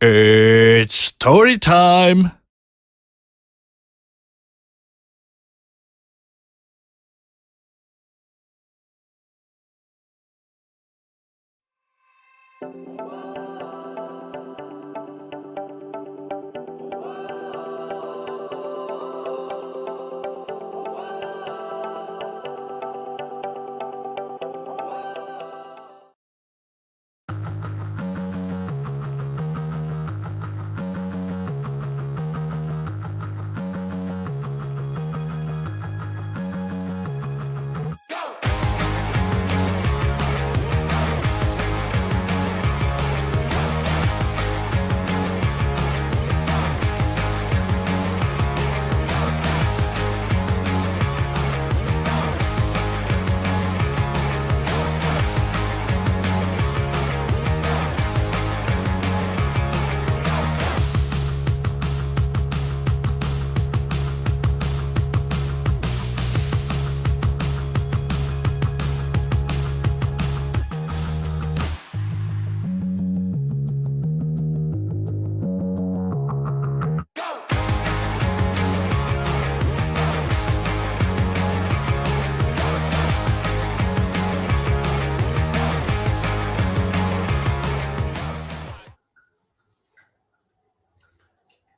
It's story time.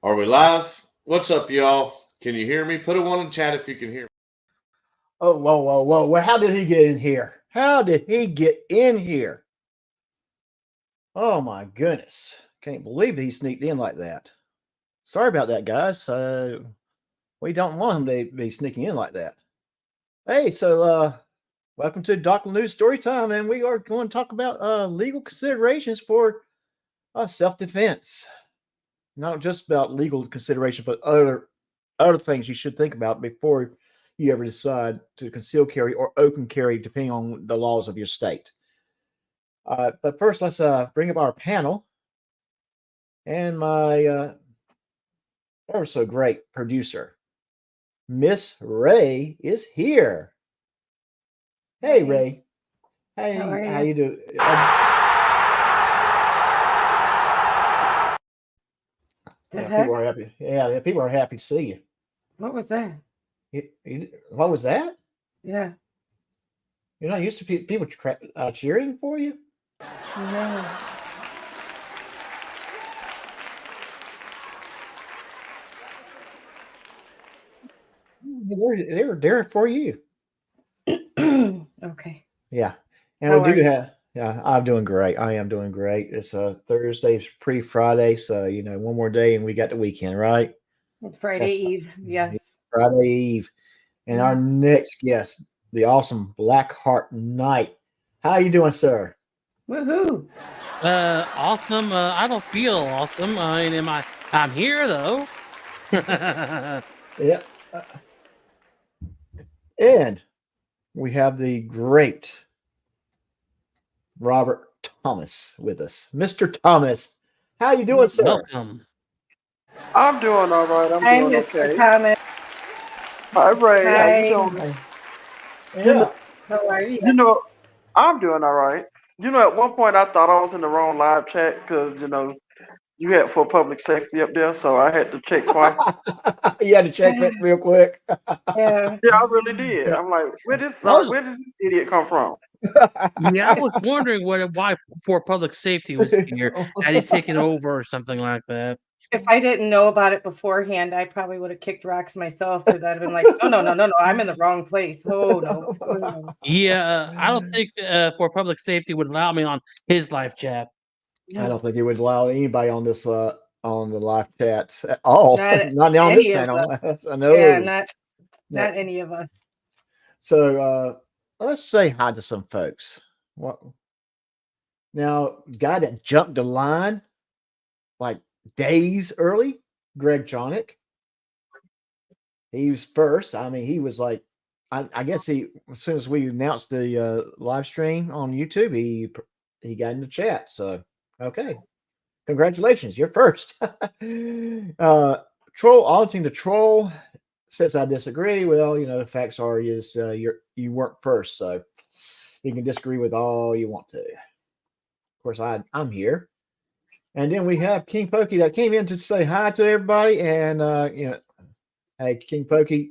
Are we live? What's up, y'all? Can you hear me? Put a one in chat if you can hear me. Oh, whoa, whoa, whoa. Well, how did he get in here? How did he get in here? Oh, my goodness. Can't believe he sneaked in like that. Sorry about that, guys. We don't want him to be sneaking in like that. Hey, so welcome to Dr. News Story Time, and we are going to talk about legal considerations for self-defense. Not just about legal considerations, but other things you should think about before you ever decide to conceal carry or open carry, depending on the laws of your state. But first, let's bring up our panel. And my ever so great producer, Miss Ray, is here. Hey, Ray. Hey, how you doing? People are happy. Yeah, people are happy to see you. What was that? What was that? Yeah. You're not used to people cheering for you? No. They're there for you. Okay. Yeah. And How we do are you? have, yeah, I'm doing great. I am doing great. It's Thursday, it's pre-Friday, so one more day and we got the weekend, right? Friday Eve. Yes. Friday Eve. And our Mhm. next guest, the awesome Blackheart Knight. How you doing, sir? Woohoo. Awesome. I don't feel awesome. I mean, I'm here though. Yeah. And we have the great Robert Thomas with us. Mr. Thomas, how you doing, sir? Welcome. I'm doing all right. I'm Hi, doing Mr. okay. Thomas. Hi, Ray. How Hi. you doing? Yeah. How are you? You know, I'm doing all right. At one point I thought I was in the wrong live chat because you had for public safety up there, so I had to check twice. You had to check that real quick. Yeah. Yeah, I really did. Yeah. I'm like, where this idiot come from? Yeah, I was wondering why for public safety was here. Had he taken over or something like that? If I didn't know about it beforehand, I probably would have kicked rocks myself because I'd have been like, no, I'm in the wrong place. Oh no. Oh, no. Yeah, I don't think for public safety would allow me on his live chat. I don't think he would allow anybody on this on the live chat at all. Not on this any of panel. us. I know. Yeah, not any of us. So let's say hi to some folks. What now? Guy that jumped the line like days early, Greg Jonick. He was first. I mean, he was like, I guess he as soon as we announced the live stream on YouTube, he got in the chat. So okay, congratulations, you're first. Troll auditing the troll says I disagree. Well, the facts are you weren't first, so you can disagree with all you want to. Of course, I'm here, And then we have King Pokey that came in to say hi to everybody. And hey, King Pokey,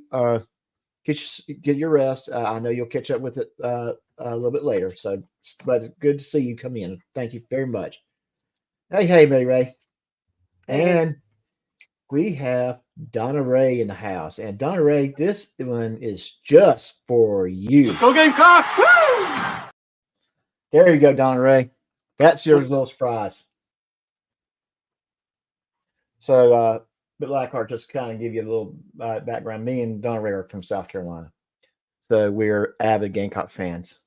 get your rest. I know you'll catch up with it a little bit later. So, but it's good to see you come in. Thank you very much. Hey, Mary Ray. Hey. And we have Donna Ray in the house. And Donna Ray, this one is just for you. Let's go Gamecock! There you go, Donna Ray. That's your little surprise. So, but Lockhart, just kind of give you a little background. Me and Donna Ray are from South Carolina. So we're avid Gamecock fans.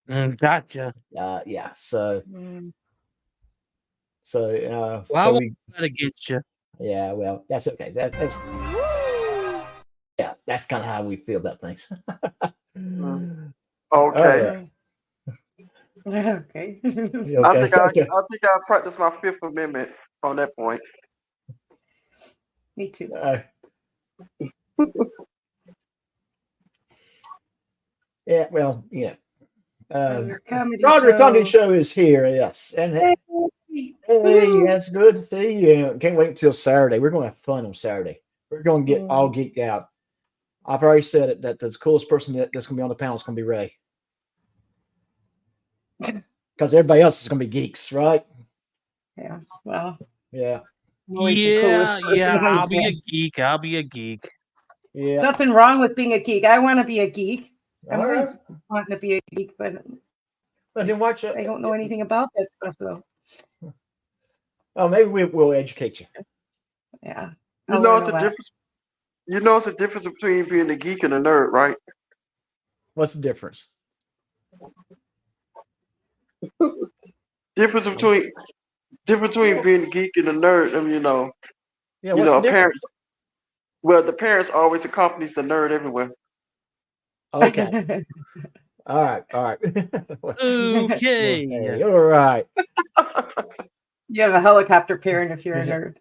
Gotcha. Yeah. So, Mm. Well, I so won't we, bet against you. yeah, well, that's okay. That's yeah, that's kind of how we feel about things. Okay. Okay. Okay. I think I Okay. practiced my Fifth Amendment on that point. Me too. Yeah, well, Roderick Comedy Show is here, yes. And hey, that's good to see you. Can't wait until Saturday. We're going to have fun on Saturday. We're going to get all geeked out. I've already said it that the coolest person that's going to be on the panel is going to be Ray. Because everybody else is going to be geeks, right? Yeah. Well. Yeah. Yeah. I'll be a geek. I'll be a geek. Yeah. Nothing wrong with being a geek. I want to be a geek. I'm All always right. wanting to be a geek, but then watch it. I don't know anything about that stuff, though. Oh, maybe we'll educate you. Yeah. You know it's a difference. You know it's a difference between being a geek and a nerd, right? What's the difference? Difference between being a geek and a nerd. I mean, Yeah, what's the difference? parents. Well, the parents always accompanies the nerd everywhere. Okay. All right. Okay. Hey, all right. You have a helicopter parent if you're a nerd.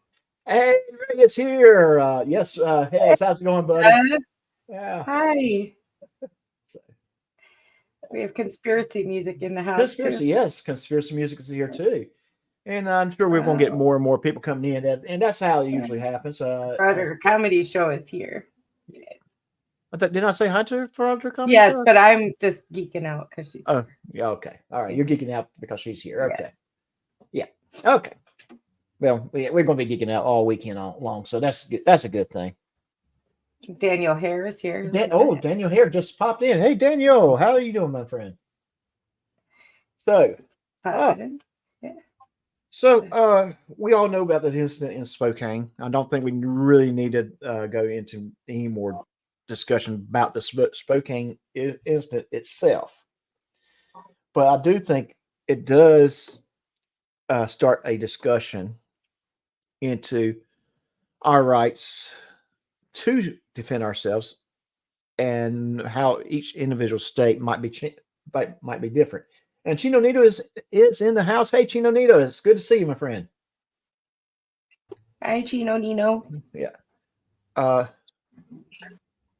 Hey, Ray is here. Yes. Hey, how's it going, buddy? Yes. Yeah. Hi. We have conspiracy music in the house. Conspiracy, yes. Conspiracy music is here too. And I'm sure we're going to get more and more people coming in. And that's how it usually happens. Roderick Comedy Show is here. Didn't I say Hunter for Hunter Comedy Yes, Show? but I'm just geeking out because she's. Oh, yeah. Okay. All right. You're geeking out because she's here. Okay. Yeah. Okay. Well, we're going to be geeking out all weekend long. So that's a good thing. Daniel Hare is here. Daniel Hare just popped in. Hey, Daniel, how are you doing, my friend? So, we all know about this incident in Spokane. I don't think we really need to go into any more discussion about the Spokane incident itself. But I do think it does start a discussion into our rights to defend ourselves and how each individual state might be different. And Chino Nito is in the house. Hey, Chino Nito, it's good to see you, my friend. Hi, Chino Nino. Yeah.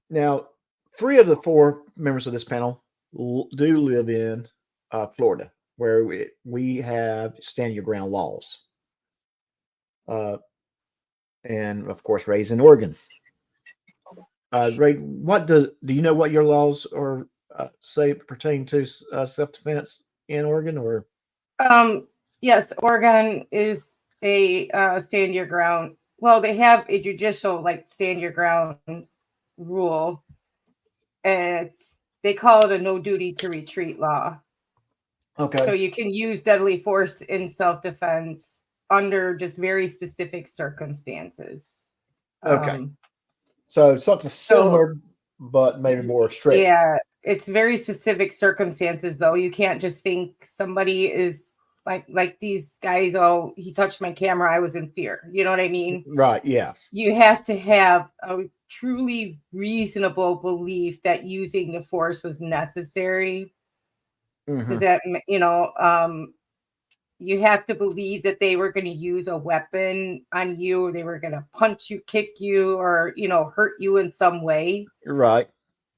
Now, 3 of the 4 members of this panel do live in Florida, where we have stand your ground laws. And of course, Ray's in Oregon. Ray, do you know what your laws or say pertain to self-defense in Oregon? Or yes, Oregon is a stand your ground. Well, they have a judicial stand your ground rule, and they call it a no duty to retreat law. Okay. So you can use deadly force in self-defense under just very specific circumstances. Okay. So something similar, but maybe more strict. Yeah, it's very specific circumstances, though. You can't just think somebody is like these guys. Oh, he touched my camera. I was in fear. You know what I mean? Right. Yes. You have to have a truly reasonable belief that using the force was necessary. Does that, you have to believe that they were going to use a weapon on you, or they were going to punch you, kick you, or, hurt you in some way. Right.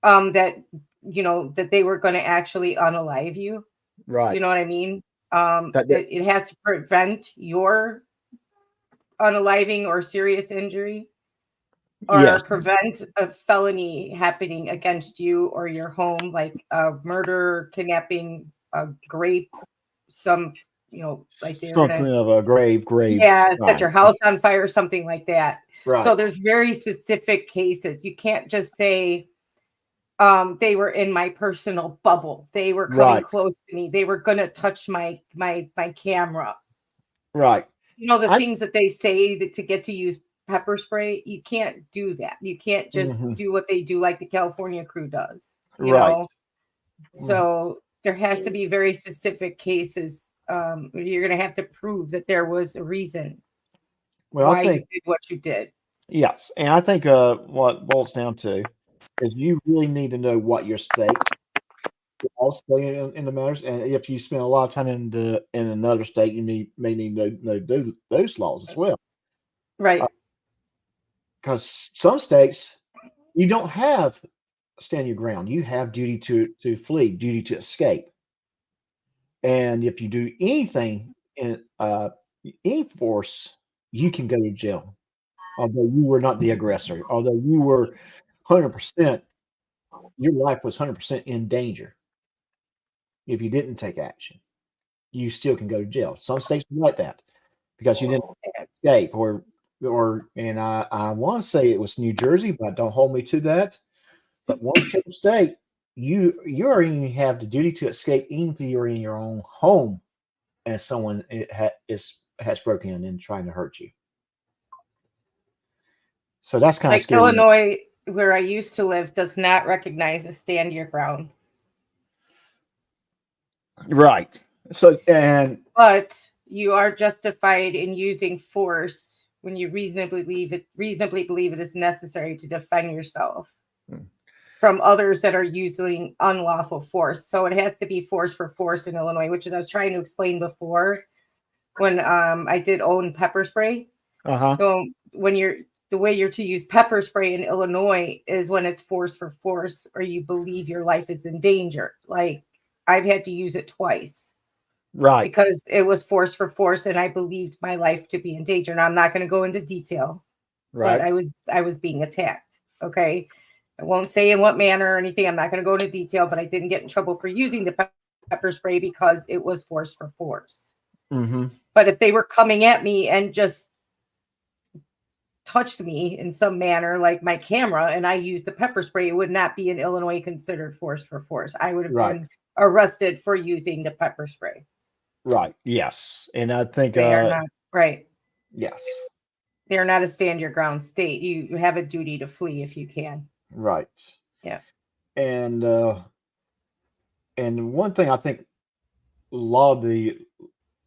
That they were going to actually unalive you. Right. You know what I mean? It has to prevent your unaliving or serious injury, or prevent a felony happening against you or your home, like murder, kidnapping, rape, like they're something gonna, of a grave. yeah, set your house on fire, something like that. Right. So there's very specific cases. You can't just say they were in my personal bubble. They were coming close to me. They were gonna touch my camera. Right. The things that they say that to get to use pepper spray, you can't do that. You can't just do what they do like the California crew does. You know? So there has to be very specific cases. You're going to have to prove that there was a reason why you did what you did. Yes. And I think what it boils down to is you really need to know what your state also in the matters. And if you spend a lot of time in another state, you may need to know those laws as well. Right. Because some states, you don't have stand your ground. You have duty to flee, duty to escape. And if you do anything in any force, you can go to jail. Although you were not the aggressor, although you were 100%, your life was 100% in danger. If you didn't take action, you still can go to jail. Some states are like that because you didn't escape, and I want to say it was New Jersey, but don't hold me to that. But one particular state, you already have the duty to escape even if you're in your own home and someone has broken in and trying to hurt you. So that's kind of scary. Illinois, where I used to live, does not recognize a stand your ground. Right. But you are justified in using force when you reasonably believe it is necessary to defend yourself from others that are using unlawful force. So it has to be force for force in Illinois, which is I was trying to explain before when I did own pepper spray. So the way you're to use pepper spray in Illinois is when it's force for force, or you believe your life is in danger. Like I've had to use it twice. Right. Because it was force for force and I believed my life to be in danger. Now I'm not going to go into detail. Right. But I was being attacked. Okay. I won't say in what manner or anything. I'm not going to go into detail, but I didn't get in trouble for using the pepper spray because it was force for force. Mm-hmm. But if they were coming at me and just touched me in some manner, like my camera, and I used the pepper spray, it would not be in Illinois considered force for force. I would have been arrested for using the pepper spray. Right. Yes. And I think they are not right. Yes. They're not a stand your ground state. You have a duty to flee if you can. Right. Yeah. And one thing I think the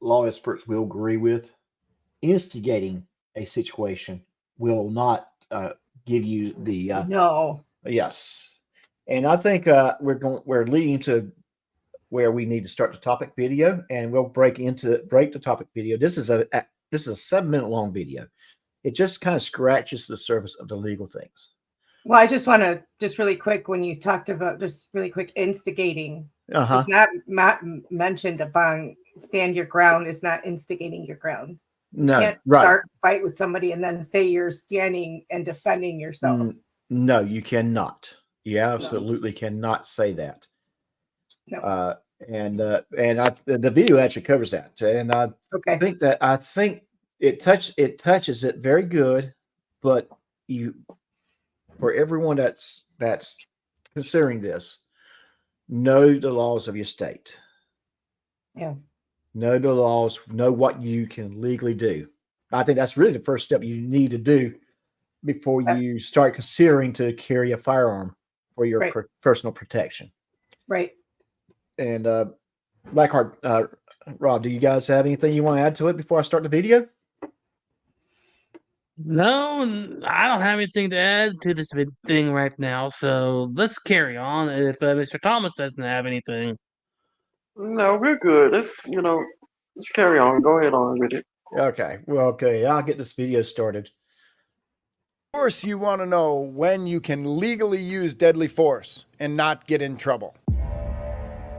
law experts will agree with, instigating a situation will not give you the no. Yes. And I think we're leading to where we need to start the topic video, and we'll break the topic video. This is a 7-minute long video. It just kind of scratches the surface of the legal things. Well, I just want to really quick, when you talked about just really quick instigating, it's not mentioned upon stand your ground is not instigating your ground. No, you can't start a fight with somebody and then say you're standing and defending yourself. No, you cannot. You absolutely cannot say that. No. The video actually covers that, and I think it touches it very good, but for everyone that's considering this, know the laws of your state. Yeah. Know the laws, know what you can legally do. I think that's really the first step you need to do before you start considering to carry a firearm for your personal protection. Right. And Blackheart, Rob, do you guys have anything you want to add to it before I start the video? No, I don't have anything to add to this thing right now. So let's carry on. If Mr. Thomas doesn't have anything. No, we're good. Let's carry on. Go ahead on with it. Okay. Well, okay. I'll get this video started. Of course, you want to know when you can legally use deadly force and not get in trouble.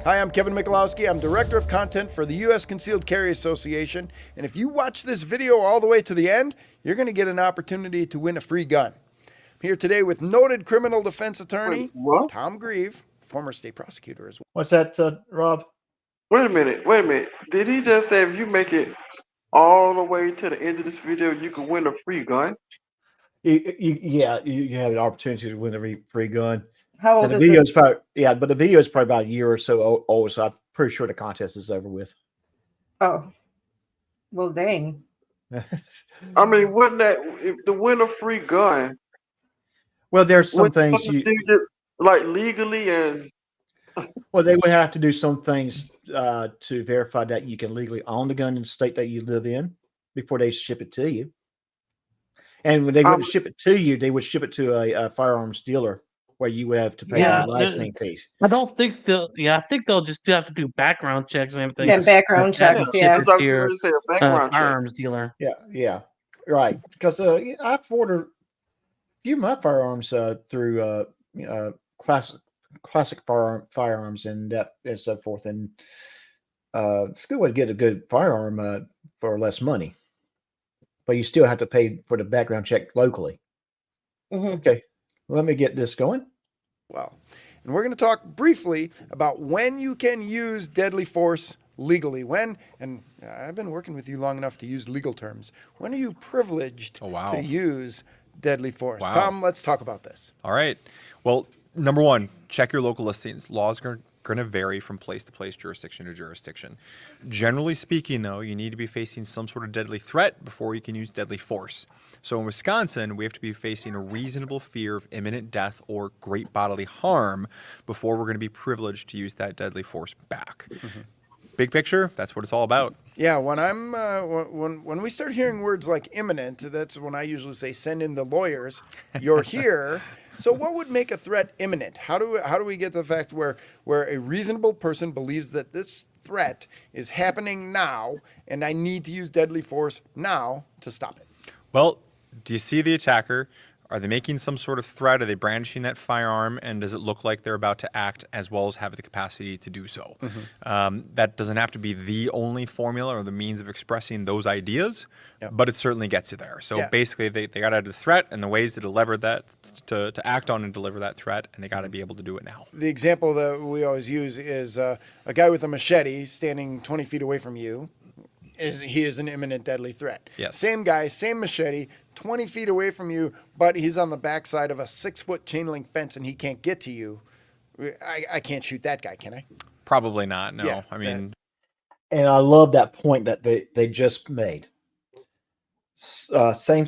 Hi, I'm Kevin Michalowski. I'm Director of Content for the U.S. Concealed Carry Association. And if you watch this video all the way to the end, you're going to get an opportunity to win a free gun. I'm here today with noted criminal defense attorney Wait, what? Tom Grieve, former state prosecutor as well. What's that, Rob? Wait a minute. Did he just say if you make it all the way to the end of this video, you can win a free gun? You have an opportunity to win a free gun. How And old the is video this? is probably but the video is probably about a year or so old, so I'm pretty sure the contest is over with. Oh, well, dang. I mean, wouldn't that if to win a free gun? Well, there's some Wouldn't things you do it, like legally and well, they would have to do some things to verify that you can legally own the gun in the state that you live in before they ship it to you. And when they wouldn't ship it to you, they would ship it to a firearms dealer where you would have to pay Yeah, the licensing fees. I don't think they'll. Yeah, I think they'll just have to do background checks and everything. Yeah, background Have to checks, ship yeah. it I was to your going to say a background check. firearms dealer. Yeah, right. Because I've ordered a few of my firearms through classic firearms and that and so forth, and it's a good way to get a good firearm for less money, but you still have to pay for the background check locally. Mhm. Okay, let me get this going. Well, and we're going to talk briefly about when you can use deadly force legally. When, and I've been working with you long enough to use legal terms. When are you privileged to use deadly force? Wow. Tom, let's talk about this. All right. Well, number one, check your local listings. Laws are going to vary from place to place, jurisdiction to jurisdiction. Generally speaking, though, you need to be facing some sort of deadly threat before you can use deadly force. So in Wisconsin, we have to be facing a reasonable fear of imminent death or great bodily harm before we're going to be privileged to use that deadly force back. Big picture, that's what it's all about. Yeah, when I'm when we start hearing words like imminent, that's when I usually say send in the lawyers. You're here. So what would make a threat imminent? How do we get to the fact where a reasonable person believes that this threat is happening now and I need to use deadly force now to stop it? Well, do you see the attacker? Are they making some sort of threat? Are they brandishing that firearm? And does it look like they're about to act as well as have the capacity to do so? That doesn't have to be the only formula or the means of expressing those ideas, but it certainly gets you there. So basically, they got to have the threat and the ways to deliver that, to act on and deliver that threat, and they got to be able to do it now. The example that we always use is a guy with a machete standing 20 feet away from you. He is an imminent deadly threat. Yes. Same guy, same machete, 20 feet away from you, but he's on the backside of a 6-foot chain link fence and he can't get to you. I can't shoot that guy, can I? Probably not, no. Yeah, I mean... And I love that point that they just made. Same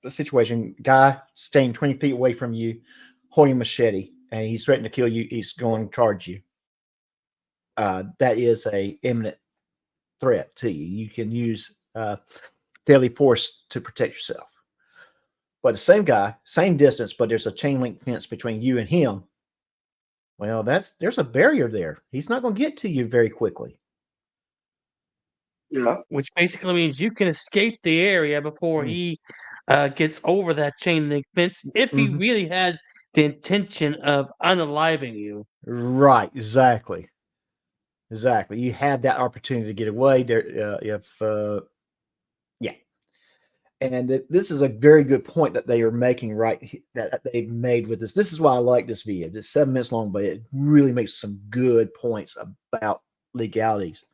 situation, guy staying 20 feet away from you, holding a machete, and he's threatening to kill you. He's going to charge you. That is a imminent threat to you. You can use deadly force to protect yourself. But the same guy, same distance, but there's a chain link fence between you and him. Well, there's a barrier there. He's not going to get to you very quickly. yeah. Which basically means you can escape the area before he gets over that chain link fence if he really has the intention of unaliving you. Right, exactly. You have that opportunity to get away there. And this is a very good point that they are making, right? That they've made with this. This is why I like this video. It's 7 minutes long, but it really makes some good points about legalities.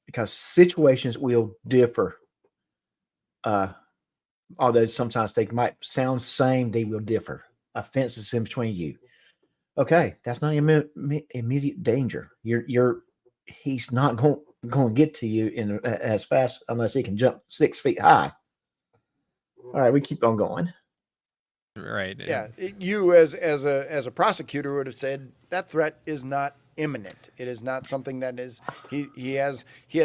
Because situations will differ. Although sometimes they might sound the same, they will differ. A fence is in between you. Okay, that's not immediate danger. He's not going to get to you in as fast unless he can jump 6 feet high. All right, we keep on going. Right. Yeah, you as a prosecutor would have said that threat is not imminent. It is not something that is he has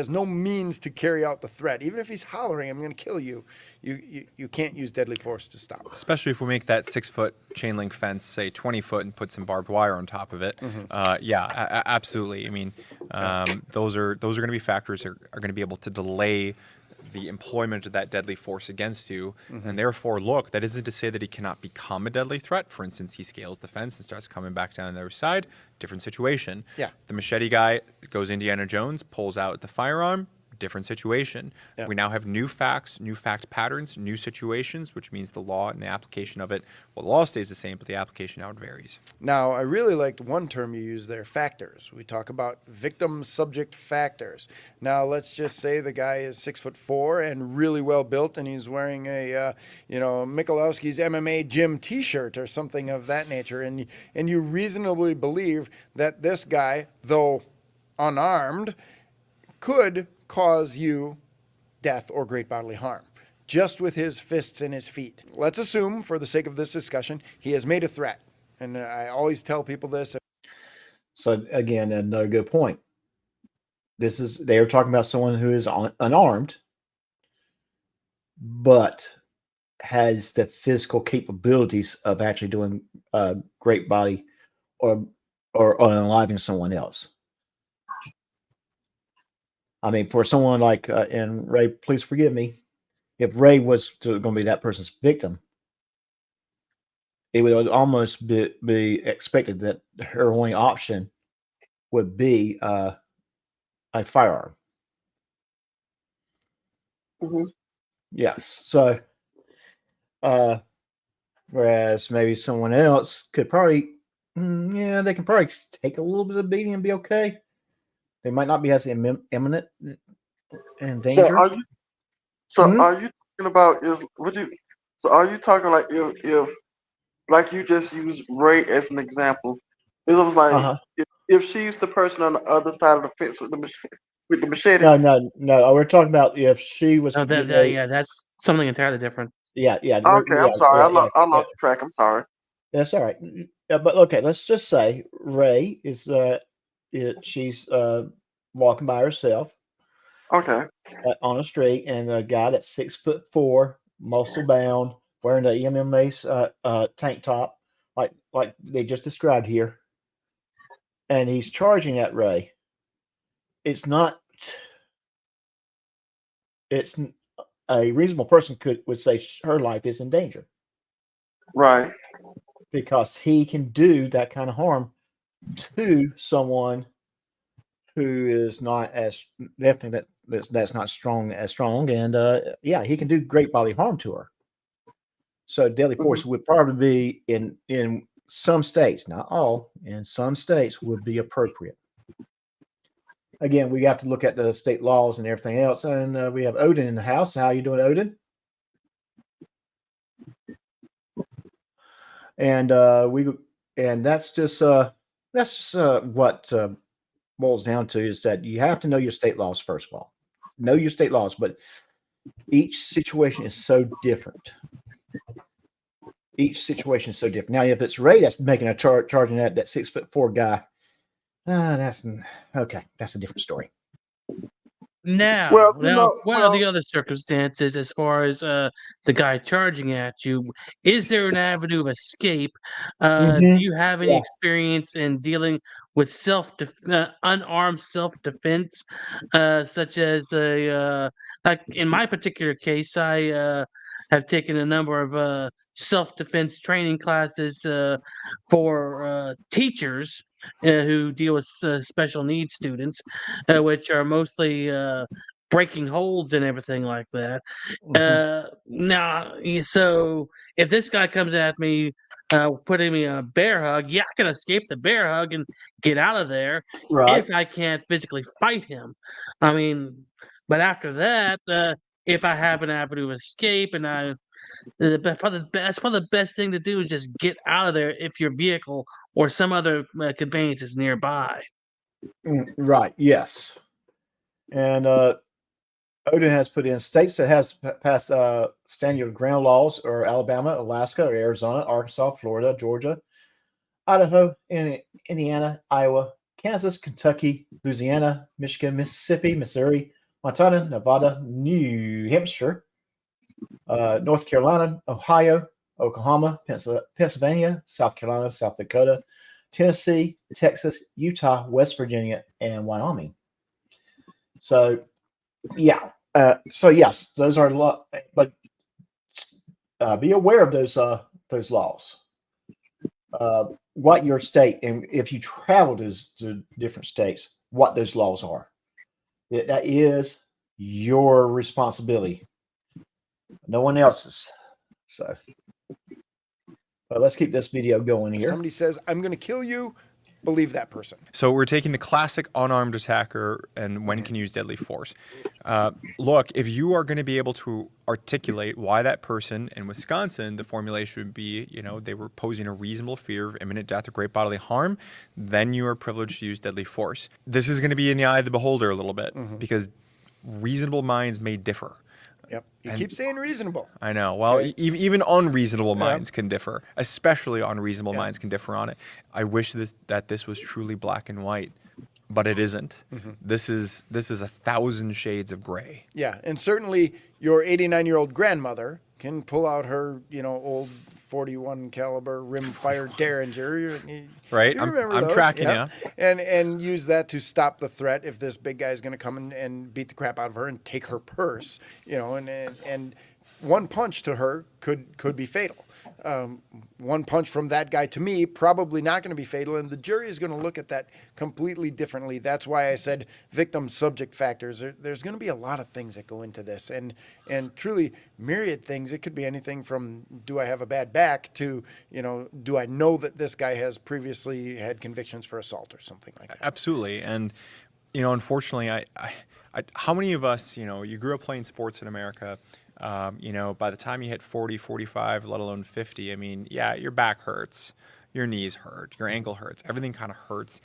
no means to carry out the threat. Even if he's hollering, "I'm going to kill you," you can't use deadly force to stop it. Especially if we make that 6-foot chain link fence, say 20 foot, and put some barbed wire on top of it. Absolutely. I mean, those are going to be factors that are going to be able to delay the employment of that deadly force against you. And therefore, look, that isn't to say that he cannot become a deadly threat. For instance, he scales the fence and starts coming back down the other side. Different situation. Yeah. The machete guy goes Indiana Jones, pulls out the firearm. Different situation. Yeah. We now have new facts, new fact patterns, new situations, which means the law and the application of it, well, the law stays the same, but the application now varies. Now, I really liked one term you used there, factors. We talk about victim subject factors. Now, let's just say the guy is 6'4" and really well built, and he's wearing a, Michalowski's MMA gym T-shirt or something of that nature, and you reasonably believe that this guy, though unarmed, could cause you death or great bodily harm just with his fists and his feet. Let's assume, for the sake of this discussion, he has made a threat. And I always tell people this. So again, another good point. They are talking about someone who is unarmed, but has the physical capabilities of actually doing great body or unaliving someone else. I mean, for someone like, and Ray, please forgive me, if Ray was going to be that person's victim, it would almost be expected that her only option would be a firearm. Yes. So, whereas maybe someone else could probably, they can probably take a little bit of beating and be okay. They might not be as imminent and danger. Are you talking about are you talking like if like you just used Ray as an example? It was like if she's the person on the other side of the fence with the machete. No. We're talking about if she was. Oh, that's something entirely different. Yeah. Okay, I'm sorry. I lost track. I'm sorry. That's all right. But okay, let's just say Ray is she's walking by herself. Okay. On a street, and a guy that's 6'4", muscle bound, wearing the MMA tank top, like they just described here, and he's charging at Ray. It's a reasonable person would say her life is in danger, right? Because he can do that kind of harm to someone who is not as definitely that's not strong, and he can do great bodily harm to her. So deadly force would probably be in some states, not all, in some states would be appropriate. Again, we have to look at the state laws and everything else, and we have Odin in the house. How you doing, Odin? And that's just what boils down to is that you have to know your state laws first of all. Know your state laws, but each situation is so different. Now, if it's Ray that's making a charging that 6'4" guy, that's okay. That's a different story. Now, what are the other circumstances as far as the guy charging at you? Is there an avenue of escape? Do you have any experience in dealing with unarmed self-defense, such as like in my particular case, I have taken a number of self-defense training classes for teachers who deal with special needs students, which are mostly breaking holds and everything like that. Now, so if this guy comes at me, putting me on a bear hug, I can escape the bear hug and get out of there if I can't physically fight him. I mean, but after that, if I have an avenue of escape and probably the best thing to do is just get out of there if your vehicle or some other conveyance is nearby. Right. Yes. And Odin has put in states that has passed stand your ground laws or Alabama, Alaska, or Arizona, Arkansas, Florida, Georgia, Idaho, Indiana, Iowa, Kansas, Kentucky, Louisiana, Michigan, Mississippi, Missouri, Montana, Nevada, New Hampshire, North Carolina, Ohio, Oklahoma, Pennsylvania, South Carolina, South Dakota, Tennessee, Texas, Utah, West Virginia, and Wyoming. So, So yes, those are but be aware of those laws. What your state, and if you travel to different states, what those laws are. That is your responsibility, no one else's. So let's keep this video going If here. somebody says, I'm going to kill you, believe that person. So we're taking the classic unarmed attacker and when can use deadly force. Look, if you are going to be able to articulate why that person in Wisconsin, the formulation would be, they were posing a reasonable fear of imminent death or great bodily harm, then you are privileged to use deadly force. This is going to be in the eye of the beholder a little bit because reasonable minds may differ. Yep. You keep saying reasonable. I know. Well, even unreasonable minds can differ, especially unreasonable minds can differ on it. I wish that this was truly black and white, but it isn't. This is 1,000 shades of gray. Yeah, and certainly your 89-year-old grandmother can pull out her, old 41 caliber rimfire Derringer. Right, You I'm remember those, tracking you. And use that to stop the threat if this big guy's going to come and beat the crap out of her and take her purse, and one punch to her could be fatal. One punch from that guy to me probably not going to be fatal, and the jury is going to look at that completely differently. That's why I said victim subject factors. There's going to be a lot of things that go into this, and truly myriad things. It could be anything from do I have a bad back to do I know that this guy has previously had convictions for assault or something like that. Absolutely, and unfortunately, I how many of us you grew up playing sports in America. By the time you hit 40, 45, let alone 50, I mean, yeah, your back hurts, your knees hurt, your ankle hurts, everything kind of hurts.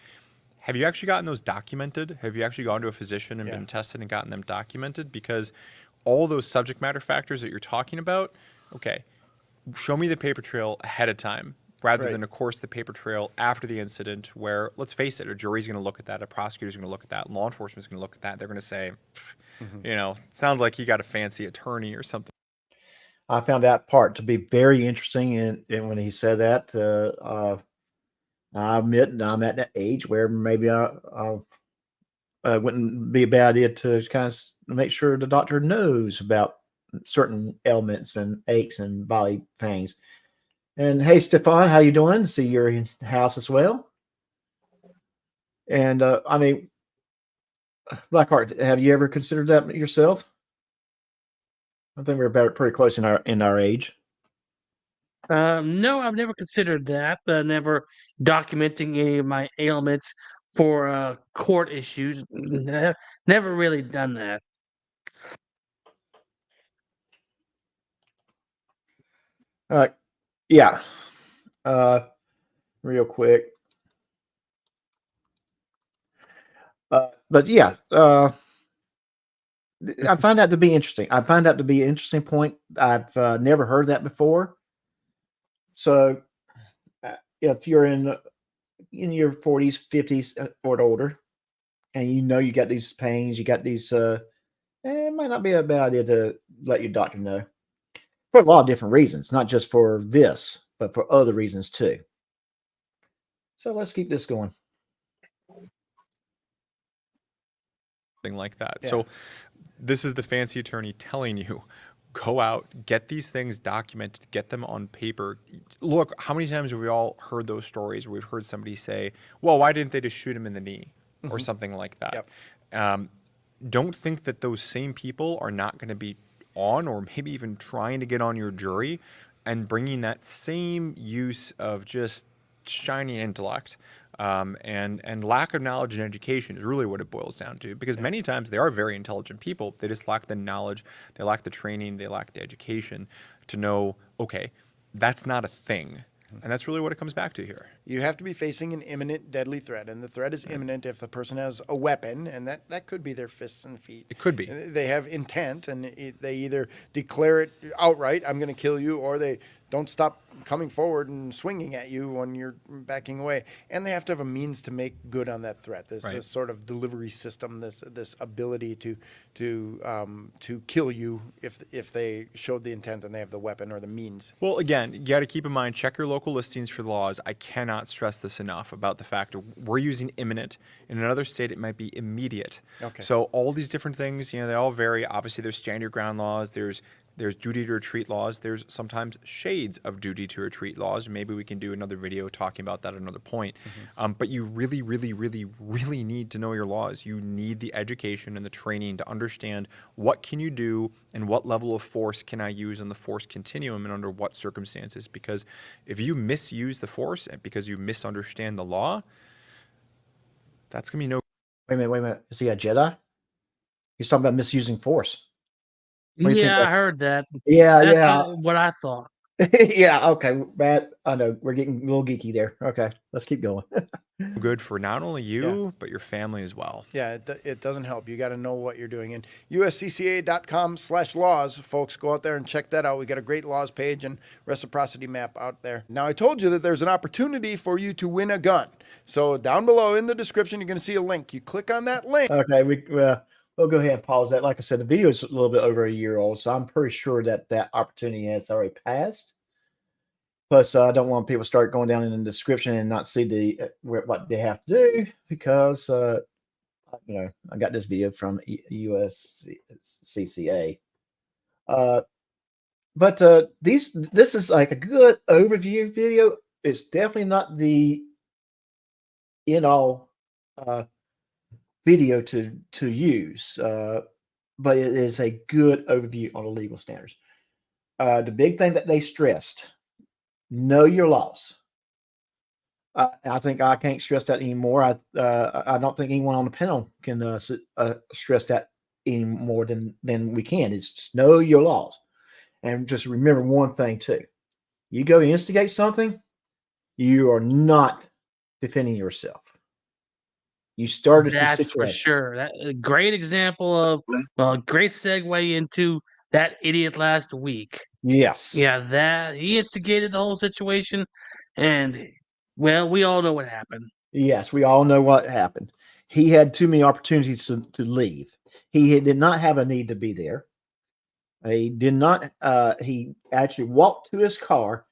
Have you actually gotten those documented? Have you actually gone to a physician and been tested and gotten them documented? Because all those subject matter factors that you're talking about, okay, show me the paper trail ahead of time rather than, of course, the paper trail after the incident where, let's face it, a jury's going to look at that, a prosecutor's going to look at that, law enforcement's going to look at that. They're going to say, sounds like you got a fancy attorney or something. I found that part to be very interesting, and when he said that, I admit I'm at that age where maybe I wouldn't be a bad idea to kind of make sure the doctor knows about certain ailments and aches and body pains. And hey, Stefan, how you doing? See, you're in the house as well. And I mean, Blackheart, have you ever considered that yourself? I think we're about pretty close in our age. No, I've never considered that. Never documenting any of my ailments for court issues. Never really done that. All right. Yeah. Real quick. But yeah, I find that to be interesting. I find that to be an interesting point. I've never heard that before. So, if you're in your 40s, 50s, or older, and you got these pains, you got these, it might not be a bad idea to let your doctor know for a lot of different reasons, not just for this, but for other reasons too. So let's keep this going. Like that. Yeah. So this is the fancy attorney telling you, go out, get these things documented, get them on paper. Look, how many times have we all heard those stories where we've heard somebody say, well, why didn't they just shoot him in the knee or something like that? Yep. Don't think that those same people are not going to be on or maybe even trying to get on your jury and bringing that same use of just shiny intellect and lack of knowledge and education is really what it boils down to, because many times they are very intelligent people. They just lack the knowledge, they lack the training, they lack the education to know, okay, that's not a thing. And that's really what it comes back to here. You have to be facing an imminent deadly threat, and the threat is imminent if the person has a weapon, and that could be their fists and feet. It could be. They have intent, and they either declare it outright, I'm going to kill you, or they don't stop coming forward and swinging at you when you're backing away. And they have to have a means to make good on that threat. This sort of delivery system, this ability to kill you if they showed the intent and they have the weapon or the means. Well, again, you got to keep in mind, check your local listings for the laws. I cannot stress this enough about the fact that we're using imminent. In another state, it might be immediate. Okay. So all these different things, they all vary. Obviously, there's stand your ground laws. There's duty to retreat laws. There's sometimes shades of duty to retreat laws. Maybe we can do another video talking about that at another point. But you really, really, really, really need to know your laws. You need the education and the training to understand what can you do and what level of force can I use on the force continuum and under what circumstances. Because if you misuse the force because you misunderstand the law, that's going to be no. Wait a minute. Is he a Jedi? He's talking about misusing force. Yeah, I heard that. Yeah, That's what I thought. Yeah, okay. Matt, I know we're getting a little geeky there. Okay, let's keep going. Good for not only you, but your family as well. Yeah, it doesn't help. You got to know what you're doing. And uscca.com/laws, folks, go out there and check that out. We got a great laws page and reciprocity map out there. Now, I told you that there's an opportunity for you to win a gun. So down below in the description, you're going to see a link. You click on that link. Okay, we'll go ahead and pause that. Like I said, the video is a little bit over a year old, so I'm pretty sure that opportunity has already passed. Plus, I don't want people to start going down in the description and not see what they have to do because, I got this video from USCCA. But this is like a good overview video. It's definitely not the in-all video to use, but it is a good overview on the legal standards. The big thing that they stressed: know your laws. I think I can't stress that anymore. I don't think anyone on the panel can stress that any more than we can. It's just know your laws, and just remember one thing too: you go instigate something, you are not defending yourself. You started. That's for sure. That a great example of a great segue into that idiot last week. Yes. Yeah, that he instigated the whole situation, and well, we all know what happened. Yes, we all know what happened. He had too many opportunities to leave. He did not have a need to be there. He did not. He actually walked to his car,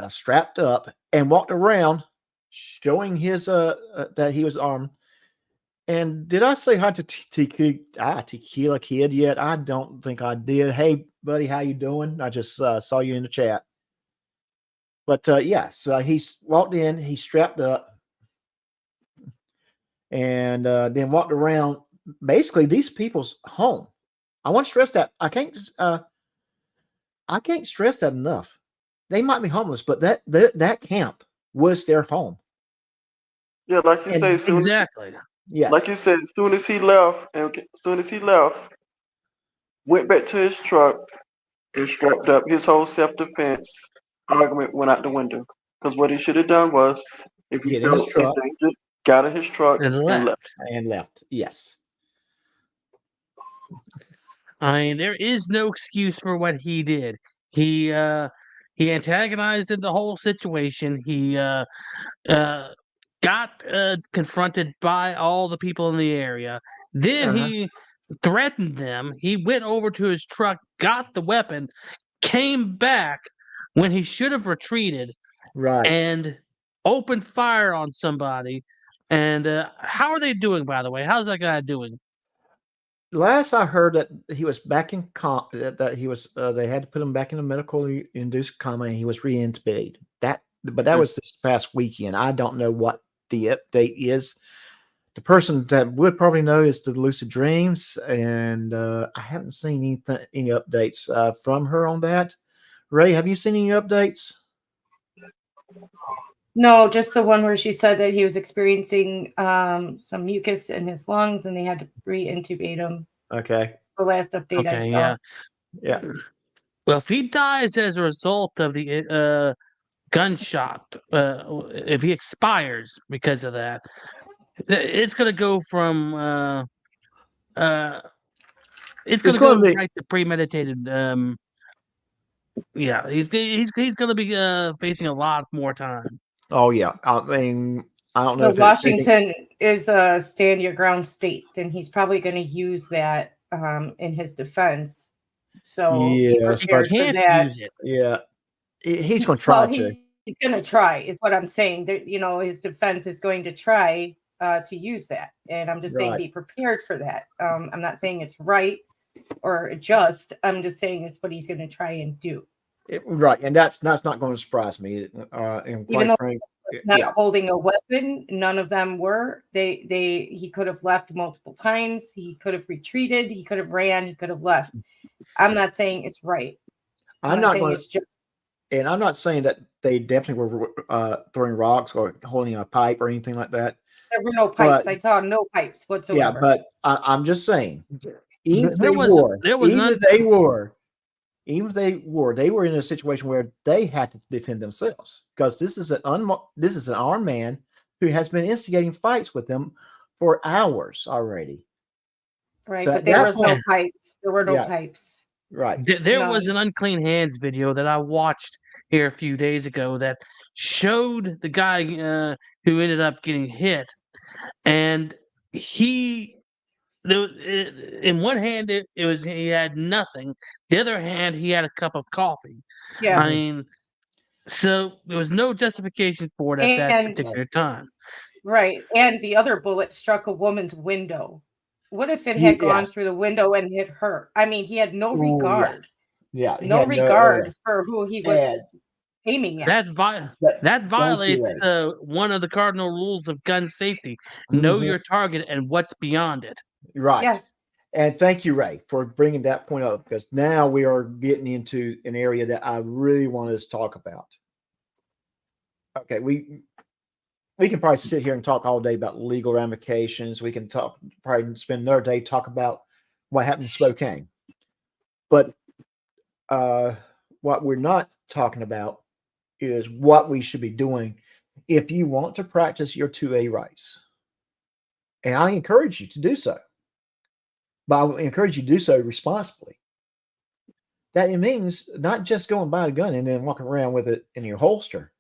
strapped up, and walked around, showing his that he was armed. And did I say hi to Tequila Kid yet? I don't think I did. Hey, buddy, how you doing? I just saw you in the chat. But so he walked in, he strapped up, and then walked around. Basically, these people's home. I want to stress that. I can't stress that enough. They might be homeless, but that camp was their home. Yeah, like you say, exactly. Yeah. Like you said, as soon as he left, went back to his truck and strapped up. His whole self-defense argument went out the window. Because what he should have done was, if he felt endangered, got in his truck and left. Yes. I mean, there is no excuse for what he did. He antagonized the whole situation. He got confronted by all the people in the area. Then he threatened them. He went over to his truck, got the weapon, came back when he should have retreated, and opened fire on somebody. And how are they doing, by the way? How's that guy doing? Last I heard that he was back in that he was they had to put him back in a medically induced coma, and he was reintubated. But that was this past weekend. I don't know what the update is. The person that would probably know is the Lucid Dreams, and I haven't seen any updates from her on that. Ray, have you seen any updates? No, just the one where she said that he was experiencing some mucus in his lungs and they had to re-intubate him. Okay. That's the last update I saw. Yeah. Well, if he dies as a result of the gunshot, if he expires because of that, it's going to go from it's going to go right to premeditated Yeah, he's going to be facing a lot more time. Oh yeah, I mean, I don't know But if Washington is a stand your ground state, and he's probably going to use that in his defense. So be prepared for that. Use it. Yeah, he's going to try to. He's going to try, is what I'm saying. That his defense is going to try to use that, and I'm just saying be prepared for that. I'm not saying it's right or just. I'm just saying it's what he's going to try and do. Right, and that's not going to surprise me. And even though frank, not holding a weapon, none of them were. He could have left multiple times. He could have retreated. He could have ran. He could have left. I'm not saying it's right. I'm not saying it's just. And I'm not saying that they definitely were throwing rocks or holding a pipe or anything like that. There were no pipes. I saw no pipes whatsoever. Yeah, but I'm just saying, even if they were in a situation where they had to defend themselves, because this is an armed man who has been instigating fights with them for hours already. Right, so but there was no pipes. There were no pipes. Right. There was an unclean hands video that I watched here a few days ago that showed the guy who ended up getting hit, and in one hand he had nothing, the other hand he had a cup of coffee. Yeah, I mean, so there was no justification for it at that particular time. Right, and the other bullet struck a woman's window. What if it had gone through the window and hit her? I mean, he had no regard. Yeah, no regard for who he was aiming at. That violates one of the cardinal rules of gun safety: know your target and what's beyond it. Right. Yeah. And thank you, Ray, for bringing that point up, because now we are getting into an area that I really want us to talk about. Okay, we can probably sit here and talk all day about legal ramifications. We can probably spend another day talk about what happened in Spokane. But what we're not talking about is what we should be doing if you want to practice your 2A rights. And I encourage you to do so. But I encourage you to do so responsibly. That it means not just go and buy a gun and then walking around with it in your holster.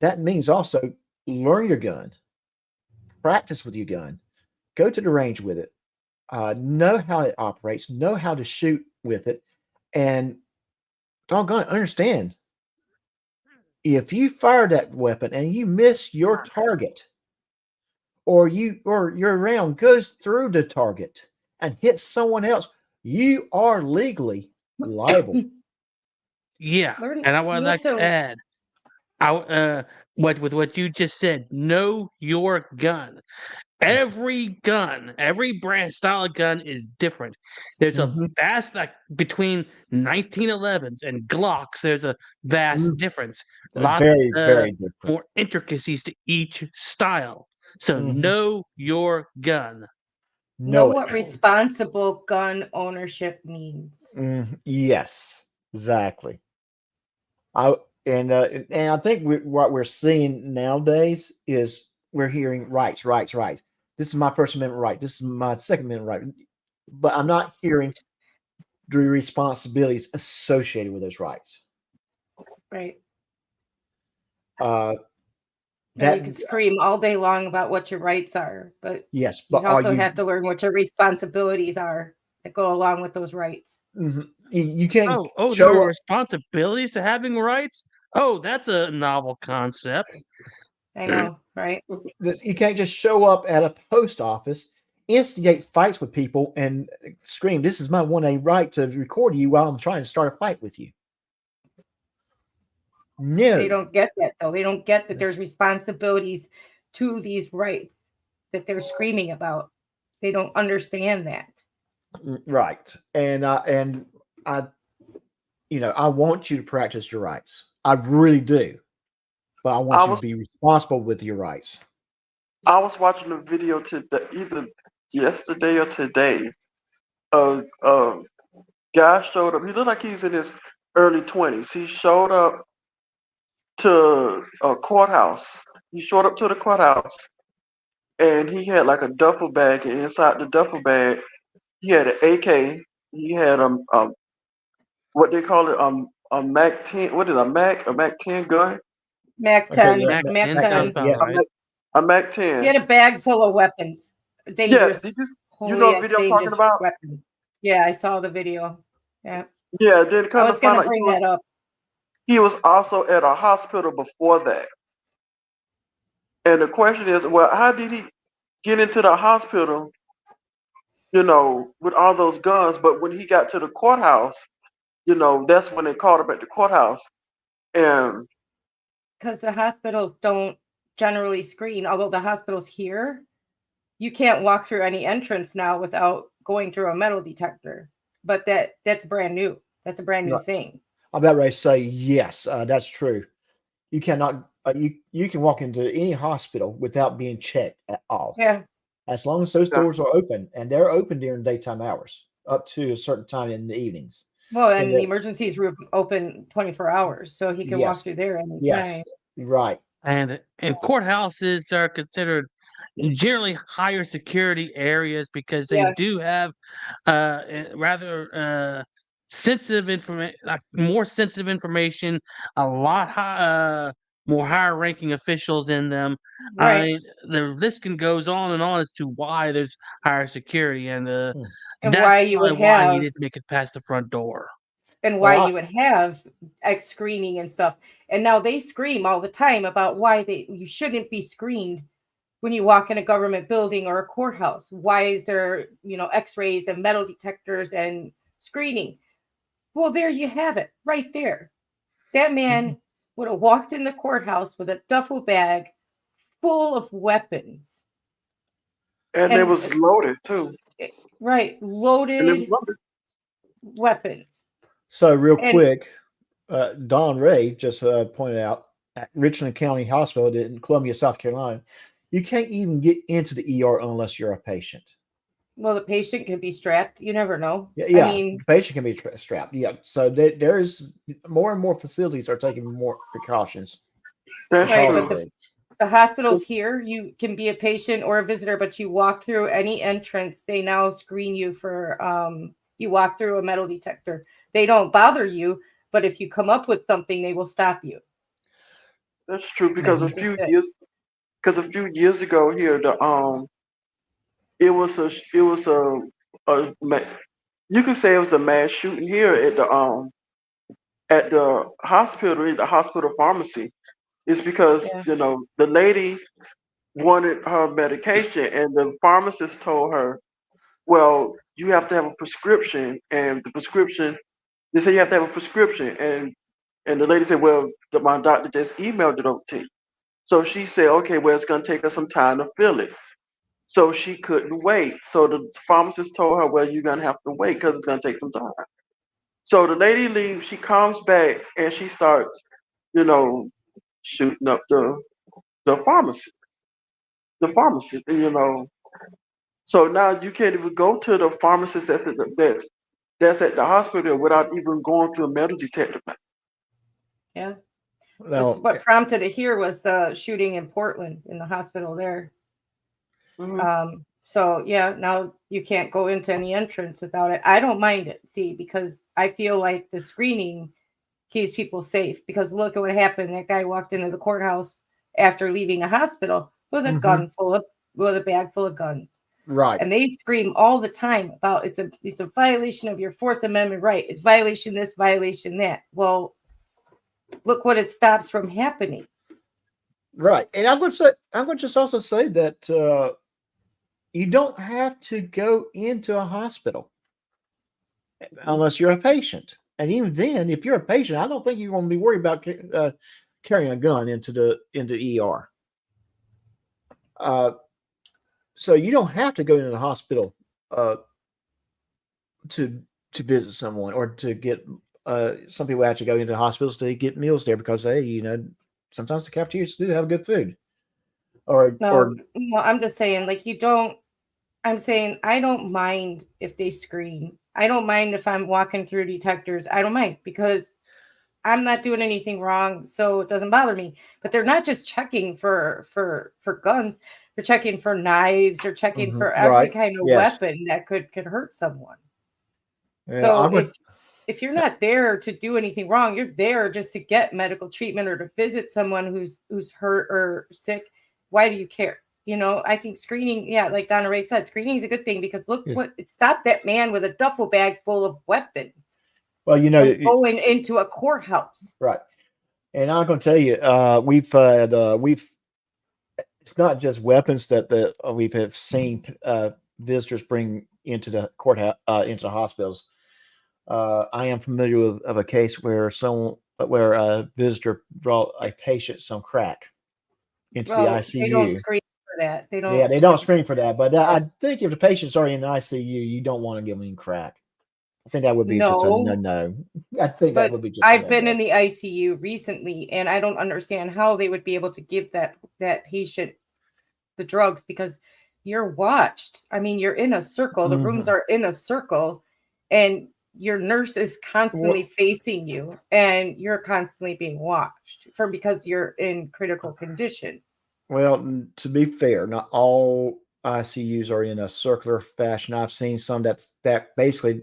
That means also learn your gun, practice with your gun, go to the range with it, know how it operates, know how to shoot with it, and doggone it, understand. If you fire that weapon and you miss your target, or your round goes through the target and hits someone else, you are legally liable. Yeah, and I would like to add, with what you just said, know your gun. Every gun, every brand style of gun is different. There's a vast, between 1911s and Glocks, there's a vast difference. Very different. More intricacies to each style. So know your gun. Know what responsible gun ownership means. Yes, exactly. I think what we're seeing nowadays is we're hearing rights. This is my First Amendment right. This is my Second Amendment right. But I'm not hearing the responsibilities associated with those rights. Right. That you can scream all day long about what your rights are, but yes, but you also have to learn what your responsibilities are that go along with those rights. You can't. There are responsibilities to having rights. Oh, that's a novel concept. I know, right? You can't just show up at a post office, instigate fights with people, and scream, "This is my 1A right to record you while I'm trying to start a fight with you." No. They don't get that, though. They don't get that there's responsibilities to these rights that they're screaming about. They don't understand that. Right. And I want you to practice your rights. I really do. But I want you to be responsible with your rights. I was watching a video today, either yesterday or today. A guy showed up. He looked like he's in his early 20s. He showed up to a courthouse. He showed up to the courthouse, and he had like a duffel bag, and inside the duffel bag, he had an AK. He had what they call it, a Mac 10. What is a Mac 10 gun? Mac Okay, 10. yeah, Mac Mac 10. 10, about yeah. right. A Mac He 10. had a bag full of weapons. Yeah, Dangerous. did you Holy know the yes, video I'm talking dangerous about? weapons. Yeah, I saw the video. Yeah. Yeah, then I come to was going find to out bring that up. he was also at a hospital before that. And the question is, well, how did he get into the hospital, with all those guns? But when he got to the courthouse, that's when they called him at the courthouse. And Because the hospitals don't generally screen, although the hospitals here, you can't walk through any entrance now without going through a metal detector. But that's brand new. That's a brand new thing. I'm about ready to say yes, that's true. You cannot. You can walk into any hospital without being checked at all. Yeah. As long as those doors are open, and they're open during daytime hours, up to a certain time in the evenings. Well, and the emergencies room open 24 hours, so he can walk Yes, through there anytime. yes, right. And courthouses are considered generally higher security areas because they Yeah. do have rather sensitive information, like more sensitive information, a lot more higher ranking officials in them. Right. The list goes on and on as to why there's higher security, and And that's why you would probably why he have didn't make it past the front door. and why you would have X screening and stuff. And now they scream all the time about why you shouldn't be screened when you walk in a government building or a courthouse. Why is there, X-rays and metal detectors and screening? Well, there you have it, right there. That man would have walked in the courthouse with a duffel bag full of weapons. And it was loaded too. Right, loaded weapons. So real quick, Don Ray just pointed out at Richland County Hospital in Columbia, South Carolina, you can't even get into the ER unless you're a patient. Well, the patient can be strapped. You never know. Yeah, I mean, the patient can be strapped. Yeah, so there is more and more facilities are taking more precautions. Right, but the hospitals here, you can be a patient or a visitor, but you walk through any entrance, they now screen you for you walk through a metal detector. They don't bother you, but if you come up with something, they will stop you. That's true because a few years ago here, it was a you could say it was a mass shooting here at the hospital pharmacy. It's because the lady wanted her medication, and the pharmacist told her, "Well, you have to have a prescription," and the prescription. They said you have to have a prescription, and the lady said, "Well, my doctor just emailed it over to you." So she said, "Okay, well, it's gonna take us some time to fill it." So she couldn't wait. So the pharmacist told her, "Well, you're gonna have to wait because it's gonna take some time." So the lady leaves. She comes back and she starts, shooting up the pharmacy. The pharmacist, So now you can't even go to the pharmacist that's at the hospital without even going through a metal detector. Yeah. What prompted it here was the shooting in Portland in the hospital there. So yeah, now you can't go into any entrance without it. I don't mind it, because I feel like the screening keeps people safe. Because look at what happened. That guy walked into the courthouse after leaving a hospital with a with a bag full of guns. Right. And they scream all the time about it's a violation of your Fourth Amendment right. It's violation this, violation that. Well, look what it stops from happening. Right. And I'm going to just also say that you don't have to go into a hospital unless you're a patient. And even then, if you're a patient, I don't think you're going to be worried about carrying a gun into ER. So you don't have to go into the hospital to visit someone or to get. Some people actually go into hospitals to get meals there because sometimes the cafeterias do have good food. No, I'm just saying, I'm saying I don't mind if they screen. I don't mind if I'm walking through detectors. I don't mind because I'm not doing anything wrong, so it doesn't bother me. But they're not just checking for guns. They're checking for knives. They're checking for every kind of weapon that could hurt someone. Yeah, So if you're not there to do anything wrong, you're there just to get medical treatment or to visit someone who's hurt or sick. Why do you care? You know, I think screening, yeah, like Donna Ray said, screening is a good thing because look what it stopped that man with a duffel bag full of weapons. Well, you know, going into a courthouse. Right. And I'm going to tell you, we've had, it's not just weapons that we've have seen visitors bring into the courthouse, into the hospitals. I am familiar with of a case where a visitor brought a patient some crack into the ICU. They don't screen for that. They don't. Yeah, they don't screen for that. But I think if the patient's already in the ICU, you don't want to give them any crack. I think that would be just a no. I think that would be just. I've been in the ICU recently, and I don't understand how they would be able to give that patient the drugs because you're watched. I mean, you're in a circle. The rooms are in a circle, and your nurse is constantly facing you, and you're constantly being watched because you're in critical condition. Well, to be fair, not all ICUs are in a circular fashion. I've seen some that basically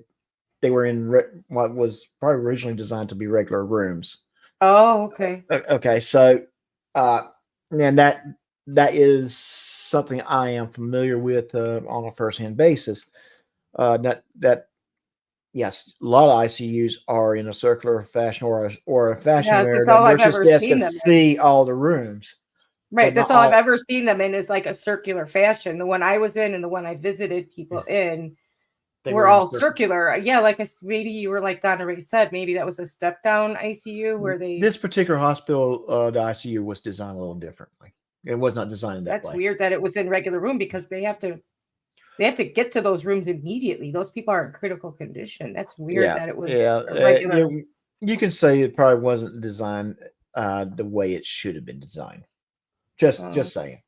they were in what was probably originally designed to be regular rooms. Oh, okay. Okay, so and that is something I am familiar with on a first-hand basis. Yes, a lot of ICUs are in a circular fashion or a fashion where the nurse's desk can see all the rooms. Right, that's all I've ever seen them in is like a circular fashion. The one I was in and the one I visited people in. We're all circular. Yeah, like maybe you were like Donna Ray said, maybe that was a step down ICU where they. This particular hospital, the ICU was designed a little differently. It was not designed that way. That's weird that it was in regular room because they have to get to those rooms immediately. Those people are in critical condition. That's weird that it was regular. You can say it probably wasn't designed the way it should have been designed. Just saying.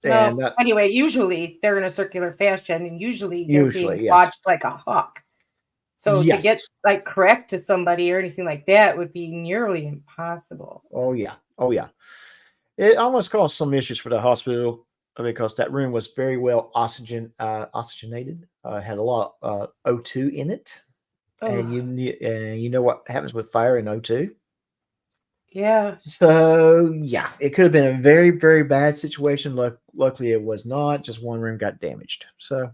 Anyway, usually they're in a circular fashion, and usually they're being watched like a hawk. So to get like correct to somebody or anything like that would be nearly impossible. Oh yeah. It almost caused some issues for the hospital because that room was very well oxygenated. Had a lot of O2 in it, and you know what happens with fire in O2. Yeah. So yeah, it could have been a very, very bad situation. Luckily, it was not. Just one room got damaged. So.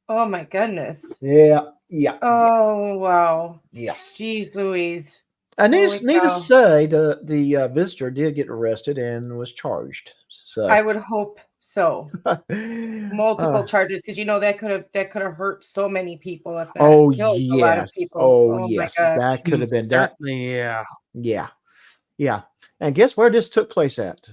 Oh my goodness. Yeah. Oh wow. Yes. Jeez Louise. I need to say the visitor did get arrested and was charged. So I would hope so. Multiple charges because that could have hurt so many people if that killed a lot of people. Oh yes, that could have been certainly Yeah. And guess where this took place at?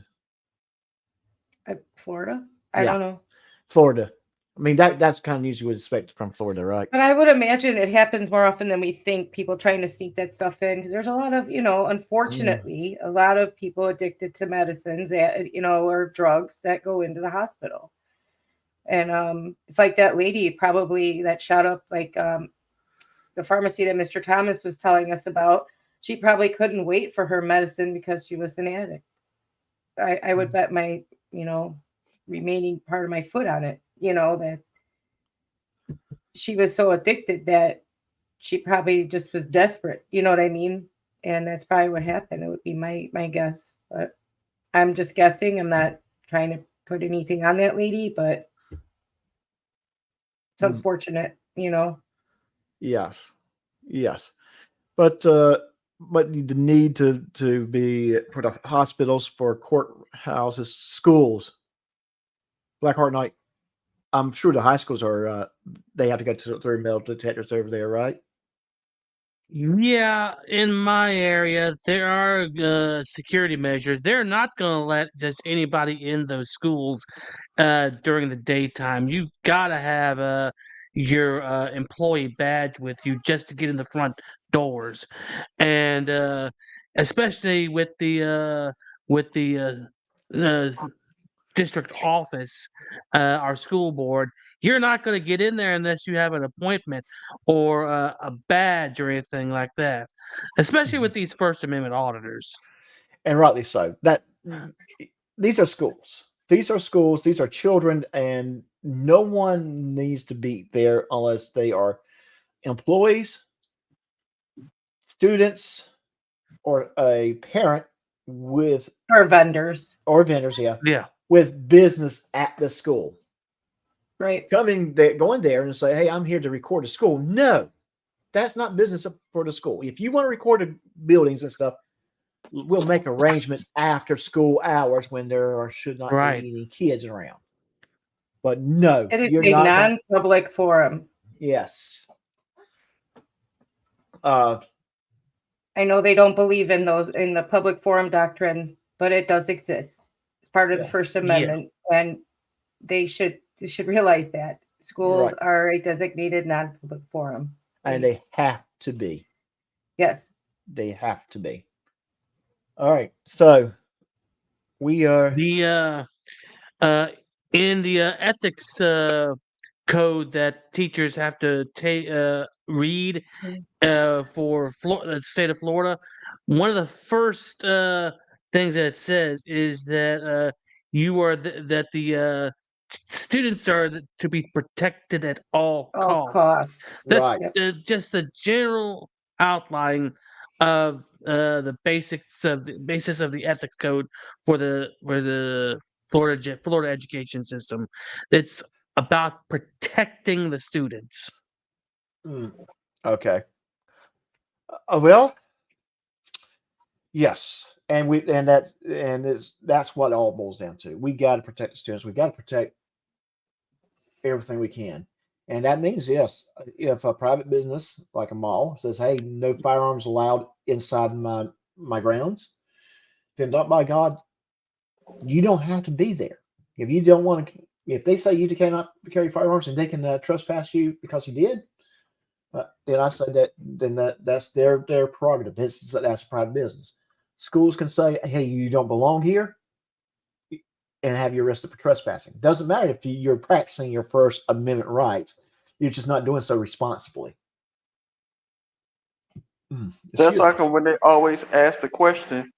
Florida? I don't know. Florida. I mean, that's kind of news you would expect from Florida, right? But I would imagine it happens more often than we think, people trying to sneak that stuff in, because there's a lot of, unfortunately, a lot of people addicted to medicines that, or drugs that go into the hospital. And it's like that lady probably that shot up like the pharmacy that Mr. Thomas was telling us about. She probably couldn't wait for her medicine because she was an addict. I would bet my, remaining part of my foot on it, that she was so addicted that she probably just was desperate. You know what I mean? And that's probably what happened. It would be my guess, but I'm just guessing. I'm not trying to put anything on that lady, but it's unfortunate, Yes. But the need to be for the hospitals, for courthouses, schools, Black Heart Night. I'm sure the high schools are they have to go through metal detectors over there, right? Yeah, in my area, there are security measures. They're not going to let just anybody in those schools during the daytime. You gotta have your employee badge with you just to get in the front doors, and especially with the district office, our school board, you're not going to get in there unless you have an appointment or a badge or anything like that, especially with these First Amendment auditors. And rightly so. These are schools. These are children, and no one needs to be there unless they are employees, students, or a parent with or vendors, Yeah. with business at the school. right? Going there and say, "Hey, I'm here to record a school." No, that's not business for the school. If you want to record the buildings and stuff, we'll make arrangements after school hours when there should not Right. be any kids around. But no, It is you're a not. non-public forum. Yes. I know they don't believe in the public forum doctrine, but it does exist. It's part of the First Amendment, and they should realize that schools are a designated non-public forum, and they have to be. Yes, they have to be. All right, so we are the in the ethics code that teachers have to read for the state of Florida. One of the first things that it says is that you are that the students are to be protected at all costs. That's just the general outline of the basis of the ethics code for the Florida education system. It's about protecting the students. Okay. Well, yes, and that's what it all boils down to. We got to protect the students. We got to protect everything we can, and that means yes, if a private business like a mall says, "Hey, no firearms allowed inside my grounds," then by God, you don't have to be there. If you don't want to, if they say you cannot carry firearms and they can trespass you because you did, then I say that's their prerogative. That's a private business. Schools can say, "Hey, you don't belong here," and have you arrested for trespassing. Doesn't matter if you're practicing your First Amendment rights. You're just not doing so responsibly. That's like when they always ask the question,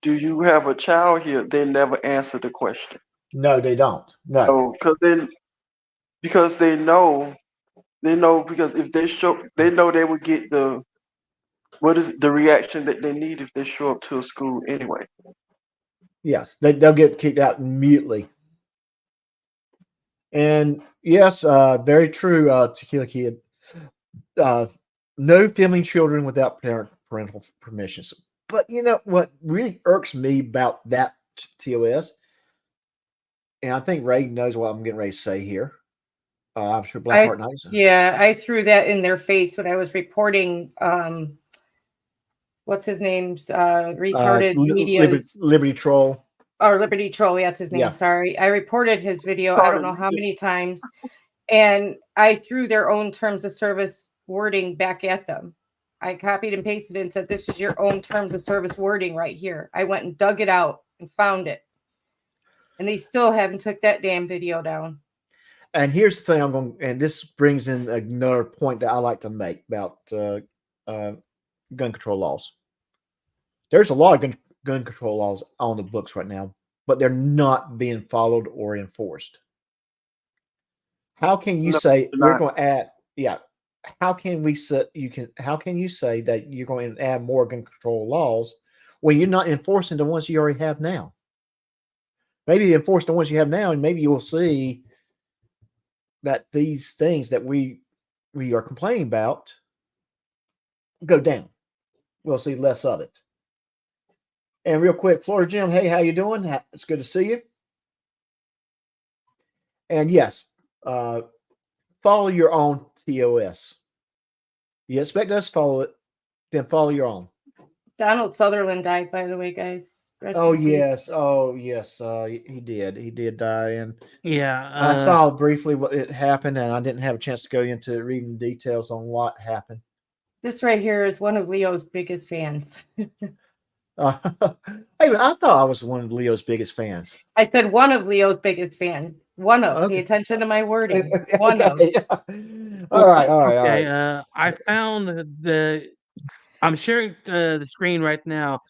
"Do you have a child here?" They never answer the question. No, they don't. No, because they know because if they know they would get the reaction that they need if they show up to a school anyway. Yes, they'll get kicked out immediately. And yes, very true, Tequila Kid. No filming children without parental permissions. But you know what really irks me about that TOS, and I think Ray knows what I'm getting ready to say here. I'm sure Blackheart knows. Yeah, I threw that in their face when I was reporting. What's his name's retarded media Liberty Troll. Or Liberty Troll, yeah, that's his name. Yeah. Sorry. I reported his video, I don't know how many times, and I threw their own terms of service wording back at them. I copied and pasted it and said, "This is your own terms of service wording right here." I went and dug it out and found it. And they still haven't took that damn video down. And here's the thing and this brings in another point that I like to make about gun control laws. There's a lot of gun control laws on the books right now, but they're not being followed or enforced. How can you say we're going to add? Yeah, how can we say How can you say that you're going to add more gun control laws when you're not enforcing the ones you already have now? Maybe enforce the ones you have now, and maybe you will see that these things that we are complaining about go down. We'll see less of it. And real quick, Florida Jim, hey, how you doing? It's good to see you. And yes, follow your own TOS. You expect us to follow it, then follow your own. Donald Sutherland died, by the way, guys. Oh yes, he did. He did die, and yeah, I saw briefly what it happened, and I didn't have a chance to go into reading details on what happened. This right here is one of Leo's biggest fans. I thought I was one of Leo's biggest fans. I said one of Leo's biggest fans. One of. Okay. Pay attention to my wording. One of. All right. Okay. I found I'm sharing the screen right now,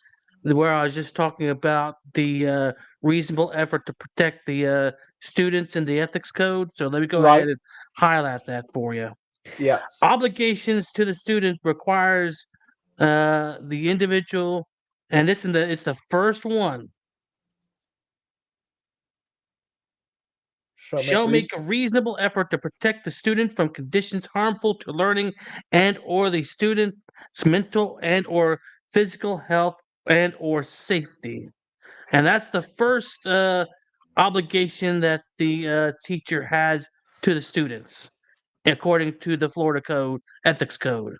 where I was just talking about the reasonable effort to protect the students in the ethics code. So let me go ahead and highlight that for you. Yeah. Obligations to the student requires the individual, and it's the first one. Shall make a reasonable effort to protect the student from conditions harmful to learning and or the student's mental and or physical health and or safety. And that's the first obligation that the teacher has to the students, according to the Florida Code, Ethics Code.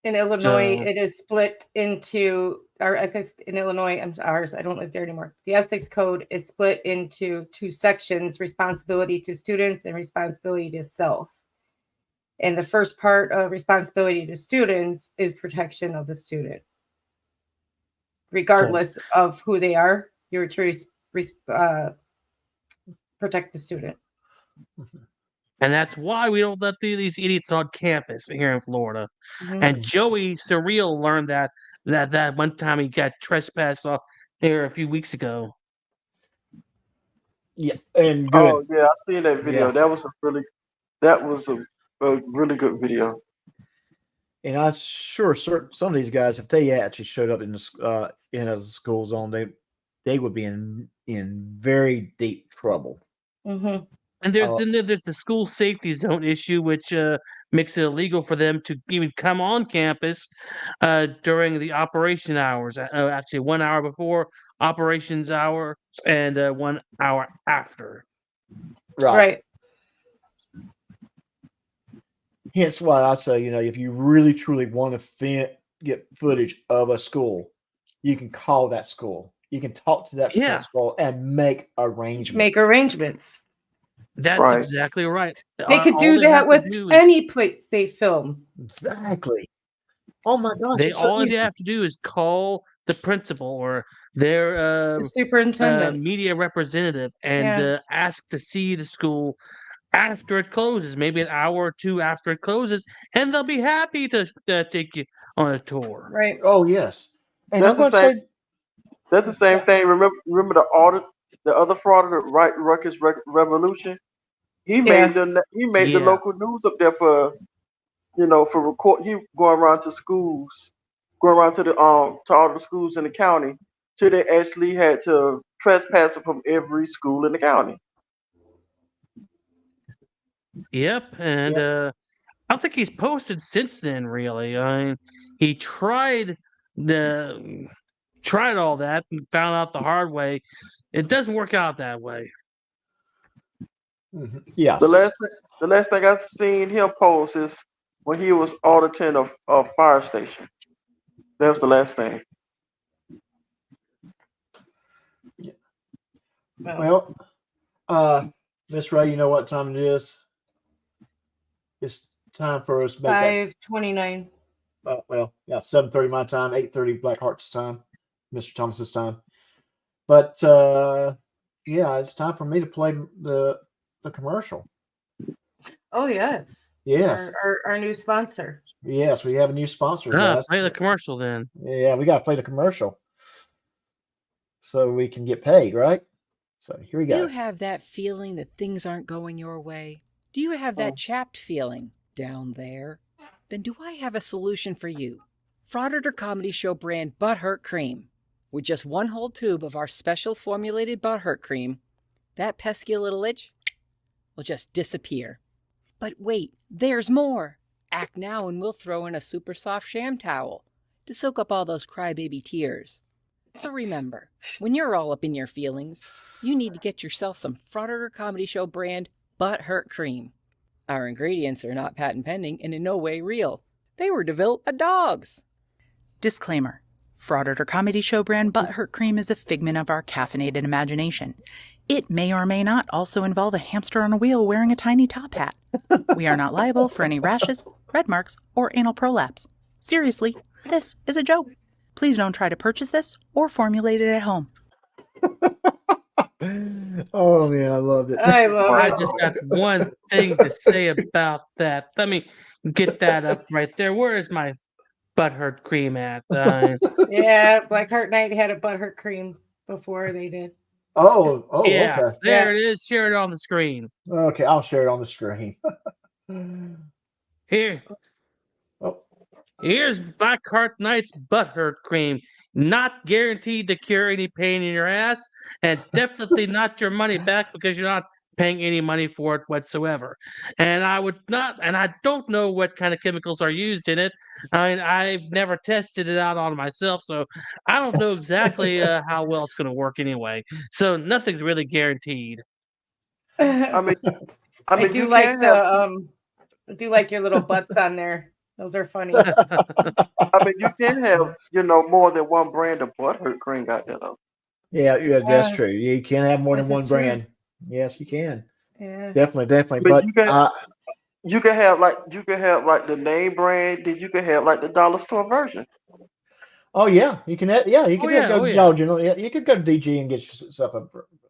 In Illinois, it is split into our ethics in Illinois. Ours, I don't live there anymore. The ethics code is split into 2 sections: responsibility to students and responsibility to self. And the first part of responsibility to students is protection of the student, regardless of who they are. You're to protect the student. And that's why we don't let these idiots on campus here in Florida. Mm-hmm. And Joey Surreal learned that one time he got trespassed off here a few weeks ago. Yeah, and good. Oh yeah, I seen that video. Yes. That was a really good video. And I'm sure some of these guys, if they actually showed up in a school zone, they would be in very deep trouble. Mm-hmm. And there's the school safety zone issue, which makes it illegal for them to even come on campus during the operation hours. Actually, 1 hour before operations hour and 1 hour after. Right. Hence why I say, if you really truly want to get footage of a school, you can call that school. You can talk to that principal and make arrangements. That's exactly right. They could do that with any place they film. Exactly. Oh my gosh! All they have to do is call the principal or their the superintendent, media representative, and ask to see the school after it closes, maybe an hour or 2 after it closes, and they'll be happy to take you on a tour. Right. Oh yes. And that's the same thing. Remember the other fraud of the Ruckus Revolution. He made the local news up there for record. He going around to schools, going around to all the schools in the county, till they actually had to trespass from every school in the county. Yep, and I don't think he's posted since then. Really, I mean, he tried all that and found out the hard way. It doesn't work out that way. Mm-hmm. Yes. The last thing I seen him post is when he was auditing a fire station. That was the last thing. Yeah. Well, Miss Ray, you know what time it is? It's time for us to make 5:29. 7:30 my time, 8:30 Blackheart's time, Mr. Thomas's time. But it's time for me to play the commercial. Oh yes. Yes. Our new sponsor. Yes, we have a new sponsor. Guys. Play the commercial then. Yeah, we got to play the commercial so we can get paid, right? So here we go. Do you have that feeling that things aren't going your way? Do you have that chapped feeling down there? Then do I have a solution for you? Frauditor Comedy Show brand Butthurt Cream. With just 1 whole tube of our special formulated Butthurt Cream, that pesky little itch will just disappear. But wait, there's more. Act now and we'll throw in a super soft sham towel to soak up all those crybaby tears. So remember, when you're all up in your feelings, you need to get yourself some Frauditor Comedy Show brand Butthurt Cream. Our ingredients are not patent pending and in no way real. They were developed by dogs. Disclaimer. Frauditor Comedy Show brand Butthurt Cream is a figment of our caffeinated imagination. It may or may not also involve a hamster on a wheel wearing a tiny top hat. We are not liable for any rashes, red marks, or anal prolapse. Seriously, this is a joke. Please don't try to purchase this or formulate it at home. Oh man, I loved it. I just got one thing to say about that. Let me get that up right there. Where is my Butthurt Cream at? Yeah, Blackheart Night had a Butthurt Cream before they did. Oh, yeah, okay. There it is. Share it on the screen. Okay, I'll share it on the screen. Here. Oh. Here's Blackheart Knight's butthurt cream. Not guaranteed to cure any pain in your ass, and definitely not your money back because you're not paying any money for it whatsoever. And I don't know what kind of chemicals are used in it. I mean, I've never tested it out on myself, so I don't know exactly how well it's going to work anyway. So nothing's really guaranteed. I mean, I do you like can't the have. I do like your little butts on there. Those are funny. I mean, you can have, more than one brand of butthurt cream out there, though. Yeah, that's true. You can have more than This one is true. brand. Yes, you can. Yeah. Definitely. But But you can have like the name brand. Then you can have like the dollar store version. oh yeah, you can. You can go to yeah. Dollar General. Yeah, you could go to DG and get yourself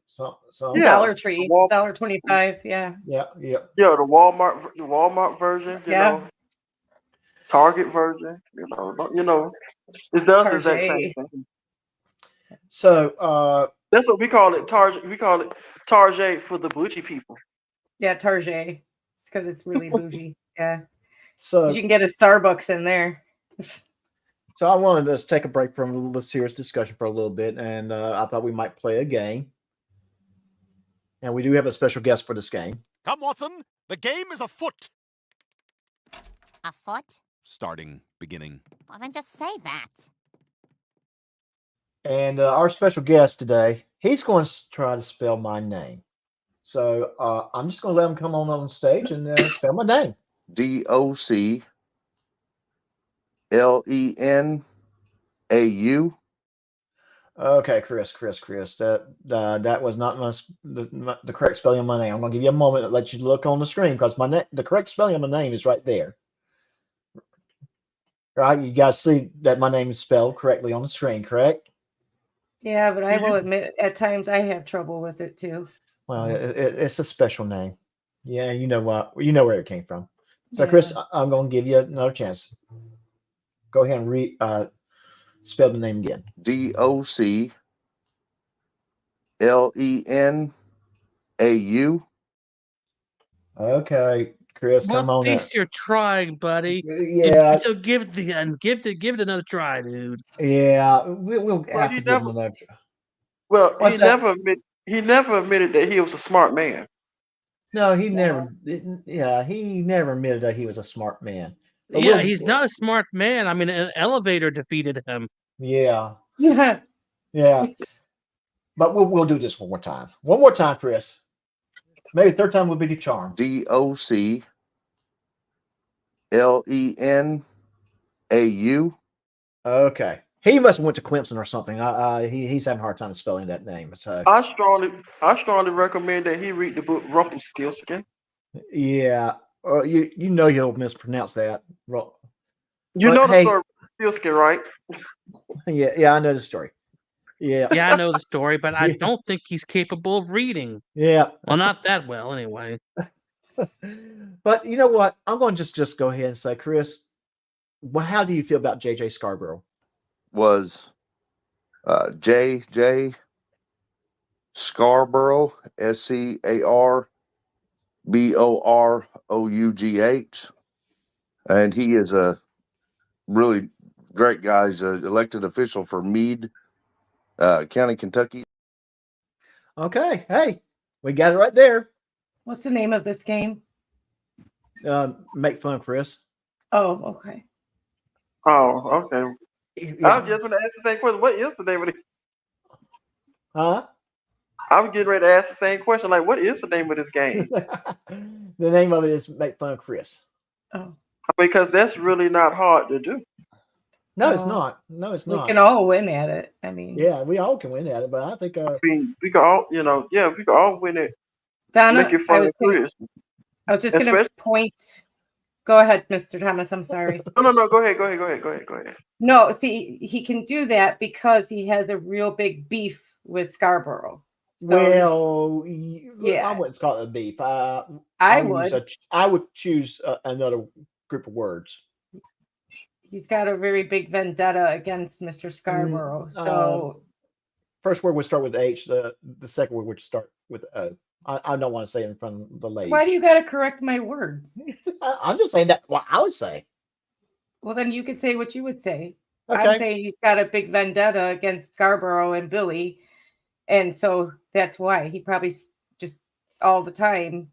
some. Yeah. Dollar Tree, $1.25. Yeah. Yeah. Yeah, the Walmart version. Yeah. Target version. It does the exact same Target. thing. So That's what we call it. Target. We call it Target for the bougie people. Yeah, Target. It's because it's really bougie. Yeah. So You can get a Starbucks in there. So I wanted to take a break from the serious discussion for a little bit, and I thought we might play a game. And we do have a special guest for this game. Come, Watson. The game is afoot. Afoot? Beginning. Well, then just say that. And our special guest today, he's going to try to spell my name. So I'm just going to let him come on stage and spell my name. DOCLENAU. Okay, Chris. That was not the correct spelling of my name. I'm going to give you a moment to let you look on the screen because the correct spelling of my name is right there. Right? You guys see that my name is spelled correctly on the screen, correct? Yeah, but I will admit at times I have trouble with it too. Well, it's a special name. Yeah, you know what? You know where it came from. So, Chris, I'm going to give you another chance. Go ahead and spell the name again. DOCLENAU. Okay, Chris, Well, come on. At least you're trying, buddy. Yeah. So give it another try, dude. Yeah, we'll have to give him another try. Well, he never admitted that he was a smart man. No, he never. Yeah, he never admitted that he was a smart man. But yeah, he's not a smart man. I mean, an elevator defeated him. Yeah. Yeah. But we'll do this one more time. One more time, Chris. Maybe third time will be the charm. DOCLENAU. Okay. He must have went to Clemson or something. He's having a hard time spelling that name. So I strongly recommend that he read the book Rumpelstiltskin. Yeah. You know you'll mispronounce that. You know the story Rumpelstiltskin, right? Yeah, I know the story. Yeah. Yeah, I know the story, but I don't think he's capable of reading. Yeah. Well, not that well, anyway. But you know what? I'm going to just go ahead and say, Chris, well, how do you feel about J.J. Scarborough? Was J.J. Scarborough, SCARBOROUGH. And he is a really great guy. He's an elected official for Meade County, Kentucky. Okay. Hey, we got it right there. What's the name of this game? Make fun, Chris. Oh, okay. Oh, okay. Yeah. I was just going to ask the same question. What is the name of it? Huh? I was getting ready to ask the same question. Like, what is the name of this game? The name of it is Make Fun of Chris. Oh. Because that's really not hard to do. No, it's not. No, it's not. We can all win at it. I mean, yeah, we all can win at it, but I think we can all, we can all win it. Donna, Make it fun I was just going to point. Go ahead, Mr. Thomas. I'm sorry. No. Go ahead. No, see, he can do that because he has a real big beef with Scarborough. So well, yeah, I wouldn't call it a beef. I would choose another group of words. He's got a very big vendetta against Mr. Scarborough. So first word would start with H. The second word would start with O. I don't want to say it in front of the ladies. Why do you got to correct my words? I'm just saying that what I would say. Well, then you could say what you would say. Okay. I'm saying he's got a big vendetta against Scarborough and Billy. And so that's why he probably just all the time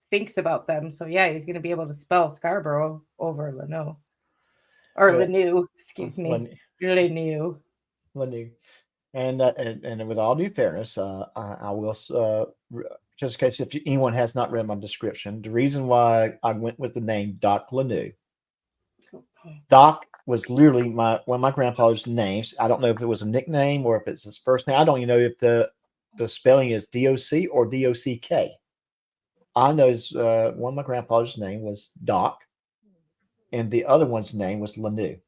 thinks about them. So yeah, he's going to be able to spell Scarborough over Lano. Or Lanu, excuse me. Lanu. And with all due fairness, I will just in case if anyone has not read my description, the reason why I went with the name Doc Lanu. Doc was literally one of my grandfather's names. I don't know if it was a nickname or if it's his first name. I don't even know if the spelling is DOC or DOCK. I know one of my grandfather's name was Doc, and the other one's name was Lanu.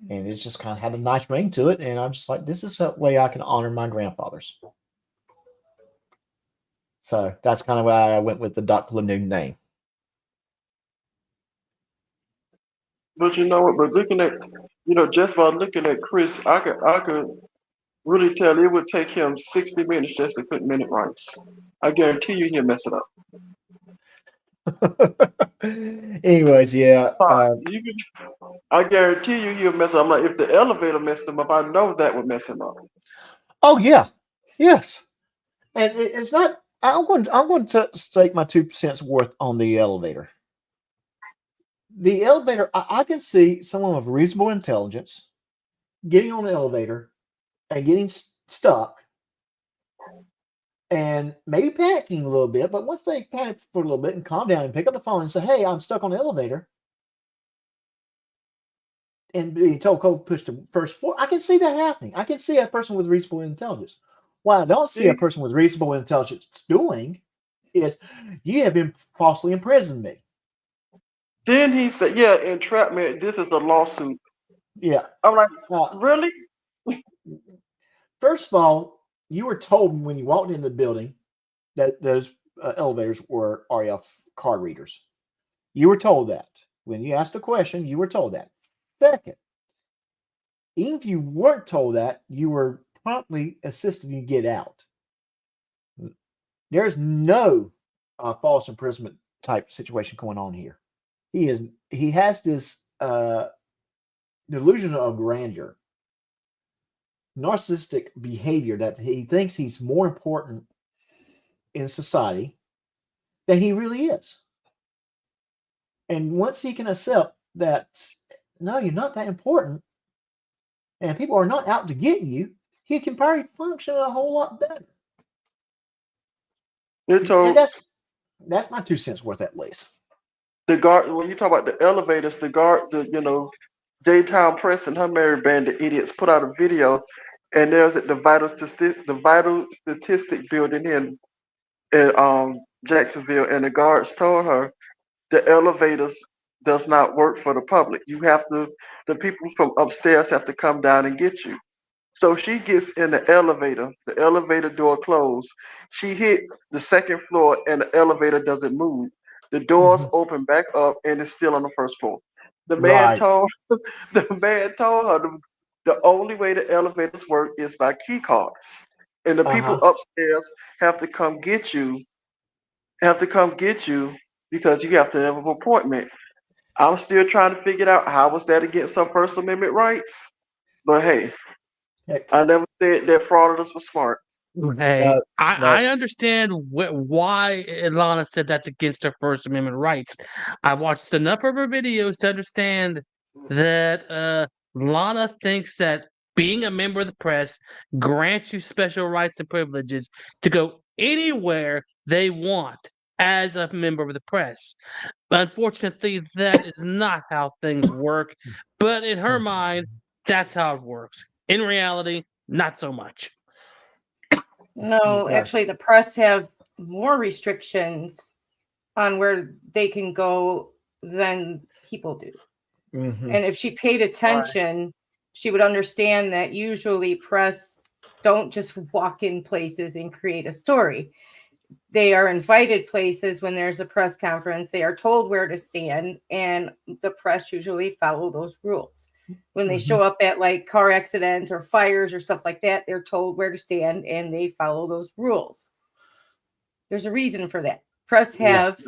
And it just kind of had a nice ring to it. And I'm just like, this is a way I can honor my grandfathers. So that's kind of why I went with the Doc Lanu name. But you know what? But looking at, just by looking at Chris, I could really tell it would take him 60 minutes just to put minute rights. I guarantee you he'll mess it up. Anyways, yeah. I guarantee you he'll mess up. I'm like, if the elevator messed him up, I know that would mess him up. Oh yeah, yes. And it's not. I'm going to stake my 2 cents worth on the elevator. The elevator, I can see someone with reasonable intelligence getting on the elevator and getting stuck and maybe panicking a little bit. But once they panic for a little bit and calm down and pick up the phone and say, "Hey, I'm stuck on the elevator," and being told, "Go push the first floor," I can see that happening. I can see a person with reasonable intelligence. What I don't see a person with reasonable intelligence doing is, "You have been falsely imprisoned me." Then he said, "Yeah, entrapment. This is a lawsuit." Yeah. I'm like, really? First of all, you were told when you walked into the building that those elevators were RF card readers. You were told that. When you asked a question, you were told that. Second, even if you weren't told that, you were promptly assisted you get out. There's no false imprisonment type situation going on here. He has this delusion of grandeur, narcissistic behavior that he thinks he's more important in society than he really is. And once he can accept that, no, you're not that important, and people are not out to get you, he can probably function a whole lot better. And that's my 2 cents worth at least. The guard, when you talk about the elevators, Daytime Press and her merry band of idiots put out a video, and there's the vital statistic building in Jacksonville, and the guards told her the elevators does not work for the public. The people from upstairs have to come down and get you. So she gets in the elevator door closed. She hit the second floor and the elevator doesn't move. The doors open back up and it's still on the first floor. The man told her the only way the elevators work is by key cards. And the people upstairs have to come get you because you have to have an appointment. I'm still trying to figure out how was that against some First Amendment rights. But hey, I never said that frauditors were smart. Hey, I understand why Ilana said that's against her First Amendment rights. I've watched enough of her videos to understand that Lana thinks that being a member of the press grants you special rights and privileges to go anywhere they want as a member of the press. Unfortunately, that is not how things work. But in her mind, that's how it works. In reality, not so much. No, actually, the press have more restrictions on where they can go than people do. Mm-hmm. And if she paid attention, she would understand that usually press don't just walk in places and create a story. They are invited places when there's a press conference. They are told where to stand, and the press usually follow those rules. When they show up at like car accidents or fires or stuff like that, they're told where to stand and they follow those rules. There's a reason for that. Press have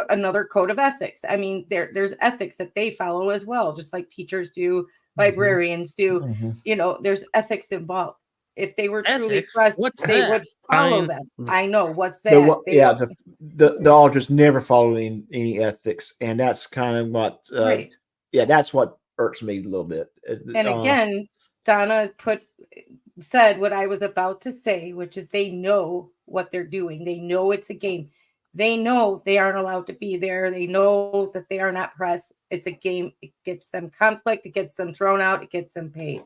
another code of ethics. I mean, there's ethics that they follow as well, just like teachers do, librarians do. You know, there's ethics involved. If they were truly Ethics? press, What's they that? would follow I mean, them. I know what's that. The auditors never followed any ethics, and that's kind of what. Right. Yeah, that's what irks me a little bit. And again, Donna said what I was about to say, which is they know what they're doing. They know it's a game. They know they aren't allowed to be there. They know that they are not press. It's a game. It gets them conflict. It gets them thrown out. It gets them paid.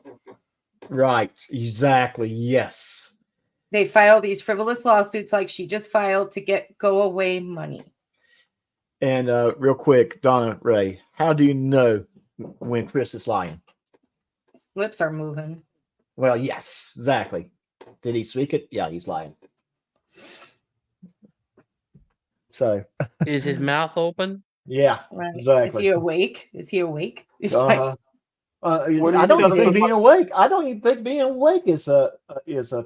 Right. Exactly. Yes. They file these frivolous lawsuits like she just filed to get go away money. And real quick, Donna Ray, how do you know when Chris is lying? His lips are moving. Well, yes, exactly. Did he speak it? Yeah, he's lying. So is his mouth open? Yeah, right. Exactly. Is he awake? Is he awake? It's I don't even think being awake. I don't even think being awake is a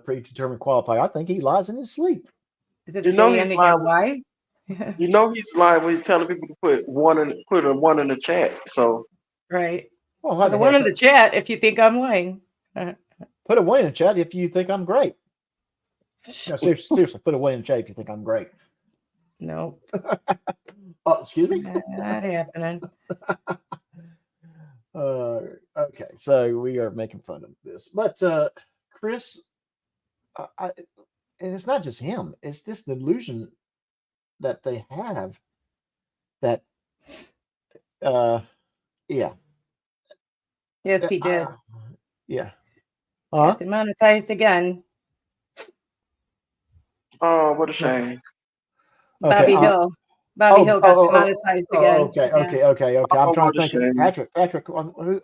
predetermined qualifier. I think he lies in his sleep. Is it a dynamic? Why? You know he's lying when he's telling people to put a one in the chat. So right. Well, the one in the chat if you think I'm lying. Put a one in the chat if you think I'm great. No, seriously, put a one in the chat if you think I'm great. No. Oh, excuse me? Not happening. Okay, so we are making fun of this. But Chris, and it's not just him, it's this delusion that they have that, yeah. Yes, he did. Yeah. Got demonetized again. Oh, what a shame. Bobby Hill. Bobby Hill got demonetized again. Okay. I'm trying to think of Patrick who?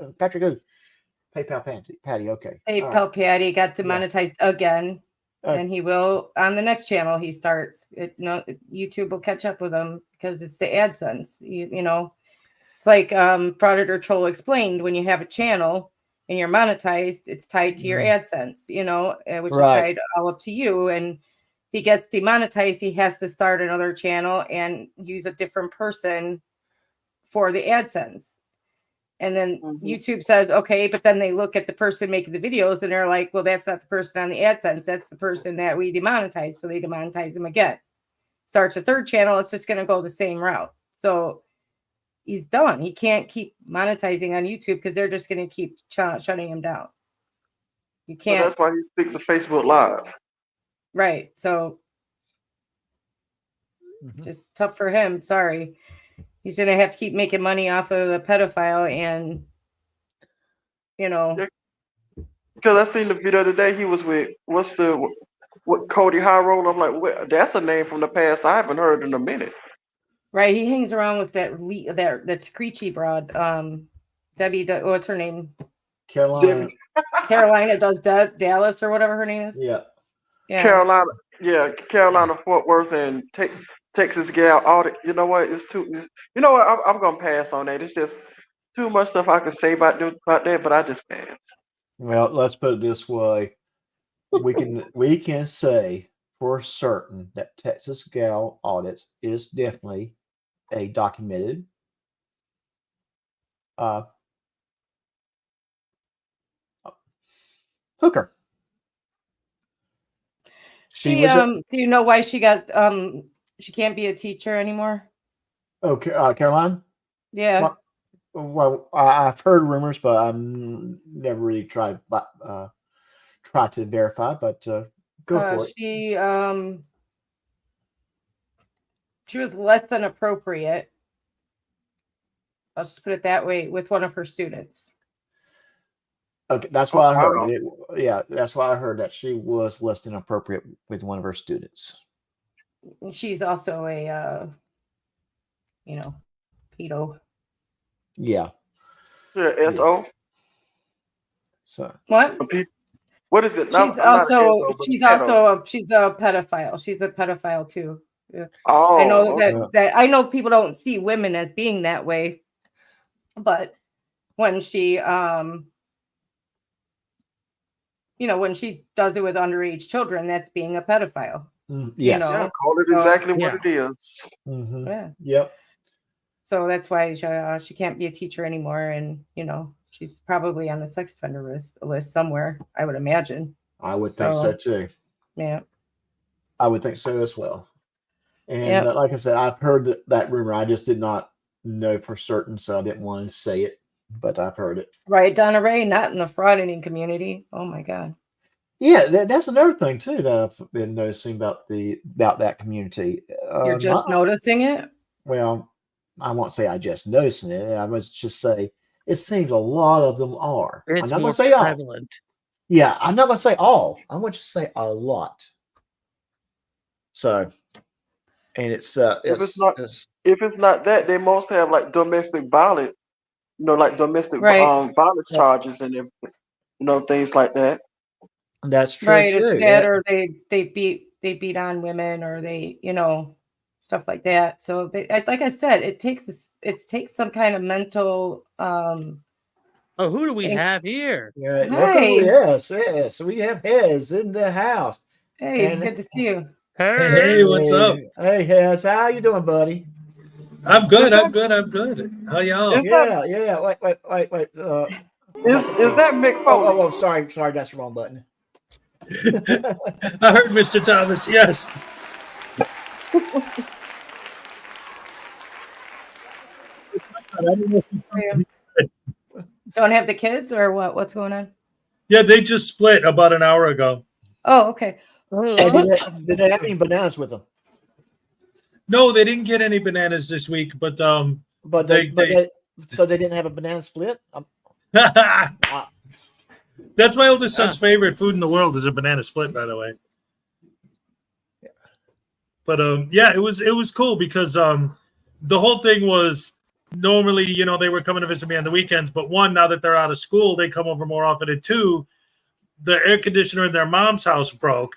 PayPal Patty. Okay. PayPal Patty got demonetized again. And he will on the next channel he starts. YouTube will catch up with him because it's the AdSense. You know, it's like Predator Troll explained, when you have a channel and you're monetized, it's tied to your AdSense, you know, which is tied all up to you. And he gets demonetized, he has to start another channel and use a different person for the AdSense. And then YouTube says, okay, but then they look at the person making the videos and they're like, well, that's not the person on the AdSense. That's the person that we demonetized. So they demonetize him again. Starts a third channel. It's just going to go the same route. So he's done. He can't keep monetizing on YouTube because they're just going to keep shutting him down. You can't. So that's why he stick to Facebook Live. Right. So just tough for him. Sorry. He's going to have to keep making money off of the pedophile and, you know. Because I seen the video today he was with, what Cody High Roll. I'm like, that's a name from the past I haven't heard in a minute. Right. He hangs around with that screechy broad. Debbie, what's her name? Carolina. Carolina does Dallas or whatever her name is. Yeah. Carolina, Fort Worth, and Texas gal audit. You know what? You know what? I'm gonna pass on that. It's just too much stuff I could say about that, but I just pass. Well, let's put it this way: we can say for certain that Texas gal audits is definitely a documented hooker. Do you know why she got she can't be a teacher anymore? Okay, Caroline? Yeah. Well, I've heard rumors, but I've never really tried to verify. But go for it. She was less than appropriate. I'll just put it that way with one of her students. Okay, that's why I heard. That's why I heard that she was less than appropriate with one of her students. She's also a, pedo. Yeah. SO. So what? What is it? She's also she's a pedophile. She's a pedophile too. Yeah. Oh, I know that I know people don't see women as being that way, but when she when she does it with underage children, that's being a pedophile. Yes. Yeah, call it exactly what it is. Mm-hmm. Yeah. Yep. So that's why she can't be a teacher anymore, and she's probably on the sex offender list somewhere, I would imagine. I would think so too. Yeah. I would think so as well. And Yep. like I said, I've heard that rumor. I just did not know for certain, so I didn't want to say it, but I've heard it. Right, Donna Ray, not in the frauditing community. Oh my God. Yeah, that's another thing too that I've been noticing about that community. You're just noticing it? Well, I won't say I just noticing it. I must just say it seems a lot of them are. It's I'm not more going to say prevalent. all. Yeah, I'm not going to say all. I'm going to just say a lot. So, and it's if it's not that, they most have like domestic violence, like domestic violence charges and everything, things like that. That's true right, too. it's that, or they beat on women, or they stuff like that. So like I said, it takes some kind of mental. Oh, who do we have here? Yeah, Hi. Yes, we have Hez in the house. Hey, it's good to see you. Hey, what's up? Hey, Hez, how you doing, buddy? I'm good. I'm good. How y'all? Yeah. Wait. Is that Mick Foley? Oh, sorry, that's the wrong button. I heard Mr. Thomas. Yes. Don't have the kids, or what? What's going on? Yeah, they just split about an hour ago. Oh, okay. Did they have any bananas with them? No, they didn't get any bananas this week, but so they didn't have a banana split. That's my oldest son's favorite food in the world is a banana split, by the way. But yeah, it was cool because the whole thing was normally, they were coming to visit me on the weekends, but one, now that they're out of school, they come over more often. And two, the air conditioner in their mom's house broke.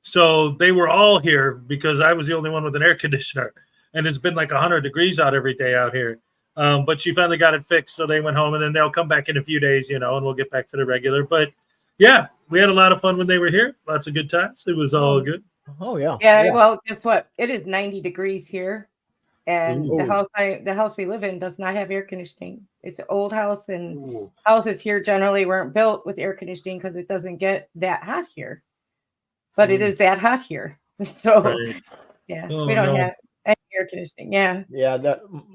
So they were all here because I was the only one with an air conditioner. And it's been like 100 degrees out every day out here. But she finally got it fixed. So they went home, and then they'll come back in a few days, and we'll get back to the regular. But yeah, we had a lot of fun when they were here. Lots of good times. It was all good. Oh, yeah. Yeah. Well, guess what? It is 90 degrees here. And the house we live in does not have air conditioning. It's an old house, and houses here generally weren't built with air conditioning because it doesn't get that hot here. But it is that hot here. So yeah, we don't have any air conditioning. Yeah. Yeah,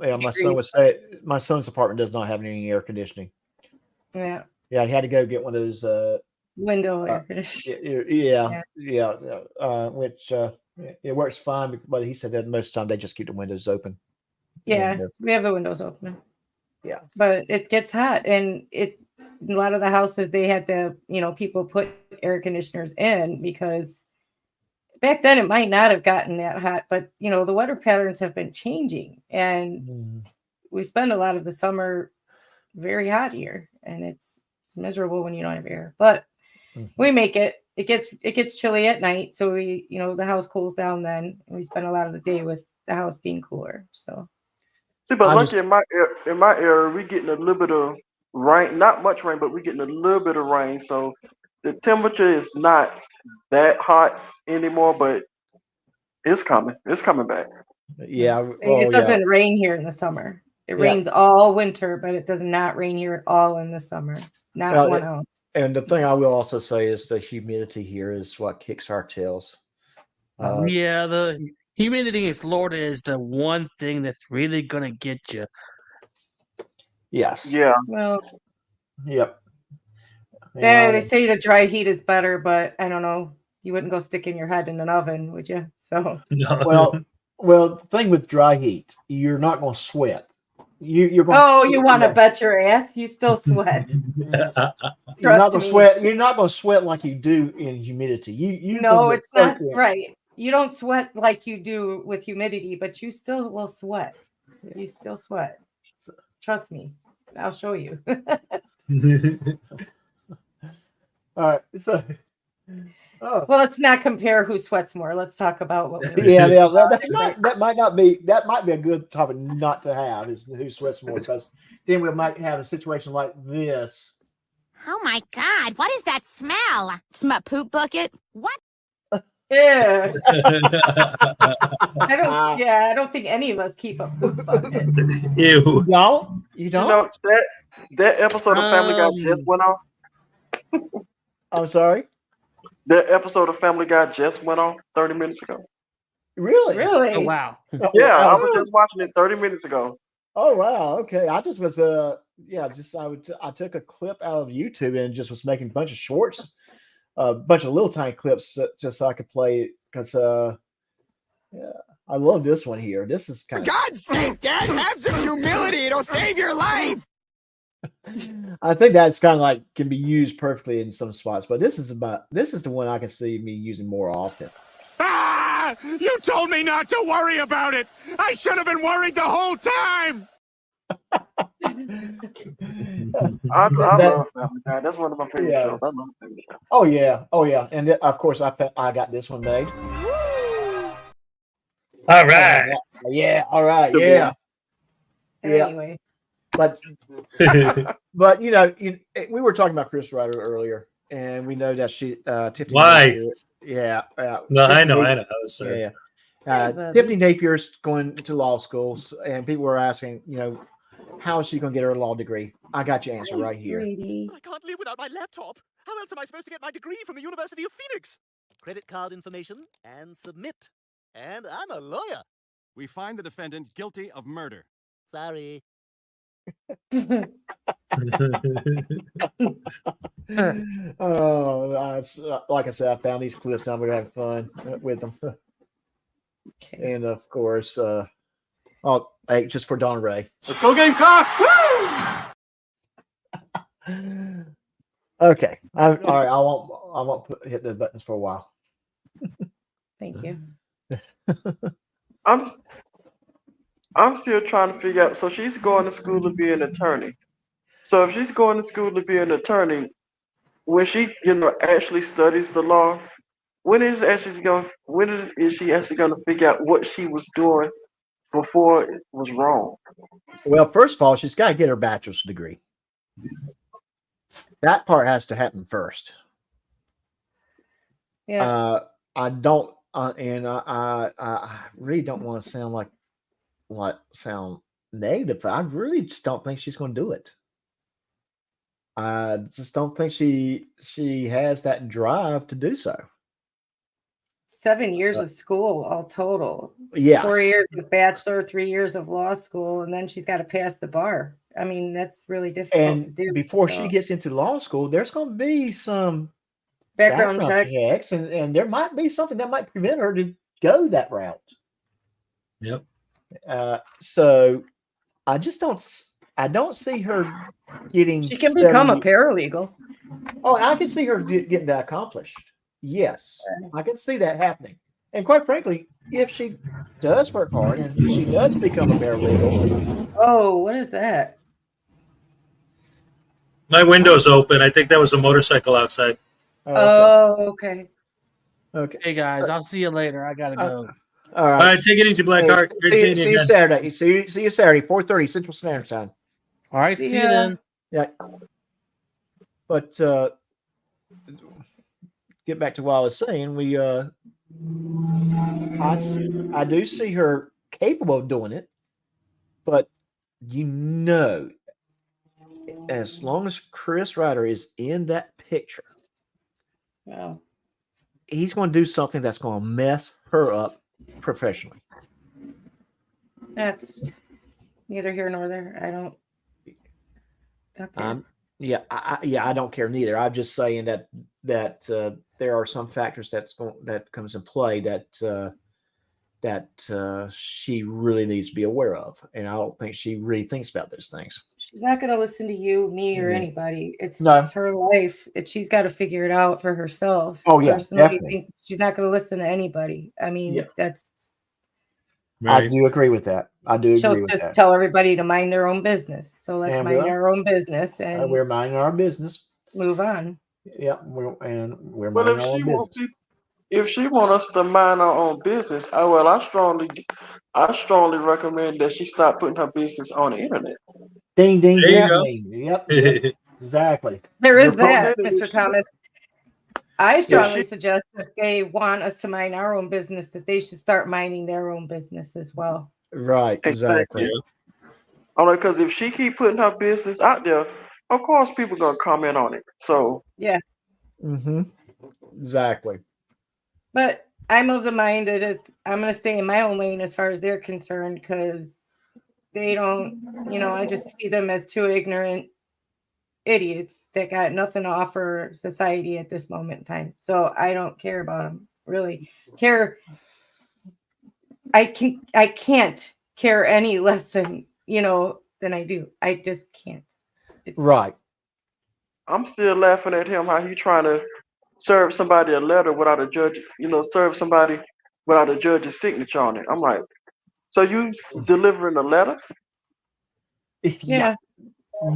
my son would say my son's apartment does not have any air conditioning. Yeah. Yeah, he had to go get one of those window air conditioning. Which it works fine, but he said that most of the time they just keep the windows open. Yeah, we have the windows open. Yeah, but it gets hot, and a lot of the houses they had to, people put air conditioners in because back then it might not have gotten that hot, but the weather patterns have been changing, and we spend a lot of the summer very hot here, and it's miserable when you don't have air, but we make it. It gets chilly at night, so we, the house cools down then, and we spend a lot of the day with the house being cooler. So, see, but lucky in my area, we getting a little bit of rain, not much rain, but we're getting a little bit of rain. So the temperature is not that hot anymore, but it's coming. It's coming back. Yeah, it doesn't rain here in the summer. It rains all winter, but it does not rain here at all in the summer. Not 1 ounce. And the thing I will also say is the humidity here is what kicks our tails. The humidity in Florida is the one thing that's really going to get you. Yes. Yeah. Well. Yep. They say the dry heat is better, but I don't know. You wouldn't go sticking your head in an oven, would you? So. Well, the thing with dry heat, you're not going to sweat. You're going. Oh, you want to bet your ass? You still sweat. You're not going to sweat. You're not going to sweat like you do in humidity. No, it's not right. You don't sweat like you do with humidity, but you still will sweat. You still sweat. Trust me. I'll show you. All right. So. Oh. Well, let's not compare who sweats more. Let's talk about what. That might be a good topic not to have is who sweats more, because then we might have a situation like this. Oh my God! What is that smell? It's my poop bucket. What? Yeah. I don't think any of us keep a poop bucket. Ew. No, you You don't. know that episode of Family Guy just went off. I'm sorry. That episode of Family Guy just went off 30 minutes ago. Really? Really? Oh wow. Yeah, I was just watching it 30 minutes ago. Oh wow. Okay. I just was I took a clip out of YouTube and just was making a bunch of shorts, a bunch of little tiny clips just so I could play because I love this one here. This is kind For God's sake, Dad, have some humility. It'll save your life. I think that's kind of like can be used perfectly in some spots, but this is the one I can see me using more often. Ah! You told me not to worry about it. I should have been worried the whole time. I love Family Guy. That's one of my favorite shows. I love Family Guy. Oh yeah, and of course I got this one made. All right. Yeah. All right. Yeah. Anyway. But we were talking about Chris Ryder earlier, and we know that Tiffany. Why? Napier, yeah. No, I know. Yeah. Tiffany Napier's going to law schools, and people were asking, how is she going to get her law degree? I got your answer right here. I can't live without my laptop. How else am I supposed to get my degree from the University of Phoenix? Credit card information and submit. And I'm a lawyer. We find the defendant guilty of murder. Sorry. Like I said, I found these clips. I'm going to have fun with them. Okay. And of course, just for Don Ray. Let's go Gamecocks! Woo! Okay. All right. I won't hit the buttons for a while. Thank you. I'm still trying to figure out. So she's going to school to be an attorney. So if she's going to school to be an attorney, when she actually studies the law, when is she actually going to figure out what she was doing before it was wrong? Well, first of all, she's got to get her bachelor's degree. That part has to happen first. Yeah. I don't, and I really don't want to sound sound negative. I really just don't think she's going to do it. I just don't think she has that drive to do so. 7 years of school all total. Yes. 4 years of bachelor, 3 years of law school, and then she's got to pass the bar. I mean, that's really difficult to do. Before she gets into law school, there's going to be some background checks, and there might be something that might prevent her to go that route. Yep. So I don't see her getting. She can become a paralegal. Oh, I can see her getting that accomplished. Yes, I can see that happening. And quite frankly, if she does work hard and she does become a paralegal. Oh, what is that? My window's open. I think that was a motorcycle outside. Oh, okay. Okay. Hey guys, I'll see you later. I gotta go. All right. Take it easy, Blackheart. Great seeing you again. Saturday. See you Saturday, 4:30 Central Standard Time. All right. See you then. Yeah. But get back to what I was saying. I do see her capable of doing it, but as long as Chris Ryder is in that picture, he's going to do something that's going to mess her up professionally. That's neither here nor there. I don't. Okay. I don't care neither. I'm just saying that there are some factors that comes in play that she really needs to be aware of, and I don't think she really thinks about those things. She's not going to listen to you, me, or anybody. It's her life. She's got to figure it out for herself. Oh yeah, definitely. She's not going to listen to anybody. I mean, that's. Right. I do agree with that. She'll just tell everybody to mind their own business. So let's mind our own business, and we're minding our business. Move on. Yeah, we're minding our own business. If she wants us to mind our own business, I strongly recommend that she stop putting her business on the internet. Ding, ding, ding. Yep, exactly. There is that, Mr. Thomas. I strongly suggest if they want us to mind our own business, that they should start minding their own business as well. Right, exactly. All right, because if she keep putting her business out there, of course people gonna comment on it. So yeah. Mm-hmm. Exactly. But I'm of the mind that I'm going to stay in my own lane as far as they're concerned, because they don't, I just see them as two ignorant idiots that got nothing to offer society at this moment in time. So I don't care about them, really care. I can't care any less than I do. I just can't. Right. I'm still laughing at him how he trying to serve somebody a letter without a judge, serve somebody without a judge's signature on it. I'm like, so you delivering a letter? Yeah.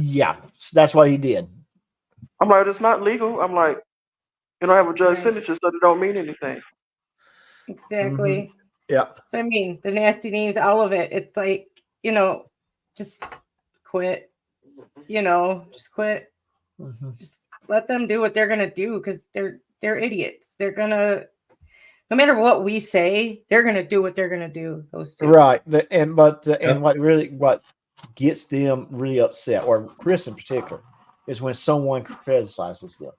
Yeah. That's what he did. I'm like, it's not legal. I'm like, have a judge's signature, so it don't mean anything. Exactly. Mm-hmm. Yeah. So I mean, the nasty names, all of it. It's like, just quit. Just quit. Mm-hmm. Just let them do what they're gonna do, because they're idiots. They're gonna, no matter what we say, they're gonna do what they're gonna do. Those two. Right. And what gets them really upset, or Chris in particular, is when someone criticizes them.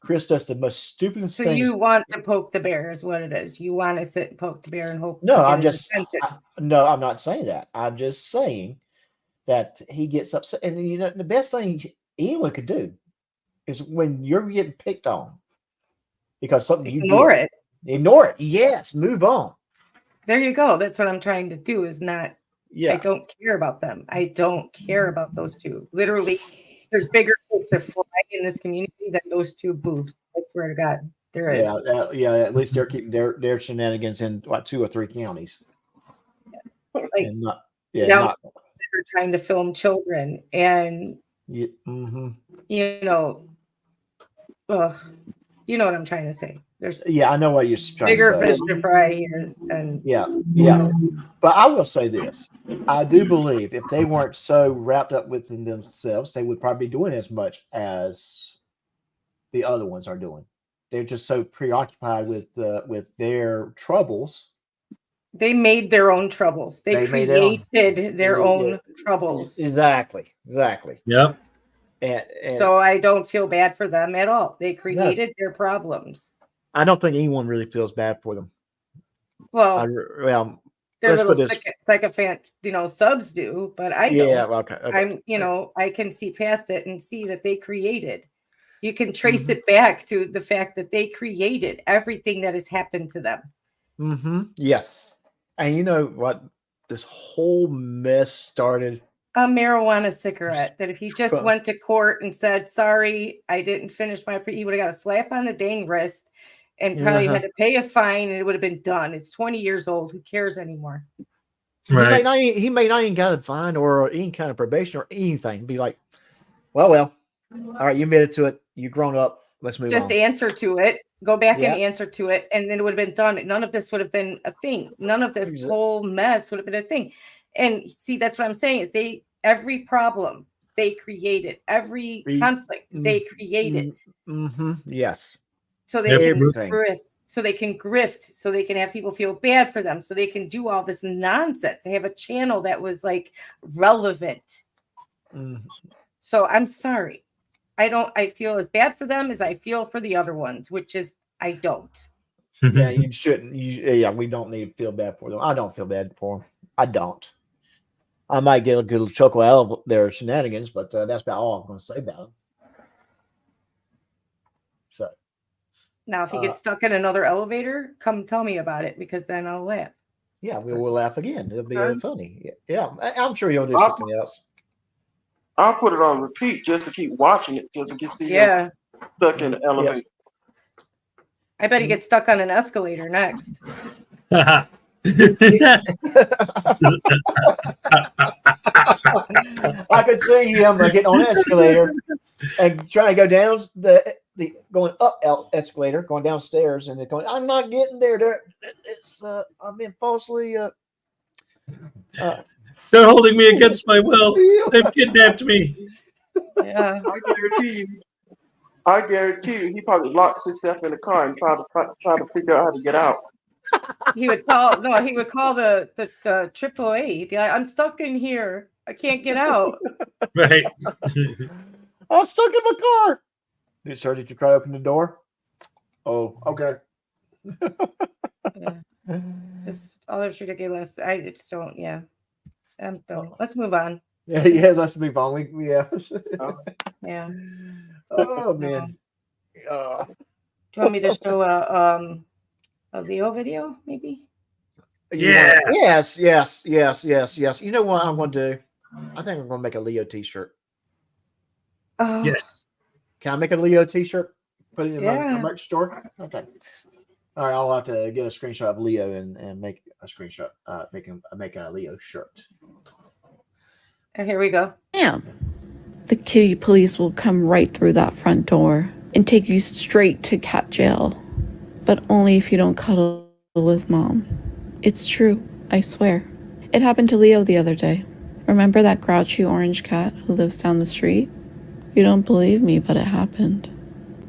Chris does the most stupidest So things. you want to poke the bear is what it is. You want to sit and poke the bear and hope. No, I'm not saying that. I'm just saying that he gets upset. And the best thing anyone could do is when you're getting picked on because something you ignore did, ignore it. Yes, move on. There you go. That's what I'm trying to do. Is not. Yeah. I don't care about them. I don't care about those two. Literally, there's bigger fish to fry in this community than those two boobs. I swear to God, there is. Yeah. At least they're keeping their shenanigans in 2 or 3 counties. Like, and they're trying to film children, and mm-hmm. you know what I'm trying to say. There's I know what you're trying bigger to say. fish to fry here, and yeah. But I will say this: I do believe if they weren't so wrapped up within themselves, they would probably be doing as much as the other ones are doing. They're just so preoccupied with their troubles. They made their own troubles. They created their own troubles. Exactly. Yep. And so I don't feel bad for them at all. They created their problems. I don't think anyone really feels bad for them. Well, their little sycophant, subs do, but I don't. Yeah, okay. I'm, I can see past it and see that they created. You can trace it back to the fact that they created everything that has happened to them. Mm-hmm. Yes. And you know what? This whole mess started. A marijuana cigarette. That if he just went to court and said, "Sorry, I didn't finish he would have got a slap on the dang wrist and probably had to pay a fine, and it would have been done. It's 20 years old. Who cares anymore?" Right. He may not even got a fine or any kind of probation or anything. Be like, well, all right, you admitted to it. You grown up. Let's move on. Just answer to it. Go back and answer to it, and then it would have been done. None of this would have been a thing. None of this whole mess would have been a thing. And see, that's what I'm saying is every problem they created, every conflict they created. Mm-hmm. Yes. So they can grift. So they can grift. So they can have people feel bad for them. So they can do all this nonsense. They have a channel that was like relevant. Mm-hmm. So I'm sorry. I feel as bad for them as I feel for the other ones, which is I don't. Yeah, you shouldn't. We don't need to feel bad for them. I don't feel bad for them. I don't. I might get a good chuckle out of their shenanigans, but that's about all I'm going to say about them. So now, if he gets stuck in another elevator, come tell me about it, because then I'll laugh. Yeah, we will laugh again. It'll be funny. Yeah, I'm sure you'll do something else. I'll put it on repeat just to keep watching it, just to get him stuck in the elevator. Yes. I bet he gets stuck on an escalator next. I could see him getting on an escalator and trying to go down going up escalator, going downstairs, and they're going, I'm not getting there. It's I've been falsely they're holding me against my will. They've kidnapped me. Yeah. I guarantee you. I guarantee you, he probably locks himself in the car and try to figure out how to get out. He would call the AAA. He'd be like, I'm stuck in here. I can't get out. Right. I'm stuck in my car. Sir, did you try to open the door? Oh, okay. Yeah. All that's ridiculous. I just don't. Yeah. Don't. Let's move on. Yeah. Let's move on. Yeah. Oh man. Do you want me to show a Leo video, maybe? Yeah. Yes. You know what I'm going to do? I think I'm going to make a Leo T-shirt. Oh. Yes. Can I make a Leo T-shirt? Put it in my Yeah. merch store. Okay. All right. I'll have to get a screenshot of Leo and make a screenshot. Make a Leo shirt. Oh, here we go. Damn. The kitty police will come right through that front door and take you straight to cat jail. But only if you don't cuddle with Mom. It's true, I swear. It happened to Leo the other day. Remember that grouchy orange cat who lives down the street? You don't believe me, but it happened.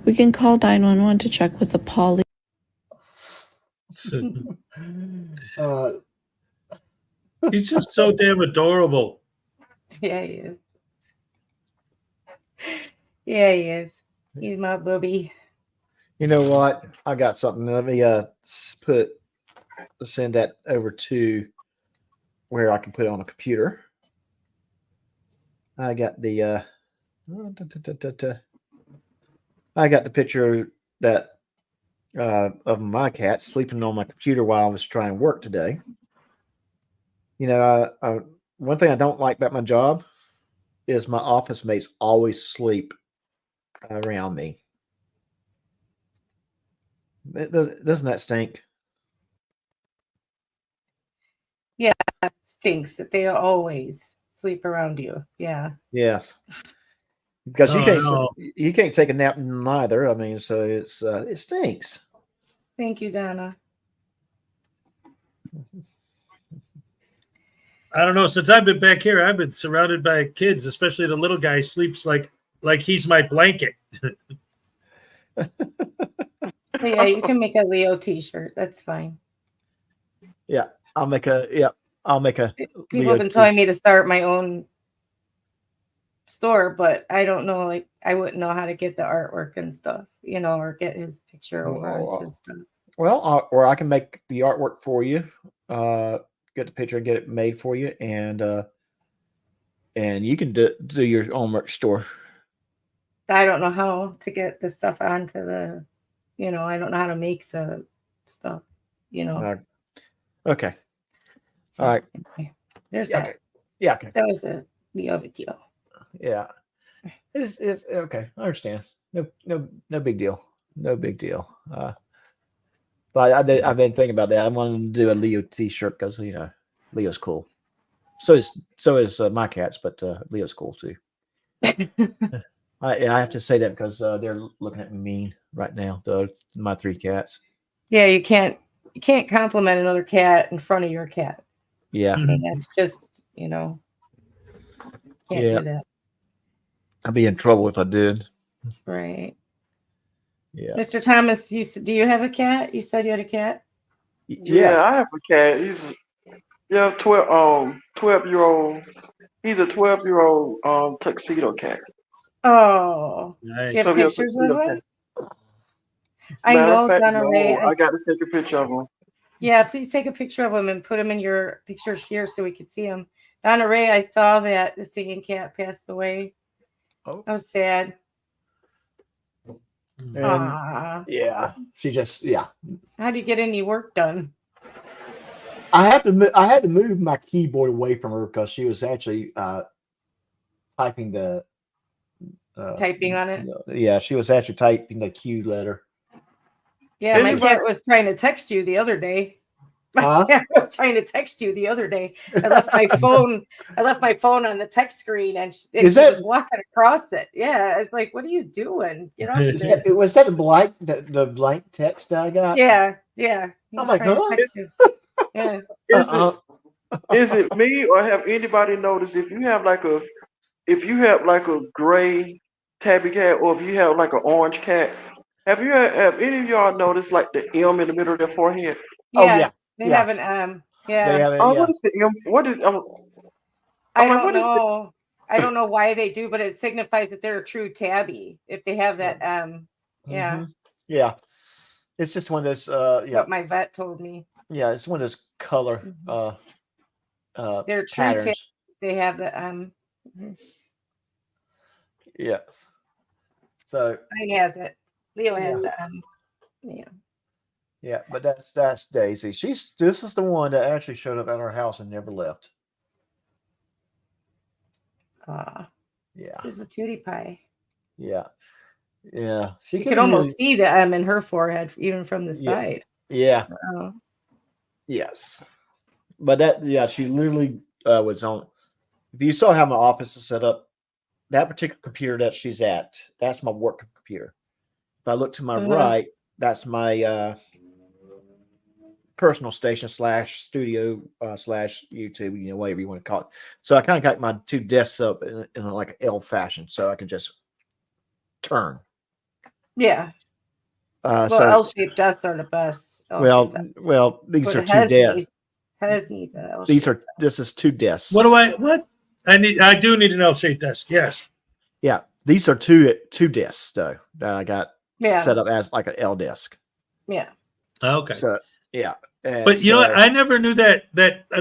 We can call 911 to check with the police. He's just so damn adorable. Yeah, he is. Yeah, he is. He's my booby. You know what? I got something. Let me send that over to where I can put it on a computer. I got the picture that of my cat sleeping on my computer while I was trying to work today. You know, one thing I don't like about my job is my office mates always sleep around me. Doesn't that stink? Yeah, it stinks that they always sleep around you. Yeah. Yes. Because Oh, you can't take a nap neither. I mean, so it stinks. Thank you, Donna. I don't know. Since I've been back here, I've been surrounded by kids, especially the little guy sleeps like he's my blanket. Yeah, you can make a Leo T-shirt. That's fine. Yeah, I'll make a. People have been telling me to start my own store, but I don't know. Like, I wouldn't know how to get the artwork and stuff, you know, or get his picture over onto his stuff. Well, or I can make the artwork for you. Get the picture and get it made for you, and you can do your own merch store. I don't know how to get the stuff onto the, you know, I don't know how to make the stuff, you know. Okay. All right. Anyway, there's that. Okay. Yeah. Okay. That was a Leo video. Yeah. It's okay. I understand. No big deal. No big deal. But I've been thinking about that. I wanted to do a Leo T-shirt because you know Leo's cool. So is my cats, but Leo's cool too. I have to say that because they're looking at me mean right now. My 3 cats. Yeah, you can't compliment another cat in front of your cat. Yeah, I mean that's just, you know, can't do that. I'd be in trouble if I did. Right. Yeah. Mr. Thomas, do you have a cat? You said you had a cat? Yeah, I have a cat. He's 12-year-old. He's a 12-year-old tuxedo cat. Oh, nice. Do you have pictures of him? I know, Donna Ray. I got to take a picture of him. Yeah, please take a picture of him and put him in your picture here so we could see him. Donna Ray, I saw that the singing cat passed away. Oh, that was sad. And, yeah, she just How do you get any work done? I had to move my keyboard away from her because she was actually typing typing on it. Yeah, she was actually typing the Q letter. Yeah, my cat was trying to text you the other day. My cat was trying to text you the other day. I left my phone on the text screen, and she was walking across it. Yeah, it's like, what are you doing? Get off this. Was that the blank text I got? Yeah. Oh my god. Yeah. Is it me or have anybody noticed if you have like a gray tabby cat, or if you have like an orange cat, have any of y'all noticed like the M in the middle of their forehead? Yeah, they have an yeah. They have it. Oh, Yeah. what is the M? What is? I I'm like, don't what is the? know. I don't know why they do, but it signifies that they're a true tabby if they have that yeah. Mhm. Yeah. It's just one of those. That's Yeah. what my vet told me. Yeah. It's one of those color They're true tabby. patterns. They have the Yes. So Mine has it. Leo has yeah. the yeah. Yeah, but that's Daisy. This is the one that actually showed up at our house and never left. Yeah. This is a tootie pie. Yeah. Yeah. She You could can almost really see the M in her forehead even from the yeah. side. Yeah. Oh. Yes. But she literally was on. If you saw how my office is set up, that particular computer that she's at, that's my work computer. If I look to my right, that's my personal station / studio / YouTube, whatever you want to call it. So I kind of got my two desks up in like an L fashion, so I can just turn. Yeah. So L-shaped desks are the best. Well, these are two desks. Hez needs an L-shaped. This is two desks. What? I do need an L-shaped desk. Yes. Yeah, these are two desks though that I got set up as like an L desk. Yeah. Okay. So yeah. But I never knew that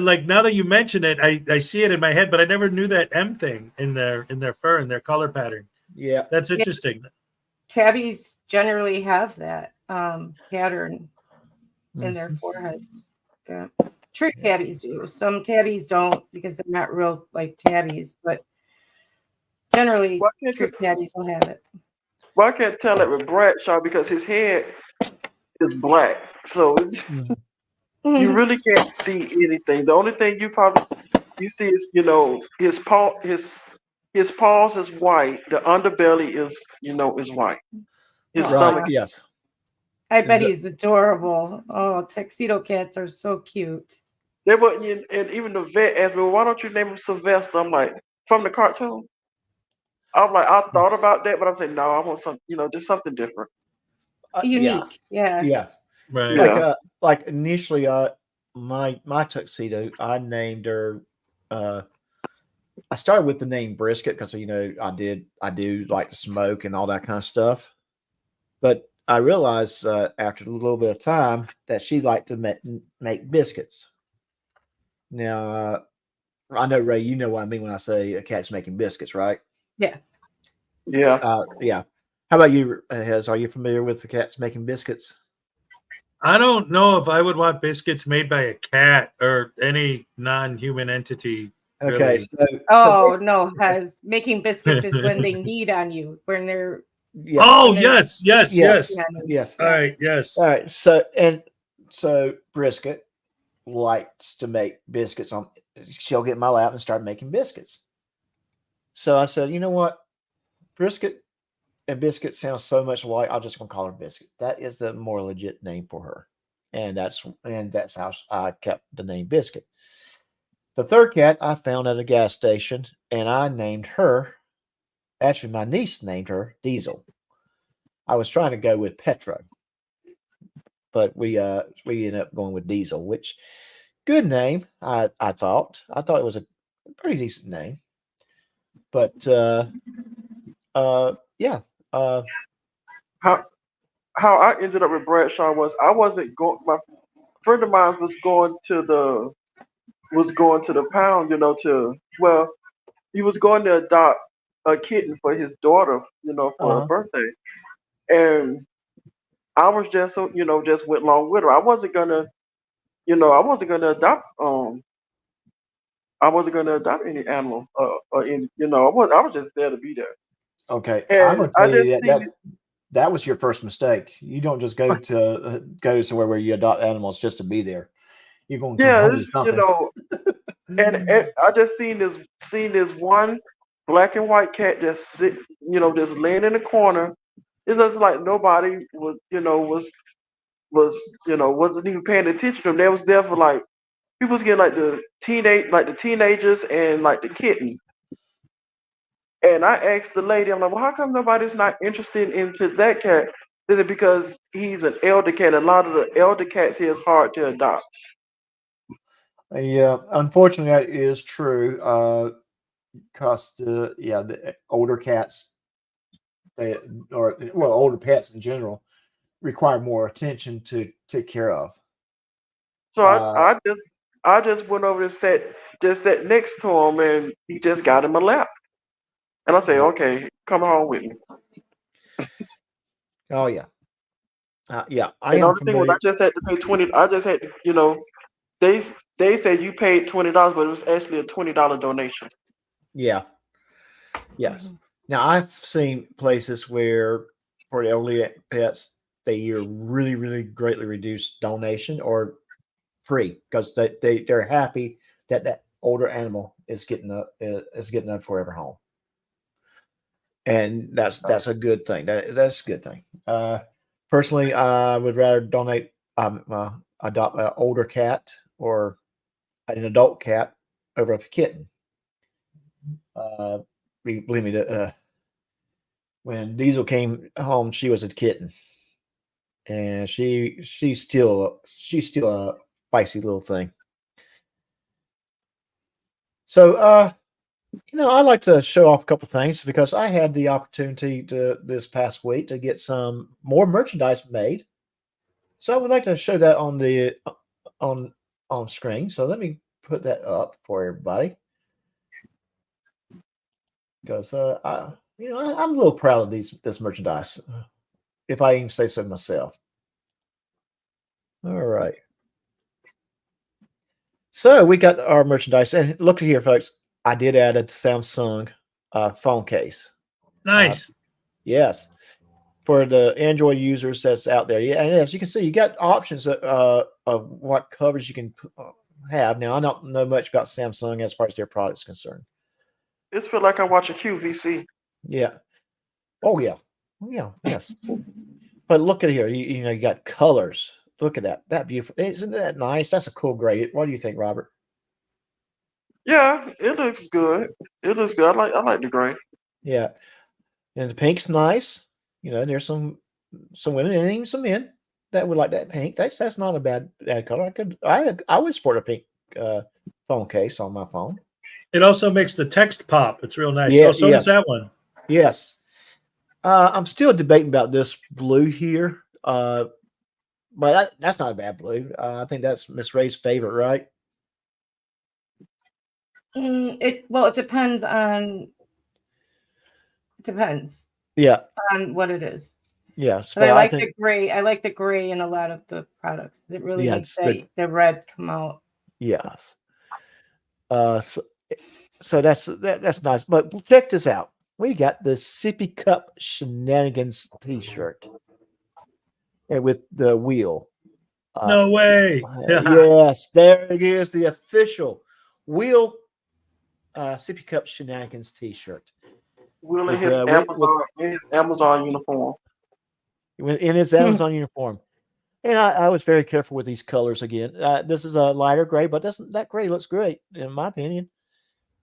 like now that you mention it, I see it in my head, but I never knew that M thing in their fur and their color pattern. Yeah. That's interesting. Tabbies generally have that pattern in their foreheads. Yeah. True tabbies do. Some tabbies don't because they're not real like tabbies, but generally true tabbies will have it. Well, I can't tell it with Bradshaw because his head is black, so you really can't see anything. The only thing you see is his paws is white. The underbelly is white. His stomach. Yes. I bet he's adorable. Oh, tuxedo cats are so cute. They were, and even the vet asked me, "Why don't you name him Sylvester?" I'm like, from the cartoon. I'm like, I thought about that, but I'm saying no. I want some, just something different. Unique. Yeah. Yeah. Right. Like initially, my tuxedo, I named her. I started with the name Brisket because I do like to smoke and all that kind of stuff, but I realized after a little bit of time that she liked to make biscuits. Now, I know, Ray, you know what I mean when I say a cat's making biscuits, right? Yeah. Yeah. Yeah. How about you, Hez? Are you familiar with the cats making biscuits? I don't know if I would want biscuits made by a cat or any non-human entity. Okay. Really. No, Hez. Making biscuits is when they need on you, when they're. Yeah. Oh, yes. All right. Yes. All right. So Brisket likes to make biscuits she'll get in my lap and start making biscuits. So I said, you know what? Brisket and Biscuit sounds so much alike. I'm just gonna call her Biscuit. That is the more legit name for her. And that's how I kept the name Biscuit. The third cat I found at a gas station, and I named her. Actually, my niece named her Diesel. I was trying to go with Petro, but we ended up going with Diesel, which good name. I thought it was a pretty decent name, but yeah. How I ended up with Bradshaw was I wasn't going. My friend of mine was going to the pound, he was going to adopt a kitten for his daughter, for her birthday, and I was just just went along with her. I wasn't gonna adopt any animal or any I was just there to be there. Okay, and I'm gonna tell you that was your first mistake. You don't just go to somewhere where you adopt animals just to be there. You're going to come home with something. And I just seen this one black and white cat just just laying in the corner. It looks like nobody wasn't even paying attention to them. They was there for like people was getting like the teenagers and like the kitten. And I asked the lady, I'm like, well, how come nobody's not interested into that cat? Is it because he's an elder cat? A lot of the elder cats here is hard to adopt. Yeah, unfortunately, that is true. Because the older cats, older pets in general, require more attention to take care of. So I just went over to sat next to him, and he just got him a lap. And I say, okay, come home with me. Oh yeah, yeah. I And the am only thing was, I familiar. just had to pay 20. I just had to, they said you paid $20, but it was actually a $20 donation. Yeah. Yes. Now I've seen places where for the elderly pets they either really, really greatly reduced donation or free because they're happy that that older animal is getting a forever home, and that's a good thing. That's a good thing. Personally, I would rather adopt an older cat or an adult cat over a kitten. Believe me, when Diesel came home, she was a kitten, and she's still a feisty little thing. So, I like to show off a couple things because I had the opportunity this past week to get some more merchandise made. So I would like to show that on on screen. So let me put that up for everybody because I'm a little proud of this merchandise, if I even say so myself. All right. So we got our merchandise, and look here, folks. I did add a Samsung phone case. Nice. Yes, for the Android users that's out there. Yeah, and as you can see, you got options of what covers you can have. Now, I don't know much about Samsung as far as their products concerned. It feel like I watch a QVC. Yeah. Oh yeah. Yeah. Yes. But look at here. You got colors. Look at that. That beautiful. Isn't that nice? That's a cool gray. What do you think, Robert? Yeah, it looks good. It looks good. I like the gray. Yeah. And the pink's nice. There's some women and even some men that would like that pink. That's not a bad color. I would sport a pink phone case on my phone. It also makes the text pop. It's real nice. Yeah. So does that one. Yes. I'm still debating about this blue here. But that's not a bad blue. I think that's Miss Ray's favorite, right? It depends on. It depends. Yeah. On what it is. Yes, but I like the gray. I like the gray in a lot of the products. It really makes the red come out. Yes. So that's nice. But check this out. We got the Sippy Cup Shenanigans T-shirt, and with the wheel. No way. Yes, there it is. The official wheel Sippy Cup Shenanigans T-shirt. Will in his Amazon uniform. In his Amazon uniform. And I was very careful with these colors again. This is a lighter gray, but that gray looks great, in my opinion.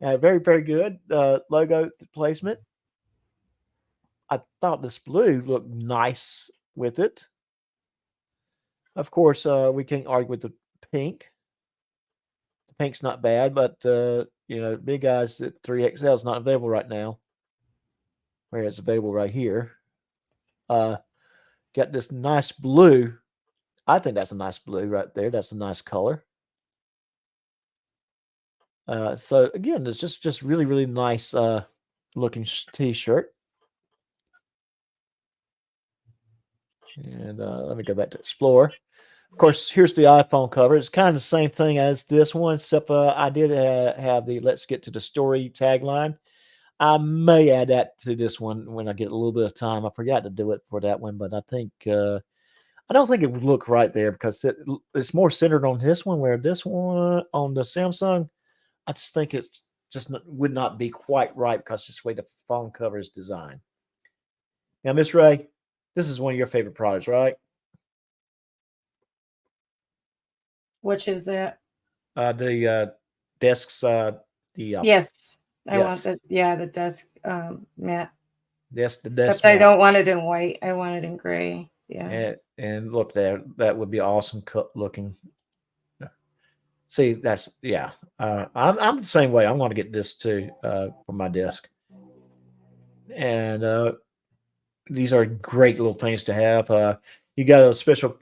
Very, very good logo placement. I thought this blue looked nice with it. Of course, we can't argue with the pink. The pink's not bad, but big guys at 3XL is not available right now. Where it's available right here. Got this nice blue. I think that's a nice blue right there. That's a nice color. So again, it's just really, really nice looking T-shirt. And let me go back to Explore. Of course, here's the iPhone cover. It's kind of the same thing as this one, except I did have the "Let's get to the story" tagline. I may add that to this one when I get a little bit of time. I forgot to do it for that one, but I think I don't think it would look right there because it's more centered on this one, where this one on the Samsung, I just think it would not be quite right because just the way the phone cover is designed. Now, Miss Ray, this is one of your favorite products, right? Which is that? The desks. Yes. I want the desk mat. Yes, the desk Except I mat. don't want it in white. I want it in gray. Yeah. And look there, that would be awesome looking. See, that's I'm the same way. I'm going to get this too for my desk. And these are great little things to have. You got a special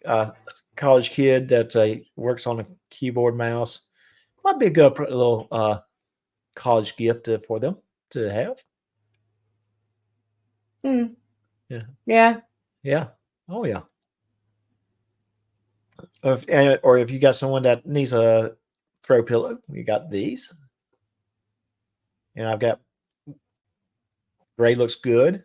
college kid that works on a keyboard mouse. Might be a good little college gift for them to have. Yeah. Yeah. Yeah. Oh yeah. Or if you got someone that needs a throw pillow, you got these. And I've got gray looks good.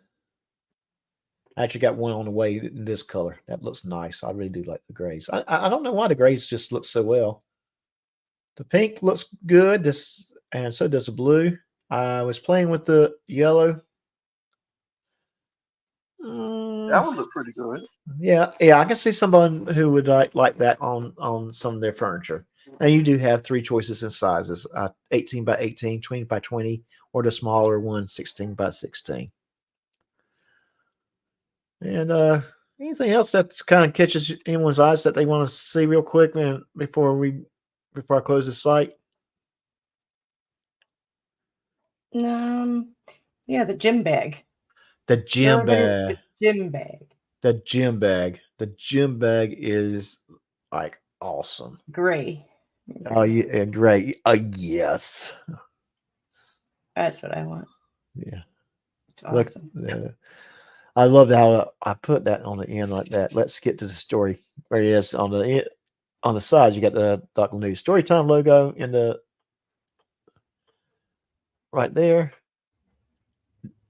I actually got one on the way in this color. That looks nice. I really do like the grays. I don't know why the grays just look so well. The pink looks good. And so does the blue. I was playing with the yellow. That would look pretty good. Yeah, I can see someone who would like that on some of their furniture. And you do have 3 choices in sizes: 18 by 18, 20 by 20, or the smaller one, 16 by 16. And anything else that kind of catches anyone's eyes that they want to see real quick before I close the site? Yeah, the gym bag. The gym bag. The gym bag. The gym bag. The gym bag is like awesome. Gray. Oh yeah, great. Yes. That's what I want. Yeah. It's awesome. Look, I love how I put that on the end like that. Let's get to the story. Where it is on the side, you got the Dr. News Storytime logo in the right there.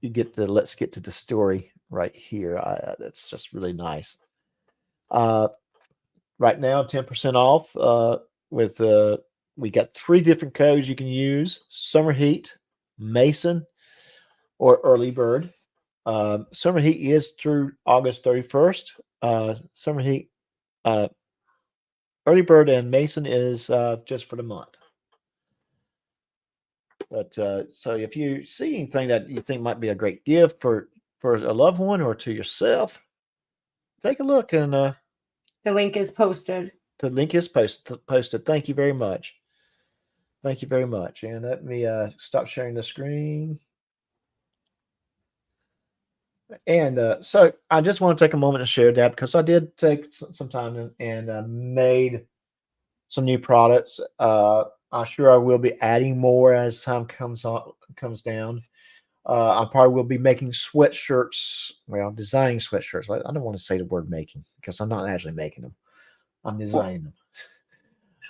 You get the let's get to the story right here. That's just really nice. Right now, 10% off with we got 3 different codes you can use: Summer Heat, Mason, or Early Bird. Summer Heat is through August 31st. Summer Heat, Early Bird, and Mason is just for the month. But so if you see anything that you think might be a great gift for a loved one or to yourself, take a look. And the link is posted. The link is posted. Thank you very much. Thank you very much. And let me stop sharing the screen. And so I just want to take a moment to share that because I did take some time and made some new products. I'm sure I will be adding more as time comes down. I probably will be making sweatshirts. Well, designing sweatshirts. I don't want to say the word making because I'm not actually making them. I'm designing them.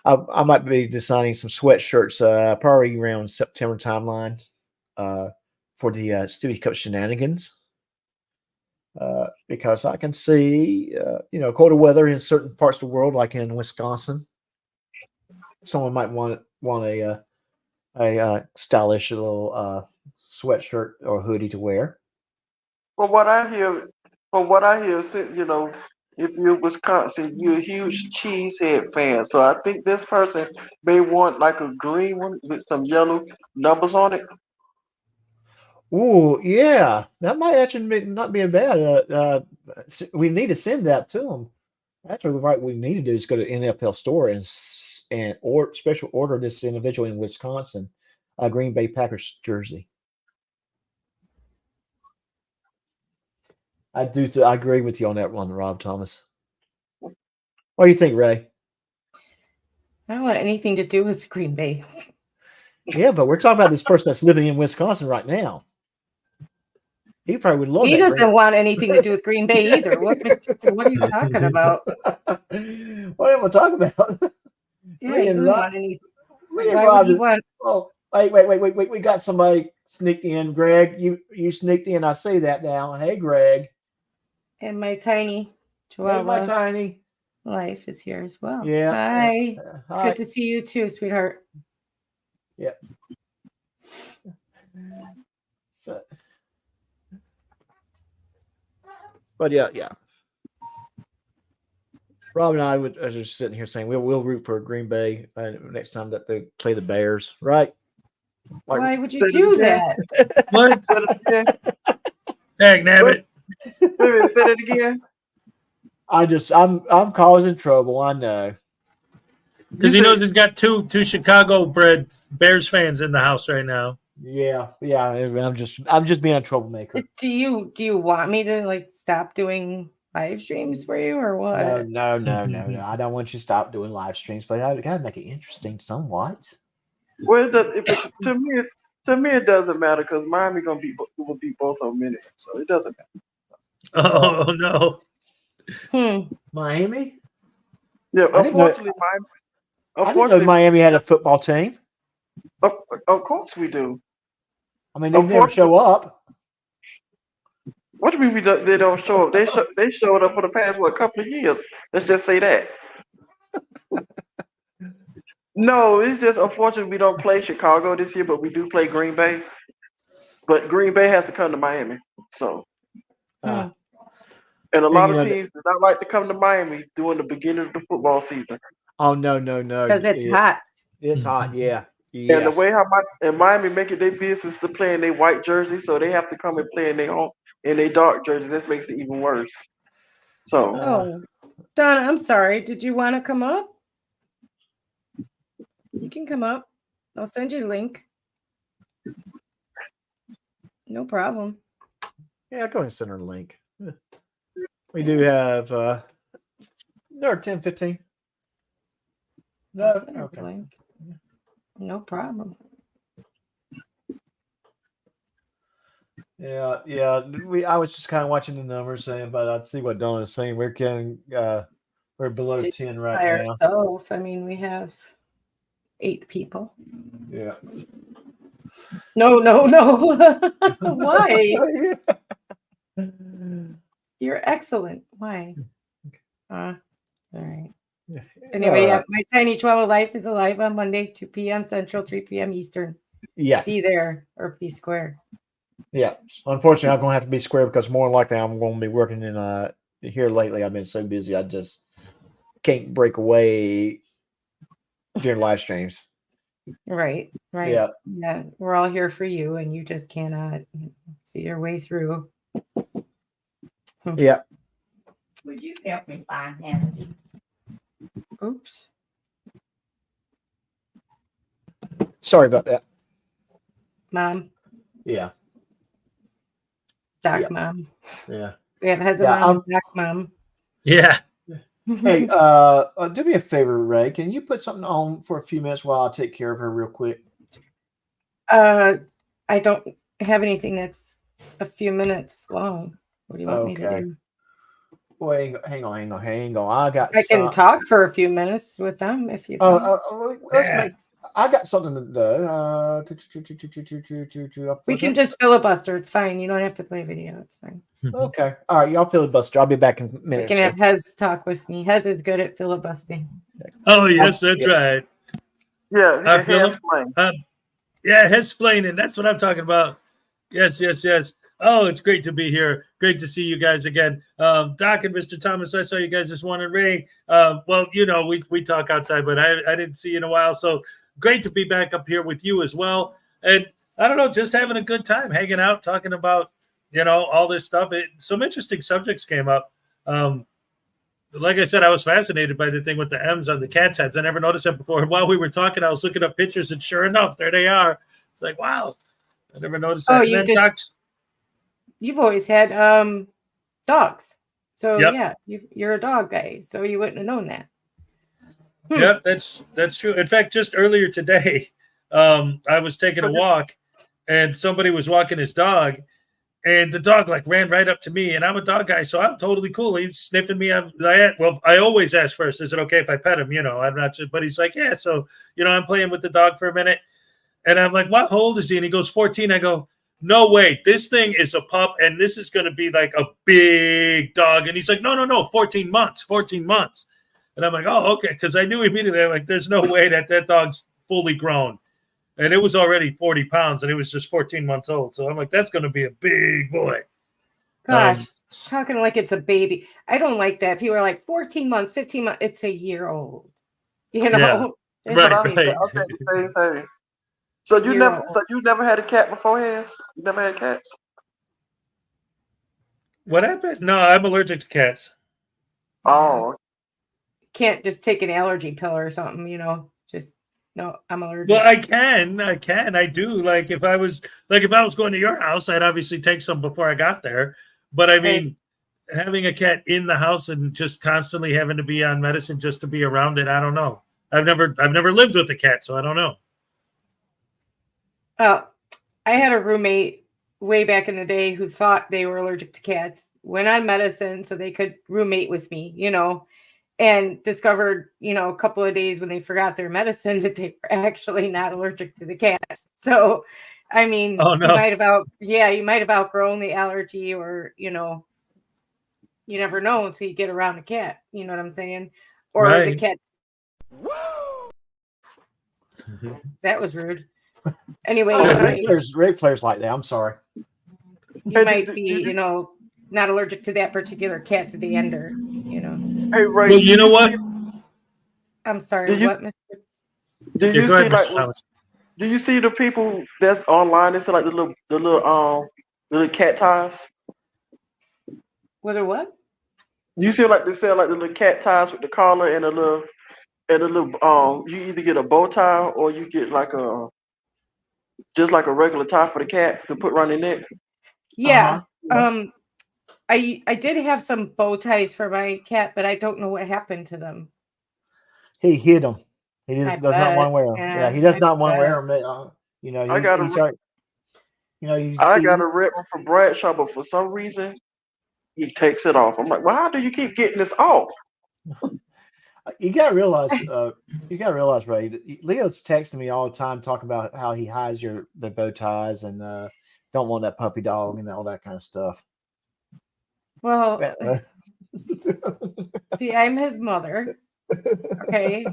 I might be designing some sweatshirts probably around September timeline for the Studio Cup shenanigans. Because I can see, colder weather in certain parts of the world, like in Wisconsin. Someone might want a stylish little sweatshirt or hoodie to wear. From what I hear, if you're Wisconsin, you're a huge cheesehead fan. So I think this person may want like a green one with some yellow numbers on it. Ooh, yeah, that might actually not be bad. We need to send that to them. Actually, what we need to do is go to NFL store and special order this individual in Wisconsin a Green Bay Packers jersey. I agree with you on that one, Rob Thomas. What do you think, Ray? I don't want anything to do with Green Bay. Yeah, but we're talking about this person that's living in Wisconsin right now. He probably would love. He doesn't want anything to do with Green Bay either. What are you talking about? What am I talking about? Yeah, he doesn't want anything. Why would he want? Oh, wait! We got somebody sneaked in. Greg, you sneaked in. I say that now. Hey, Greg. And my tiny Chihuahua. Hey, my tiny life is here as well. Yeah. Hi. It's good to see you too, sweetheart. Yeah. So, but yeah. Rob and I are just sitting here saying we'll root for Green Bay next time that they play the Bears, right? Why would you do that? What? Dang, nabbit. Wait a minute, say that again. I'm causing trouble. I know. Because he knows he's got two Chicago-bred Bears fans in the house right now. Yeah. I'm just being a troublemaker. Do you want me to like stop doing live streams for you or what? No. I don't want you to stop doing live streams, but I gotta make it interesting somewhat. Well, to me, it doesn't matter because Miami will beat both of them anyway, so it doesn't matter. Oh no. Miami? Yeah, unfortunately, I didn't know Miami had a football team. Of course we do. I mean, they never show up. What do you mean they don't show up? They showed up for the past couple of years. Let's just say that. No, it's just unfortunate we don't play Chicago this year, but we do play Green Bay. But Green Bay has to come to Miami, so. And a lot of teams do not like to come to Miami during the beginning of the football season. Oh no! Because it's hot. It's hot, yeah. And the way Miami make it their business to play in their white jersey, so they have to come and play in their dark jerseys. That makes it even worse. So. Donna, I'm sorry. Did you want to come up? You can come up. I'll send you a link. No problem. Yeah, go ahead and send her a link. We do have there are 10, 15. No, okay. Link. No problem. Yeah. I was just kind of watching the numbers, but I see what Donna is saying. We're below 10 right now. Ourselves, I mean, we have 8 people. Yeah. No. Why? You're excellent. Why? All right. Anyway, My Tiny Chihuahua Life is alive on Monday, 2 p.m. Central, 3 p.m. Eastern. Yes. Be there or be square. Yeah. Unfortunately, I'm going to have to be square because more than likely I'm going to be working in here lately. I've been so busy. I just can't break away during live streams. Right. Yeah. We're all here for you, and you just cannot see your way through. Yeah. Would you help me find Hannity? Oops. Sorry about that. Mom. Yeah. Doc Mom. Yeah. We have Hezza Mom and Doc Mom. Yeah. Hey, do me a favor, Ray. Can you put something on for a few minutes while I take care of her real quick? I don't have anything that's a few minutes long. What do you want me to do? Wait, hang on. I can talk for a few minutes with them if you. I got something to do. We can just filibuster. It's fine. You don't have to play video. It's fine. Okay. All right. Y'all filibuster. I'll be back in a minute. You can have Hez talk with me. Hez is good at filibustering. Oh, yes, that's right. Yeah. Hez-splaining. That's what I'm talking about. Yes. Oh, it's great to be here. Great to see you guys again. Doc and Mr. Thomas, I saw you guys this morning. Ray, well, we talk outside, but I didn't see you in a while. So great to be back up here with you as well. And I don't know, just having a good time, hanging out, talking about, all this stuff. Some interesting subjects came up. Like I said, I was fascinated by the thing with the M's on the cat's heads. I never noticed that before. And while we were talking, I was looking up pictures, and sure enough, there they are. It's like, wow, I never noticed that. You've always had dogs. So, yeah, you're a dog guy. So you wouldn't have known that. Yep, that's true. In fact, just earlier today, I was taking a walk, and somebody was walking his dog, and the dog ran right up to me, and I'm a dog guy, so I'm totally cool. He's sniffing me. I always ask first, is it okay if I pet him? I'm not sure, but he's like, yeah. So, I'm playing with the dog for a minute, and I'm like, what? How old is he? And he goes, 14. I go, no way. This thing is a pup, and this is going to be like a big dog. And he's like, no, 14 months. And I'm like, oh, okay, because I knew immediately, I'm like, there's no way that dog's fully grown. And it was already 40 pounds, and it was just 14 months old. So I'm like, that's going to be a big boy. Gosh, talking like it's a baby. I don't like that. People are like 14 months, 15 months. It's a year old. Yeah. Right. Okay, So you never had a cat beforehand? You never had cats? What happened? No, I'm allergic to cats. Oh. Can't just take an allergy pill or something, just no, I'm allergic. Well, I do. Like if I was going to your house, I'd obviously take some before I got there. But I mean, having a cat in the house and just constantly having to be on medicine just to be around it, I don't know. I've never lived with a cat, so I don't know. I had a roommate way back in the day who thought they were allergic to cats, went on medicine so they could roommate with me, and discovered, a couple of days when they forgot their medicine that they were actually not allergic to the cats. So, I mean, oh, no. you might have outgrown the allergy, or, you never know until you get around a cat. You know what I'm saying? Or right. the cats. That was rude. Anyway, great players like that. I'm sorry. You might be, not allergic to that particular cat's dander, Hey, Ray. Well, you know what? I'm sorry. What, Mr. Do you see do you see the people that's online? It's like the little cat ties. What or what? You see they sell like the little cat ties with the collar and a little you either get a bow tie or you get like just like a regular tie for the cat to put around their neck. Yeah. I did have some bow ties for my cat, but I don't know what happened to them. He hid them. He does not want to wear them. Yeah, he does not want to wear them. I got a rep for Bradshaw, but for some reason he takes it off. I'm like, well, how do you keep getting this off? You gotta realize, Ray. Leo's texting me all the time, talking about how he hides the bow ties and don't want that puppy dog and all that kind of stuff. Well, see, I'm his mother, okay,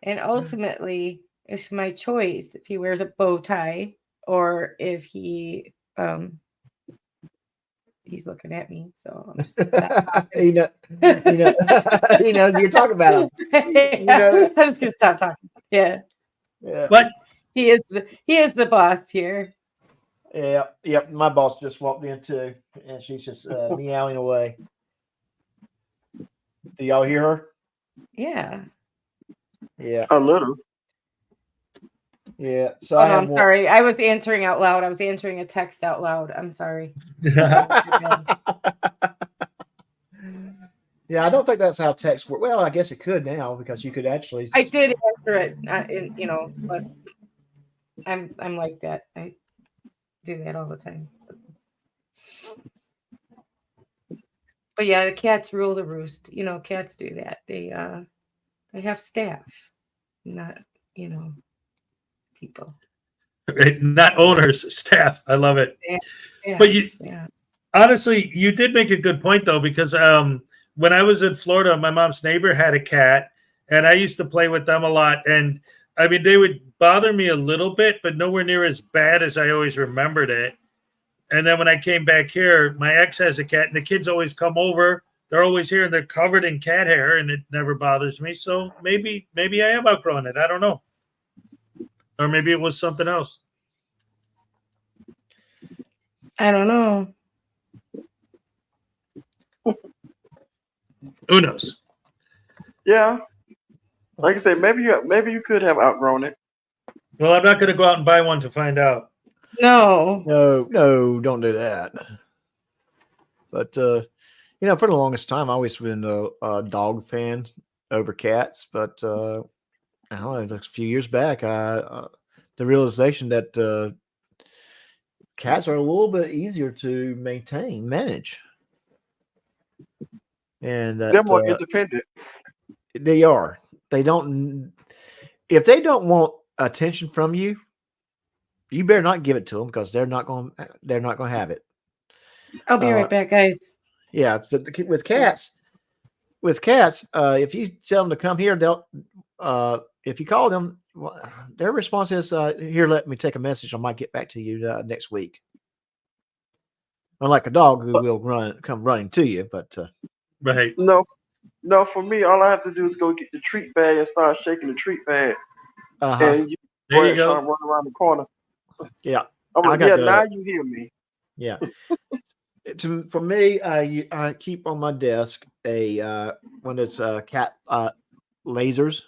and ultimately, it's my choice if he wears a bow tie or if he he's looking at me, so I'm just gonna stop talking. he knows you're talking about him. I'm just gonna stop talking. Yeah. What? He is the boss here. Yeah. Yep. My boss just walked in too, and she's just meowing away. Do y'all hear her? Yeah. Yeah. A little. Yeah. So I'm sorry. I was answering out loud. I was answering a text out loud. I'm sorry. Yeah, I don't think that's how text works. Well, I guess it could now because you could actually. I did answer it, but I'm like that. I do that all the time. But yeah, the cats rule the roost. Cats do that. They have staff, not people. Right? Not owners, staff. I love it. Yeah. But honestly, you did make a good point though, because when I was in Florida, my mom's neighbor had a cat, and I used to play with them a lot. And I mean, they would bother me a little bit, but nowhere near as bad as I always remembered it. And then when I came back here, my ex has a cat, and the kids always come over. They're always here, and they're covered in cat hair, and it never bothers me. So maybe I am outgrowing it. I don't know. Or maybe it was something else. I don't know. Who knows? Yeah. Like I said, maybe you could have outgrown it. Well, I'm not going to go out and buy one to find out. No, don't do that. But for the longest time, I always been a dog fan over cats. But I don't know, a few years back, the realization that cats are a little bit easier to manage, and that they're more independent. They are. They don't. If they don't want attention from you, you better not give it to them because they're not going to have it. I'll be right back, guys. Yeah, so with cats, if you tell them to come here, they'll. If you call them, their response is, "Here, let me take a message. I might get back to you next week." Unlike a dog who will come running to you, but right. No, for me, all I have to do is go get the treat bag and start shaking the treat bag, and There you Brad go. trying to run around the corner. Yeah. I'm like, yeah, now you hear me. Yeah. For me, I keep on my desk a one that's cat lasers.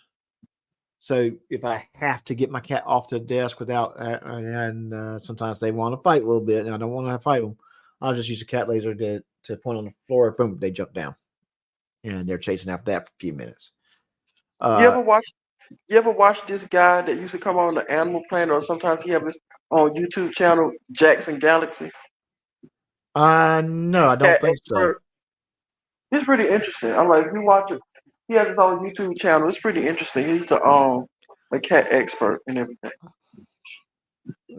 So if I have to get my cat off the desk without, and sometimes they want to fight a little bit, and I don't want to fight them, I'll just use a cat laser to point on the floor. Boom, they jump down, and they're chasing after that for a few minutes. You ever watch this guy that used to come on the Animal Planet, or sometimes he have this on YouTube channel, Jackson Galaxy? No, I don't Cat think so. expert. It's pretty interesting. I'm like, if you watch it, he has his own YouTube channel. It's pretty interesting. He's a cat expert and everything.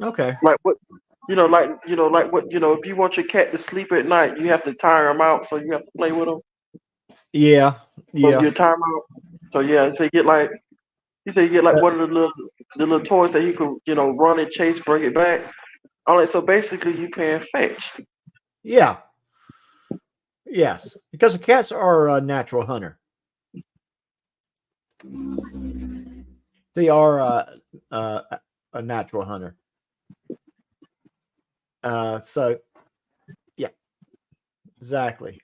Okay. Like what, like what, if you want your cat to sleep at night, you have to tire him out, so you have to play with him. Yeah. So you tire him out. So yeah, so you get like. He said you get like one of the little toys that you could, run and chase, bring it back. All right, so basically you can fetch. Yeah. Yes, because the cats are a natural hunter. They are a natural hunter. So, yeah, exactly.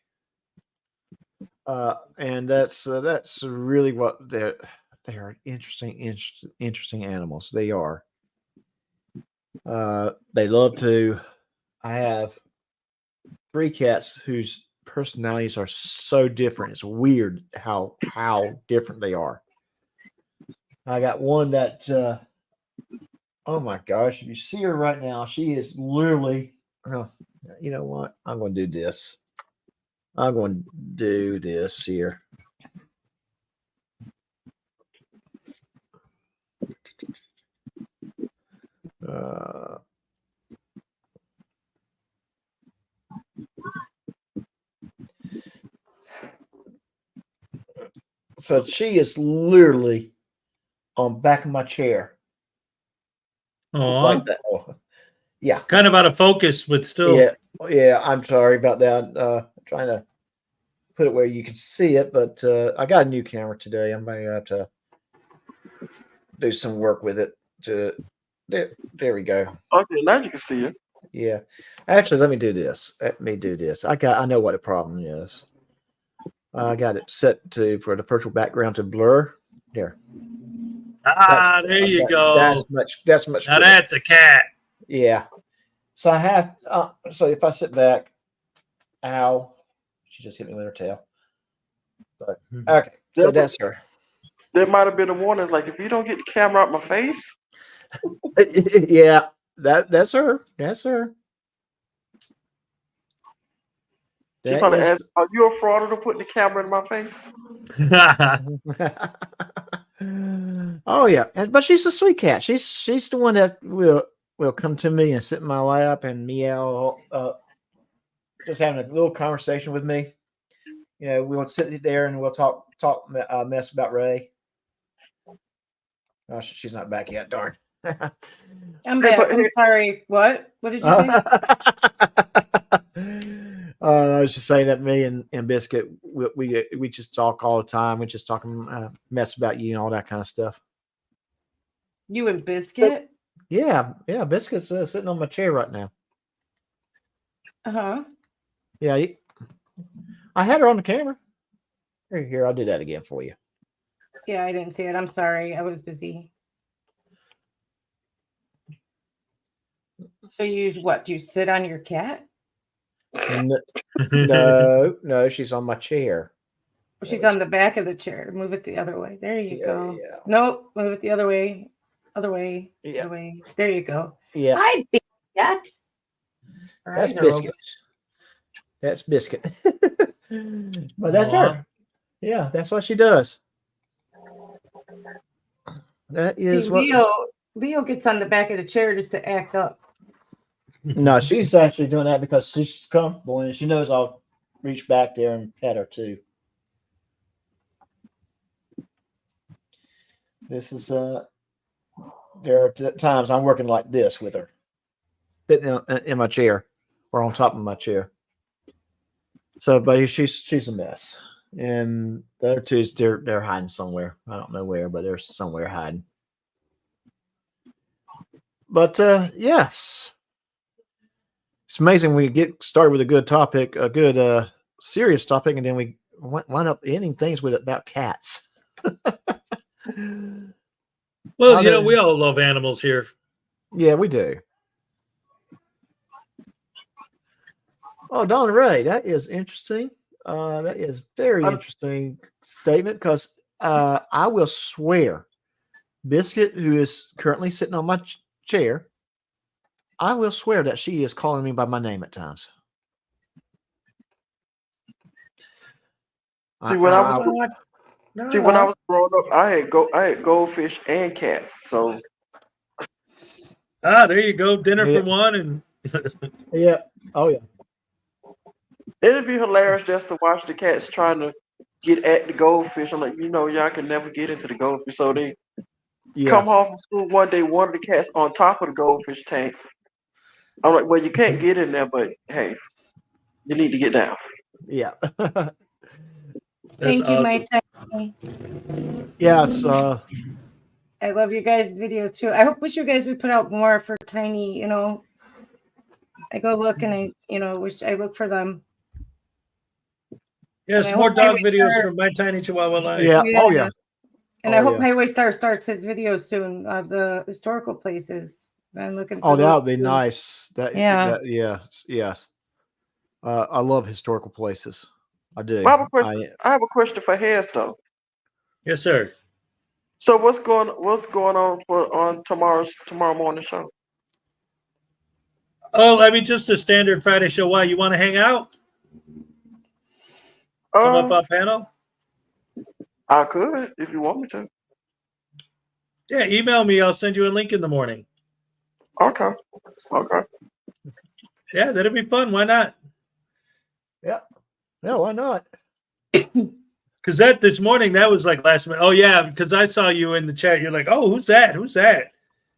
And that's really what they are interesting animals. They are. They love to. I have 3 cats whose personalities are so different. It's weird how different they are. I got one that oh my gosh, if you see her right now, she is literally you know what? I'm going to do this. I'm going to do this here. So she is literally on back of my chair. Like that. Oh, yeah. Kind of out of focus, but still. Yeah. I'm sorry about that. Trying to put it where you can see it, but I got a new camera today. I'm going to have to do some work with it. There we go. Okay, now you can see it. Yeah. Actually, let me do this. I know what the problem is. I got it set for the virtual background to blur. There. There you go. That's much. Now that's a cat. Yeah. So I have. So if I sit back, ow, she just hit me with her tail. But okay, so that's her. There might have been a warning, like if you don't get the camera out my face. Yeah, that's her. That's her. She probably asked, "Are you a fraud to put the camera in my face?" Oh yeah, but she's a sweet cat. She's the one that will come to me and sit in my lap and meow, just having a little conversation with me. We'll sit there and we'll talk mess about Ray. Oh, she's not back yet. Darn. I'm back. I'm sorry. What? What did you say? I was just saying that me and Biscuit, we just talk all the time. We just talking mess about you and all that kind of stuff. You and Biscuit? Yeah. Biscuit's sitting on my chair right now. Yeah, I had her on the camera. Here, I'll do that again for you. Yeah, I didn't see it. I'm sorry. I was busy. So you sit on your cat? No, she's on my chair. She's on the back of the chair. Move it the other way. There you go. Yeah. Nope. Move it the other way. Other way. Yeah. Other way. There you go. Yeah. Hi, Biscuit. That's Biscuit. That's Biscuit. But that's her. Yeah, that's what she does. That is Leo gets on the back of the chair just to act up. No, she's actually doing that because she's comfortable and she knows I'll reach back there and pet her too. This is there are times I'm working like this with her, sitting in my chair or on top of my chair. So, but she's a mess, and the other two they're hiding somewhere. I don't know where, but they're somewhere hiding. But yes, it's amazing we get started with a good topic, a good serious topic, and then we wind up ending things with about cats. Well, we all love animals here. Yeah, we do. Oh, Don Ray, that is interesting. That is very interesting statement because I will swear, Biscuit, who is currently sitting on my chair, I will swear that she is calling me by my name at times. See, when I was growing up, I had goldfish and cats. So there you go, dinner for one, and yeah, oh yeah. It'd be hilarious just to watch the cats trying to get at the goldfish. I'm like, y'all can never get into the goldfish. So they come home from school one day, one of the cats on top of the goldfish tank. I'm like, well, you can't get in there, but hey, you need to get down. Yeah. Thank you, my Tiny. Yes. I love your guys' videos too. I wish you guys would put out more for Tiny. I go look and I wish I look for them. Yes, more dog videos from My Tiny Chihuahua Life. Yeah. Oh yeah. And I hope Highway Star starts his videos soon of the historical places. I'm looking for that would be nice. Yeah. Yes. I love historical places. I do. I have a question for Hez though. Yes, sir. So what's going on on tomorrow morning show? Oh, I mean, just a standard Friday show. Why, you want to hang out? Come up on panel? I could if you want me to. Yeah, email me. I'll send you a link in the morning. Okay. Yeah, that'd be fun. Why not? Yeah. Yeah, why not? Because this morning, that was like last minute. Oh, yeah, because I saw you in the chat. You're like, oh, who's that? Who's that?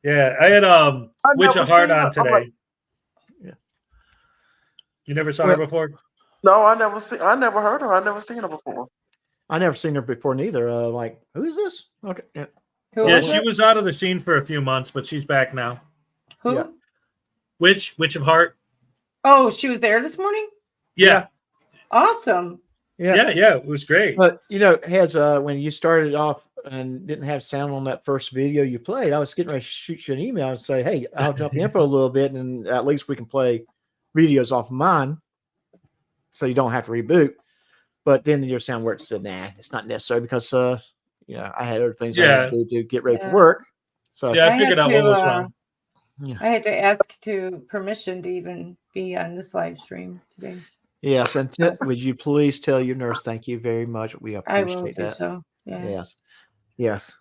Yeah, I had Witch of Heart on today. Yeah. You never saw her before? No, I never heard her. I never seen her before. I never seen her before neither. Like, who is this? Okay. Yeah. Yeah, she was out of the scene for a few months, but she's back now. Who? Yeah. Witch of Heart. Oh, she was there this morning? Yeah. Awesome. Yeah. It was great. But Hez, when you started off and didn't have sound on that first video you played, I was getting ready to shoot you an email and say, hey, I'll jump in for a little bit and at least we can play videos off of mine so you don't have to reboot. But then your sound work said, nah, it's not necessary because I had other things I had to do to get ready for work. So I figured out what was wrong. I had to ask permission to even be on this live stream today. Yes, and would you please tell your nurse thank you very much? We appreciate I will do that. so. Yeah. Yes.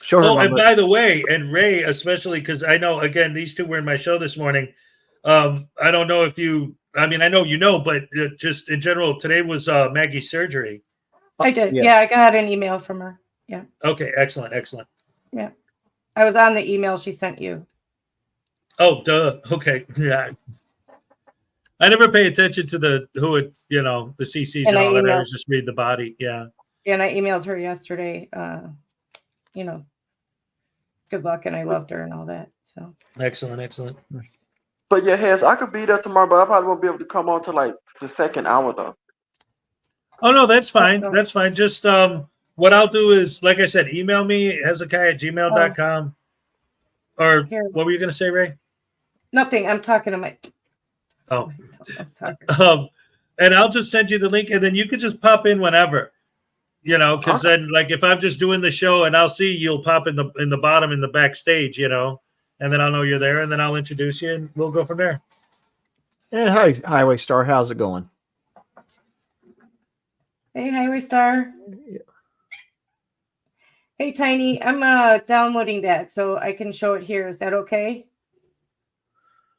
Sure. Oh, and by the way, and Ray, especially because I know again these two were in my show this morning. I don't know if I know but just in general, today was Maggie's surgery. I did. Yes. Yeah, I got an email from her. Yeah. Okay, excellent. Yeah. I was on the email she sent you. Oh, duh. Okay. Yeah. I never pay attention to the CCs and all that. I just read the body. Yeah. And I emailed her yesterday. Good luck, and I loved her and all that. So excellent. But yeah, Hez, I could be there tomorrow, but I probably won't be able to come on to like the second hour though. Oh no, that's fine. That's fine. Just what I'll do is, like I said, email me hezekiah@gmail.com. Or what were you gonna say, Ray? Nothing. I'm talking to my. Oh, I'm sorry. And I'll just send you the link, and then you could just pop in whenever, because then, like, if I'm just doing the show and I'll see you'll pop in the bottom in the backstage, and then I'll know you're there, and then I'll introduce you, and we'll go from there. And hi, Highway Star, how's it going? Hey, Highway Star. Yeah. Hey, Tiny, I'm downloading that so I can show it here. Is that okay?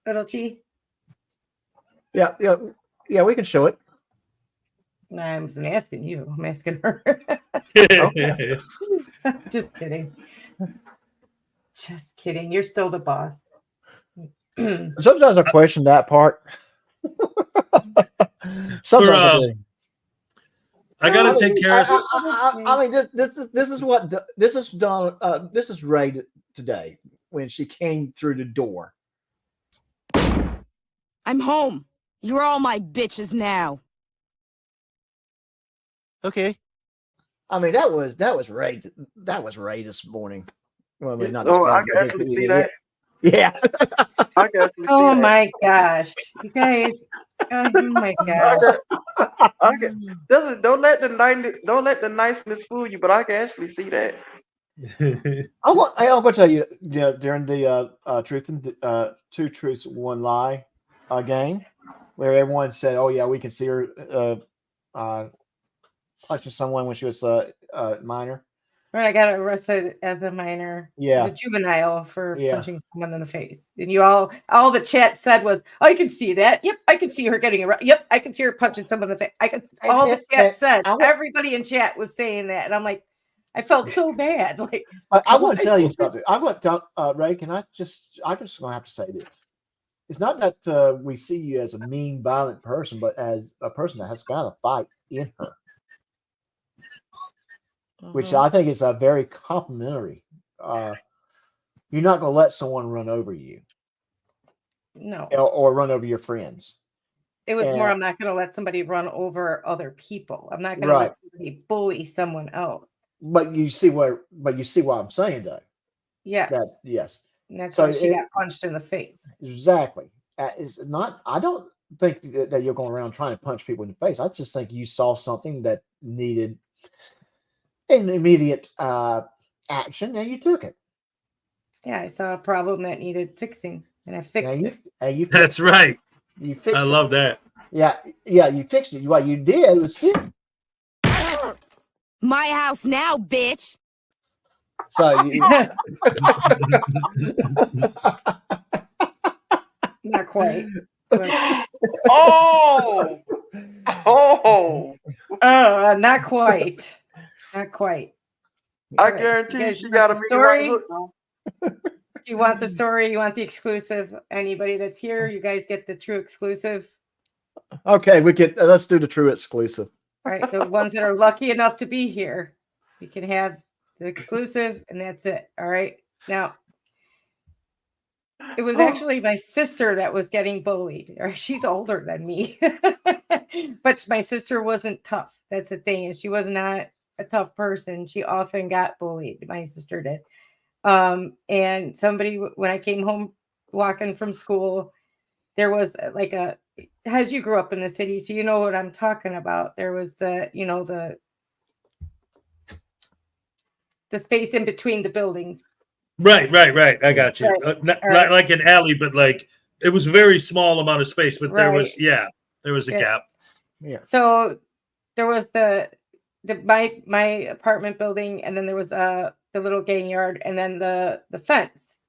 Little T? Yeah, we can show it. No, I wasn't asking you. I'm asking her. Just kidding. Just kidding. You're still the boss. Sometimes I question that part. Sometimes I do. I gotta take care of. I mean, this is what this is done. This is Ray today. when she came through the door. I'm home. You're all my bitches now. Okay. I mean, that was Ray. That was Ray this morning. Well, not this Oh, I morning. can actually see that. Yeah. I can actually see Oh that. my gosh, you guys! Oh my gosh! Don't let the niceness fool you, but I can actually see that. I'm going to tell you, during the Two Truths One Lie game, where everyone said, "Oh yeah, we can see her punching someone when she was minor." When I got arrested as a minor, Yeah. as a juvenile for Yeah. punching someone in the face, and all the chat said was, "I can see that. Yep, I can see her getting arrested. Yep, I can see her punching someone in the face. I could." All the chat said, everybody in chat was saying that, and I'm like, I felt so bad. Like, I want to tell you something. I want to Ray. I'm just going to have to say this. It's not that we see you as a mean, violent person, but as a person that has got a fight in her, which I think is a very complimentary. You're not going to let someone run over you, no, or run over your friends. It was more, I'm not going to let somebody run over other people. I'm not going to let somebody bully someone else. But you see what I'm saying, though. Yes. Yes. And that's why she got punched in the face. Exactly. It's not. I don't think that you're going around trying to punch people in the face. I just think you saw something that needed an immediate action, and you took it. Yeah, I saw a problem that needed fixing, and I fixed it. That's right. You fixed it. I love that. Yeah, you fixed it. What you did was My house now, bitch. So you not quite. Not quite. Not quite. I guarantee she got a mean right hook, though. Do you want the story? You want the exclusive? Anybody that's here, you guys get the true exclusive. Okay, let's do the true exclusive. All right, the ones that are lucky enough to be here, you can have the exclusive, and that's it. All right. Now, it was actually my sister that was getting bullied. She's older than me, but my sister wasn't tough. That's the thing, is she was not a tough person. She often got bullied. My sister did. And somebody, when I came home walking from school, there was like as you grew up in the city, so you know what I'm talking about. There was the space in between the buildings. Right. I got you. Right. Not like an alley, but like it was a very small amount of space, but there was a gap. Yeah. So there was my apartment building, and then there was the little gang yard, and then the fence,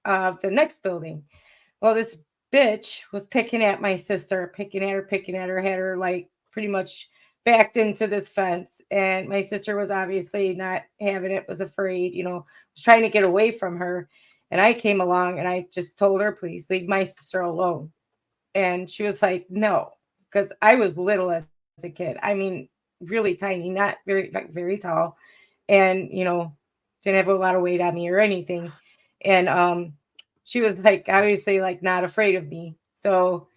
of the next building. Well, this bitch was picking at my sister, picking at her, had her like pretty much backed into this fence. And my sister was obviously not having it, was afraid, was trying to get away from her. And I came along and I just told her, please leave my sister alone. And she was like, no, because I was little as a kid. I mean, really tiny, not very, very tall. And, didn't have a lot of weight on me or anything. And she was like, obviously, like not afraid of me. So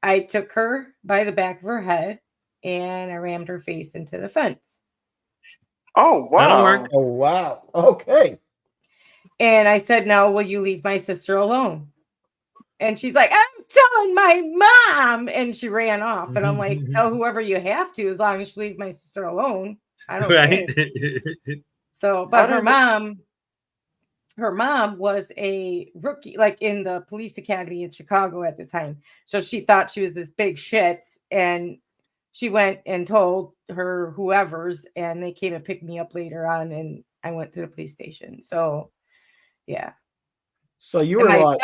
I took her by the back of her head and I rammed her face into the fence. Oh, wow. That'll work. Oh, wow. Okay. And I said, now, will you leave my sister alone? And she's like, I'm telling my mom. And she ran off. And I'm like, tell whoever you have to, as long as you leave my sister alone. I don't care. So, but her mom was a rookie, like in the police academy in Chicago at the time. So she thought she was this big shit. And she went and told her whoever's, and they came and picked me up later on. And I went to the police station. So, yeah. So you were my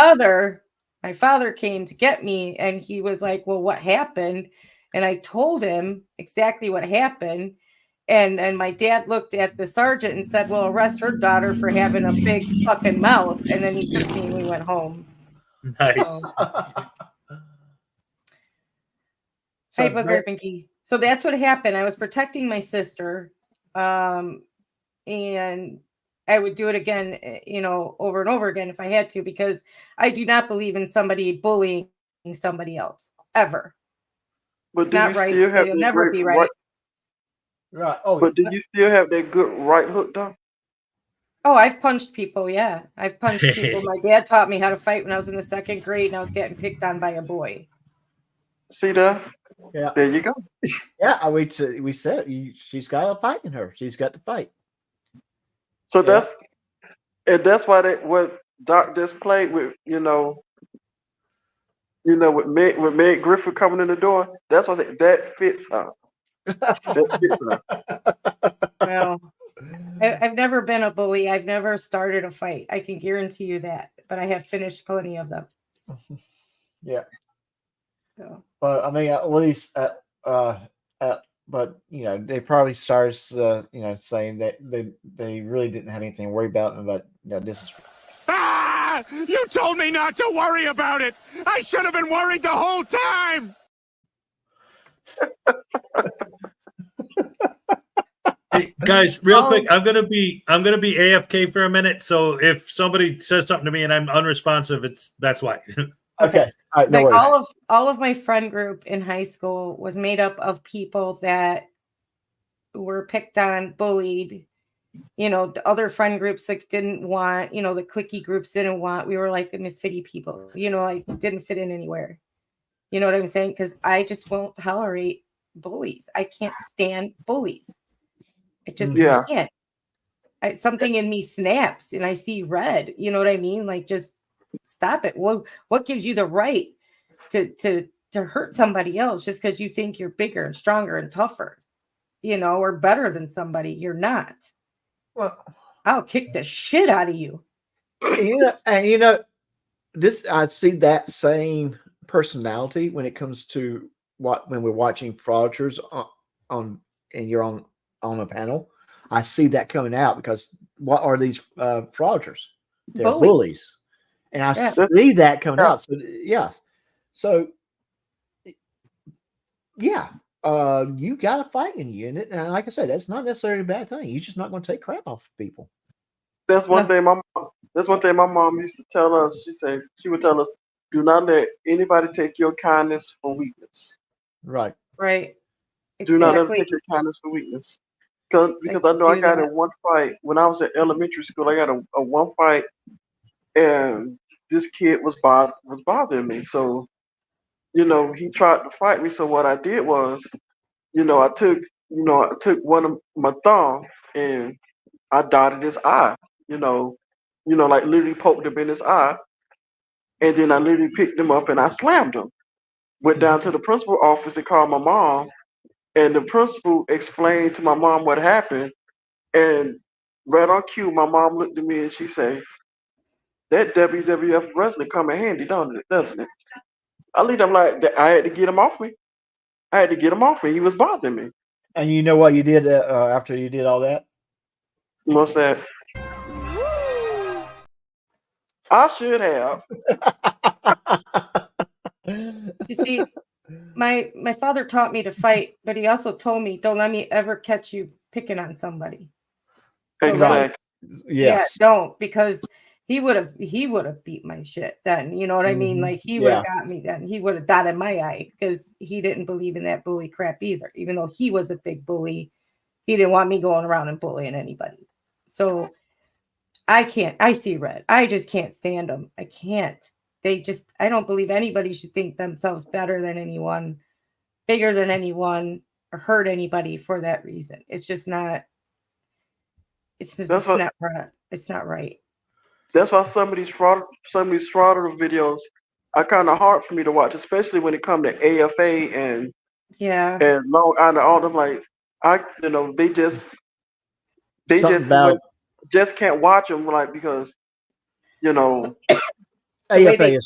father came to get me, and he was like, well, what happened? And I told him exactly what happened. And my dad looked at the sergeant and said, well, arrest her daughter for having a big fucking mouth. And then he took me and we went home. Nice. Hey, Booger Pinky. So that's what happened. I was protecting my sister. And I would do it again, over and over again if I had to, because I do not believe in somebody bullying somebody else ever. But It's do not you right. still have It'll that never great be right. Right. Oh, but do you still have that good right hook though? Oh, I've punched people. Yeah, I've punched people. My dad taught me how to fight when I was in the 2nd grade, and I was getting picked on by a boy. See that? Yeah. There you go. Yeah, we said she's got a fight in her. She's got to fight. So that's why what Doc just played with, with Meg Griffith coming in the door. That's why I said that fits her. That fits her. Well, I've never been a bully. I've never started a fight. I can guarantee you that. But I have finished plenty of them. Yeah. So. But I mean, at least, but they probably started, saying that they really didn't have anything to worry about, and but this is. Ah! You told me not to worry about it. I should have been worried the whole time. Hey, guys, real quick, I'm gonna be AFK for a minute. So if somebody says something to me and I'm unresponsive, that's why. Okay. All right, no like worries. all of my friend group in high school was made up of people that were picked on, bullied. The other friend groups like didn't want, the cliquey groups didn't want. We were like misfitty people, like didn't fit in anywhere. You know what I'm saying? Because I just won't tolerate bullies. I can't stand bullies. I just can't. Something in me snaps and I see red. You know what I mean? Like, just stop it. What gives you the right to hurt somebody else just because you think you're bigger and stronger and tougher, or better than somebody? You're not. Well, I'll kick the shit out of you. This I see that same personality when it comes to when we're watching fraudsters on and you're on a panel. I see that coming out because what are these fraudsters? They're bullies. And I see that coming out. So yes. So yeah, you got a fight in you, and like I said, that's not necessarily a bad thing. You're just not going to take crap off people. That's one thing my mom used to tell us. She would tell us, do not let anybody take your kindness for weakness. Right. Right. Do not let them take your kindness for weakness. Because I know I got in one fight when I was in elementary school. I got a one fight, and this kid was bothering me. So, he tried to fight me. So what I did was, I took one of my thumb and I dotted his eye. Like literally poked him in his eye, and then I literally picked him up and I slammed him. Went down to the principal office and called my mom, and the principal explained to my mom what happened. And right on cue, my mom looked at me and she said, "That WWF wrestling come in handy, doesn't it?" I looked at him like, I had to get him off me. I had to get him off me. He was bothering me. And you know what you did after you did all that? What's that? I should have. You see, my father taught me to fight, but he also told me, don't let me ever catch you picking on somebody. Exactly. Yes. Yeah, don't, because he would have beat my shit then. You know what I mean? Like, he would have got me then. He would have dotted my eye because he didn't believe in that bully crap either. Even though he was a big bully, he didn't want me going around and bullying anybody. So I see red. I just can't stand them. I can't. I don't believe anybody should think themselves better than anyone, bigger than anyone, or hurt anybody for that reason. It's just not. It's not right. It's not right. That's why some of these fraud videos are kind of hard for me to watch, especially when it comes to AFA and Long Island. All them like they just can't watch them because AFA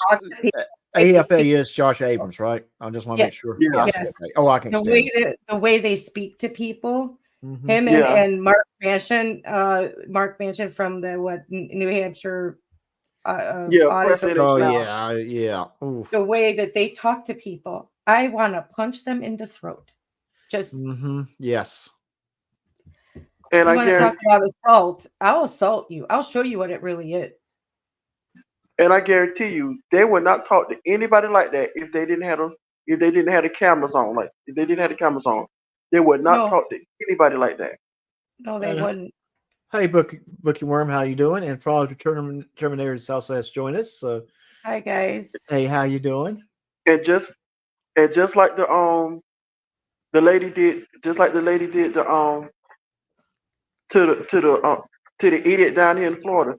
is Josh Abrams, right? I just want to make sure. Yes. Okay. Oh, I can stand the way they speak to people. Him and Mark Manchin, from the New Hampshire audit. Oof. The way that they talk to people, I want to punch them in the throat. Just yes. And You I want to talk guarantee, about assault? I'll assault you. I'll show you what it really is. and I guarantee you, they would not talk to anybody like that if they didn't have the cameras on. Like if they didn't have the cameras on, they would not No, talk to anybody like that. no, they wouldn't. Hey, Bookie Worm, how you doing? And Frog Terminators also has joined us. So, Hi guys. hey, how you doing? And just like the lady did, just like the lady did to the idiot down here in Florida.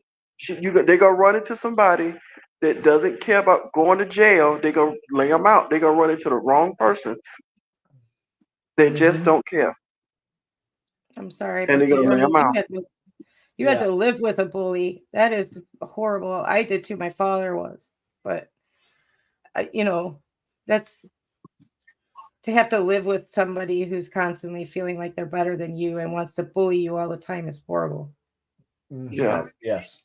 They go run into somebody that doesn't care about going to jail. They go lay them out. They go run into the wrong person. They just don't care, I'm sorry, and but they're gonna lay them out. You had to live with a bully. That is horrible. I did too. My father was, but that's to have to live with somebody who's constantly feeling like they're better than you and wants to bully you all the time is horrible. Yeah. Yes.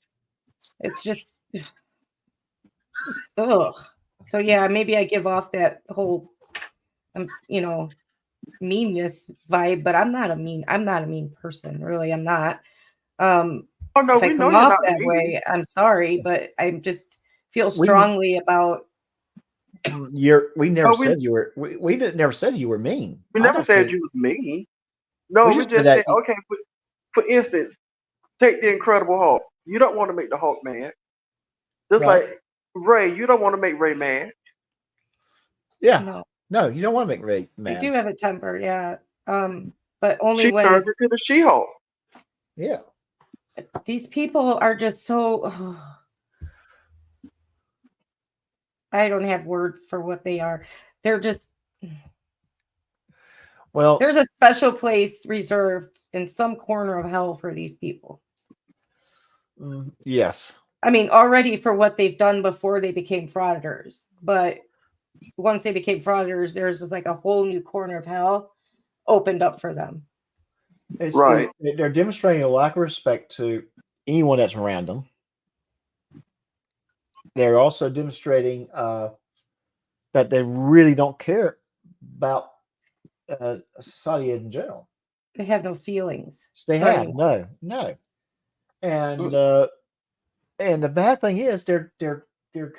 It's just ugh. So yeah, maybe I give off that whole, meanness vibe, but I'm not a mean person. Really, I'm not. Oh no, If I we know come you're off not that mean. way, I'm sorry, but I just feel strongly about. We never Oh, said you were. We didn't never said you were mean. we I never don't said think you was mean. No, we we just said just that. said okay. For instance, take the Incredible Hulk. You don't want to make the Hulk mad. Just Right. like Ray, you don't want to make Ray mad. Yeah. No, you don't want to make Ray I mad. do have a temper, yeah. But only She when turns it's into the She-Hulk. Yeah. these people are just so I don't have words for what they are. They're just Well, there's a special place reserved in some corner of hell for these people. Yes. I mean, already for what they've done before they became frauditors, but once they became frauditors, there's just like a whole new corner of hell opened up for them. Right. They're demonstrating a lack of respect to anyone that's around them. They're also demonstrating that they really don't care about society in general. They have no feelings. They for have anyone. no, and the bad thing is they're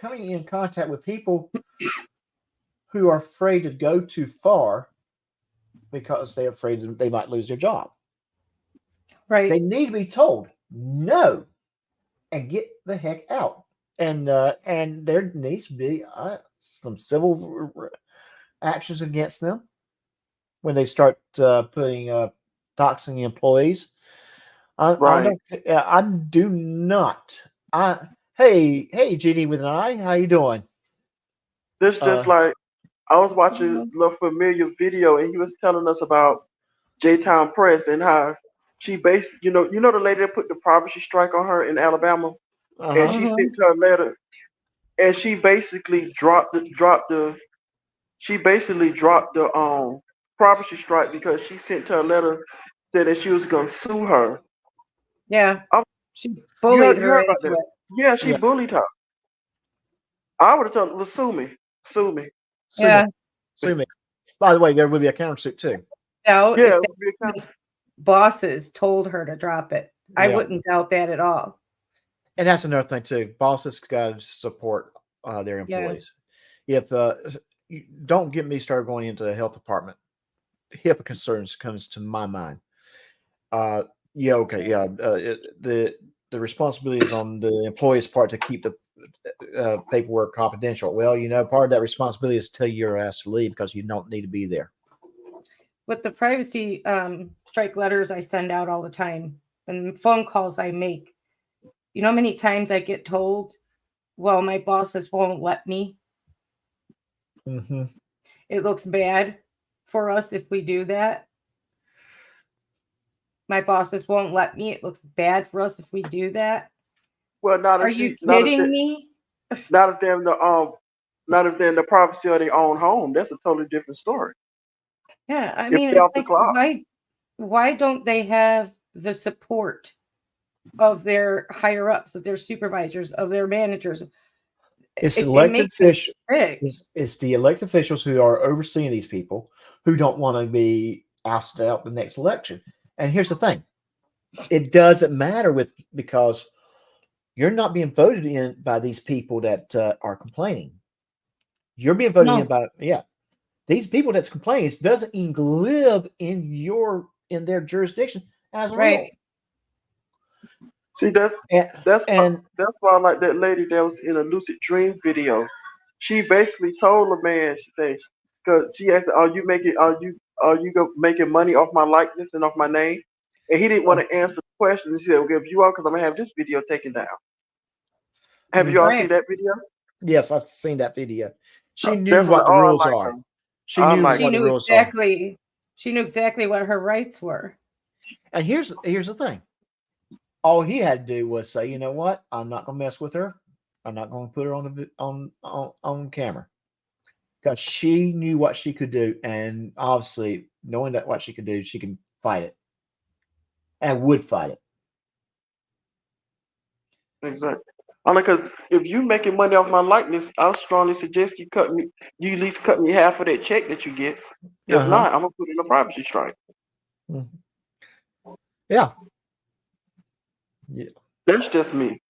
coming in contact with people who are afraid to go too far because they're afraid they might lose their job. Right. They need to be told no and get the heck out. And there needs to be some civil actions against them when they start putting doxing employees. Right. I do not. Hey, Jeannie with an eye, how you doing? This just like I was watching a familiar video, and he was telling us about J-Town Press and how she based, you know the lady that put the privacy strike on her in Alabama, and she sent her a letter, and she basically dropped the privacy strike because she sent her a letter saying that she was gonna sue her. Yeah, she bullied you her heard about into that? it. Yeah, she bullied her. I would have told her, well, sue me. Sue me. By the way, there will be a countersuit too. Doubt Yeah, if bosses told her to drop it. I wouldn't doubt that at all. And that's another thing too. Bosses got to support their employees. If don't get me started going into the health department, HIPAA concerns comes to my mind. The responsibility is on the employee's part to keep the paperwork confidential. Well, part of that responsibility is to tell your ass to leave because you don't need to be there. With the privacy strike letters I send out all the time and phone calls I make, you know how many times I get told, well, my bosses won't let me. Mm-hmm. It looks bad for us if we do that. My bosses won't let me. It looks bad for us if we do that. Well, Are you kidding me? Not if they're in the privacy of their own home. That's a totally different story. Yeah, I mean, it's like why don't they have the support of their higher ups, of their supervisors, of their managers? It's it elected makes us officials. sick. It's the elected officials who are overseeing these people who don't want to be ousted out the next election. And here's the thing: it doesn't matter because you're not being voted in by these people that are complaining. You're being voted in by these people that's complaining doesn't even live in their jurisdiction as a rule. See, that's why I like that lady that was in a lucid dream video. She basically told the man, she said, because she asked, are you making money off my likeness and off my name? And he didn't want to answer the question. He said, okay, if you are, because I'm gonna have this video taken down. Have you all seen that video? Yes, I've seen that video. She knew That's what the I rules like are. her. She knew what the rules are. She knew exactly what her rights were. And here's the thing. All he had to do was say, you know what? I'm not going to mess with her. I'm not going to put her on camera, because she knew what she could do, and obviously, knowing that what she could do, she can fight it, and would fight it. Exactly. Only because if you making money off my likeness, I'll strongly suggest you at least cut me half of that check that you get. If not, I'm gonna put in a privacy strike. Yeah. That's just me.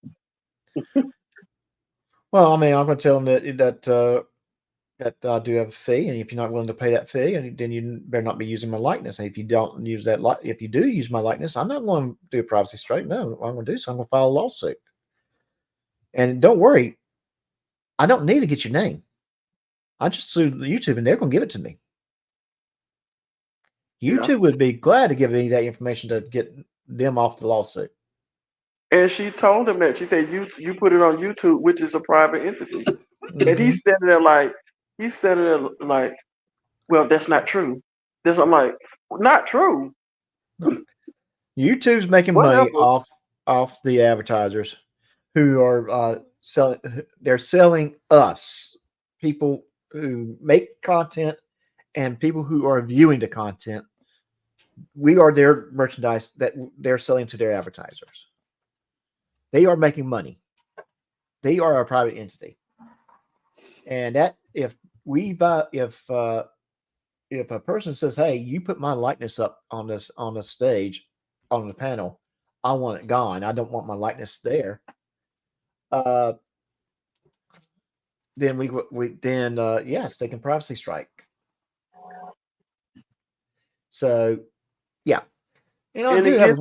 Well, I mean, I'm going to tell them that I do have a fee, and if you're not willing to pay that fee, then you better not be using my likeness. And if you don't use if you do use my likeness, I'm not going to do a privacy strike. No, what I'm going to do is I'm going to file a lawsuit. And don't worry, I don't need to get your name. I just sue YouTube, and they're going to give it to me. YouTube would be glad to give me that information to get them off the lawsuit. And she told him that. She said, you put it on YouTube, which is a private entity. And he's standing there like, well, that's not true. I'm like, not true. YouTube's making money off the advertisers who are selling. They're selling us, people who make content and people who are viewing the content. We are their merchandise that they're selling to their advertisers. They are making money. They are a private entity, and that if a person says, "Hey, you put my likeness up on the stage, on the panel, I want it gone. I don't want my likeness there." Then yes, they can privacy strike. So, yeah, I do have.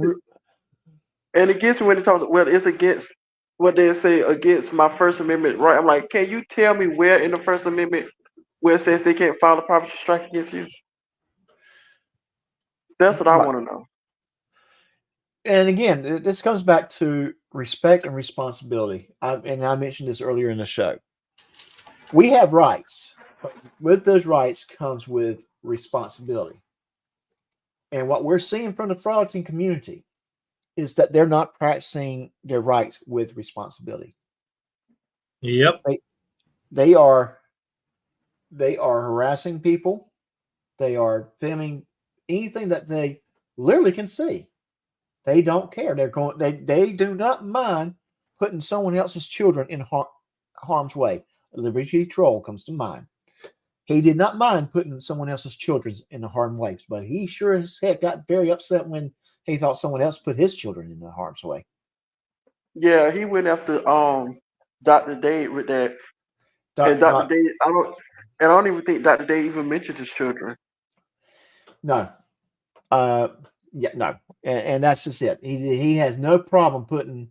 And it gets me when it talks. Well, it's against what they say against my First Amendment right. I'm like, can you tell me where in the First Amendment where it says they can't file a privacy strike against you? That's what I want to know. And again, this comes back to respect and responsibility. I mentioned this earlier in the show. We have rights, but with those rights comes with responsibility. And what we're seeing from the frauditing community is that they're not practicing their rights with responsibility. Yep. They are harassing people. They are filming anything that they literally can see. They don't care. They do not mind putting someone else's children in harm's way. Liberty Troll comes to mind. He did not mind putting someone else's children in harm's way, but he sure as heck got very upset when he thought someone else put his children in harm's way. Yeah, he went after Dr. Dave with that. And Dr. Dave, I don't even think Dr. Dave even mentioned his children. No. No. And that's just it. He has no problem putting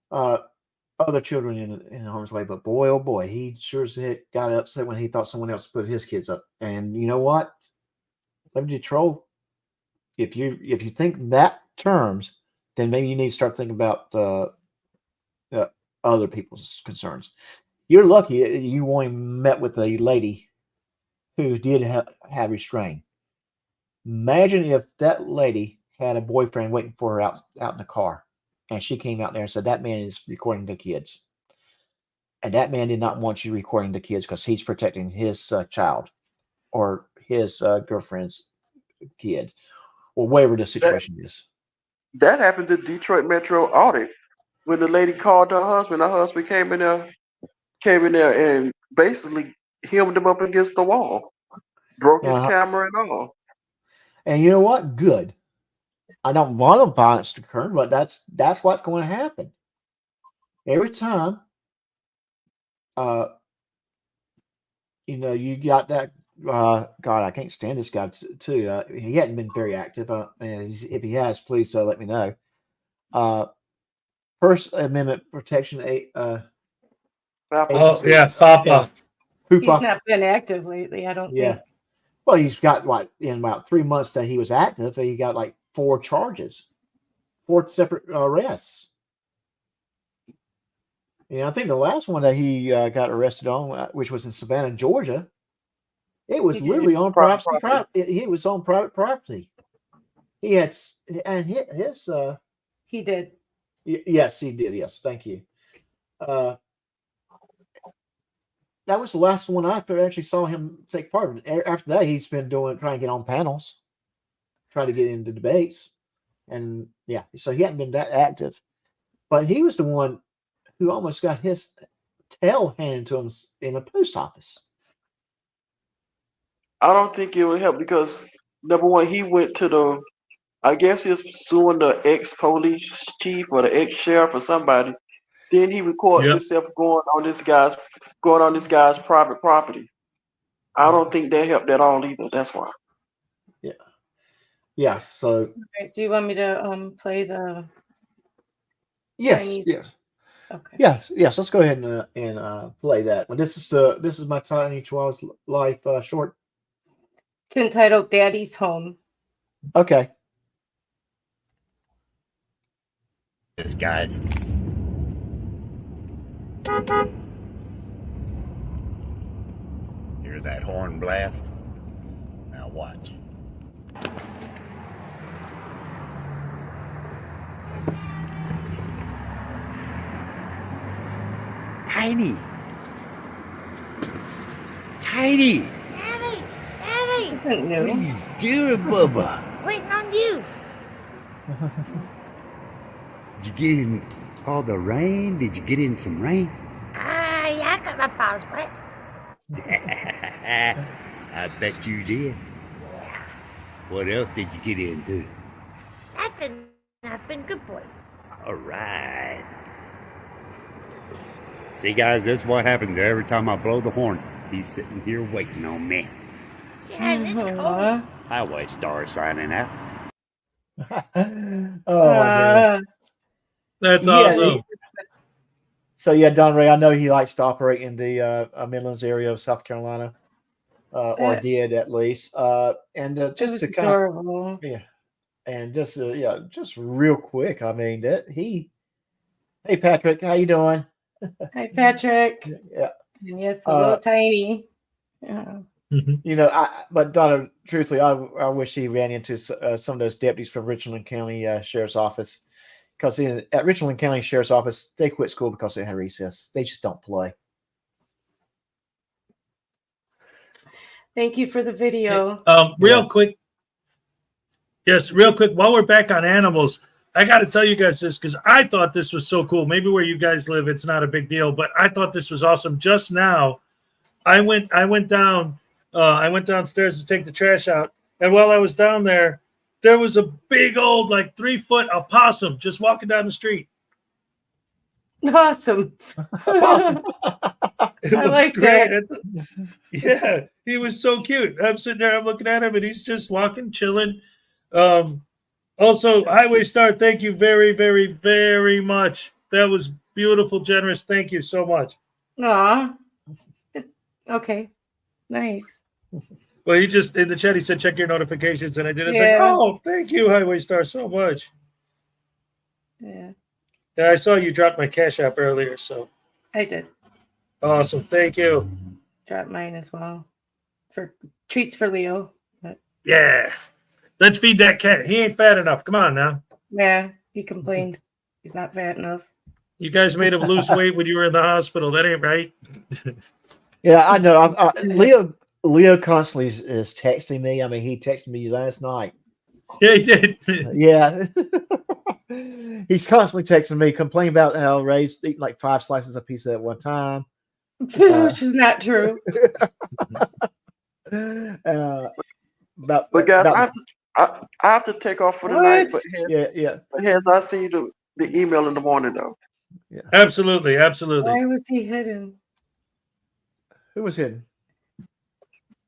other children in harm's way, but boy, oh boy, he sure as heck got upset when he thought someone else put his kids up. And you know what? Liberty Troll, if you think that terms, then maybe you need to start thinking about other people's concerns. You're lucky you only met with a lady who did have restraint. Imagine if that lady had a boyfriend waiting for her out in the car, and she came out there and said, that man is recording the kids. And that man did not want you recording the kids because he's protecting his child or his girlfriend's kids, or whatever the situation is. That happened to Detroit Metro Audit when the lady called her husband. Her husband came in there and basically hemmed him up against the wall, broke his camera and all. And you know what? Good. I don't want violence to occur, but that's what's going to happen every time. You got that. God, I can't stand this guy too. He hadn't been very active. And if he has, please let me know. First Amendment protection. Oh yeah, FAPA. He's not been active lately, I don't think. Well, he's got in about 3 months that he was active, he got 4 charges, 4 separate arrests. I think the last one that he got arrested on, which was in Savannah, Georgia, it was literally on private property. It was on private property. He had, and his he did. Yes, he did. Yes, thank you. That was the last one I actually saw him take part in. After that, he's been trying to get on panels, trying to get into debates, and so he hadn't been that active. But he was the one who almost got his tail handed to him in a post office. I don't think it would help because number one, he went to I guess he's suing the ex-police chief or the ex-sheriff or somebody. Then he records himself going on this guy's private property. I don't think that helped at all either. That's why. Yeah. So. Okay. Do you want me to play the? Yes. Chinese? Yes. Okay. Yes. Let's go ahead and play that one. This is my Tiny Chihuahua's life short. It's entitled "Daddy's Home." Okay. This guys. Hear that horn blast? Now watch. Tiny. Daddy! This isn't new. What are you doing, Bubba? Waiting on you. Did you get in all the rain? Did you get in some rain? Yeah, I got my paws wet. I bet you did. What else did you get into? Nothing. Good boy. All right. See, guys, this is what happens every time I blow the horn. He's sitting here waiting on me. Yeah, it's cold. Highway Star signing out. Oh my goodness. That's awesome. So Don Ray, I know he likes to operate in the Midlands area of South Carolina, or did at least. And just to kind adorable. And just real quick. I mean hey Patrick, how you doing? Hi Patrick. Yeah. And yes, a little tiny. Yeah. But Donna, truthfully, I wish he ran into some of those deputies from Richland County Sheriff's Office, because at Richland County Sheriff's Office, they quit school because they had recess. They just don't play. Thank you for the video. Real quick. Yes, real quick. While we're back on animals, I got to tell you guys this because I thought this was so cool. Maybe where you guys live, it's not a big deal, but I thought this was awesome. Just now, I went down. I went downstairs to take the trash out, and while I was down there was a big old 3-foot opossum just walking down the street. Awesome. Awesome. It was like great. that. Yeah, he was so cute. I'm sitting there, I'm looking at him, and he's just walking, chilling. Also, Highway Star, thank you very, very, very much. That was beautiful, generous. Thank you so much. Aw. Okay. Nice. Well, he just in the chat, he said, check your notifications. And I did. It's like, oh, thank you, Highway Star, so much. Yeah. Yeah, I saw you drop my Cash App earlier, so. I did. Awesome. Thank you. Drop mine as well. For treats for Leo. But. Yeah. Let's feed that cat. He ain't fat enough. Come on now. Yeah, he complained. He's not fat enough. You guys made him lose weight when you were in the hospital. That ain't right. Yeah, I know. Leo constantly is texting me. I mean, he texted me last night. Yeah, he did. Yeah. He's constantly texting me, complaining about how Ray's eating 5 slices of pizza at one time. Which is not true. I have to take off for the night, but yeah. Hens, I see the email in the morning though. Yeah. Absolutely. Why was he hidden? Who was hidden?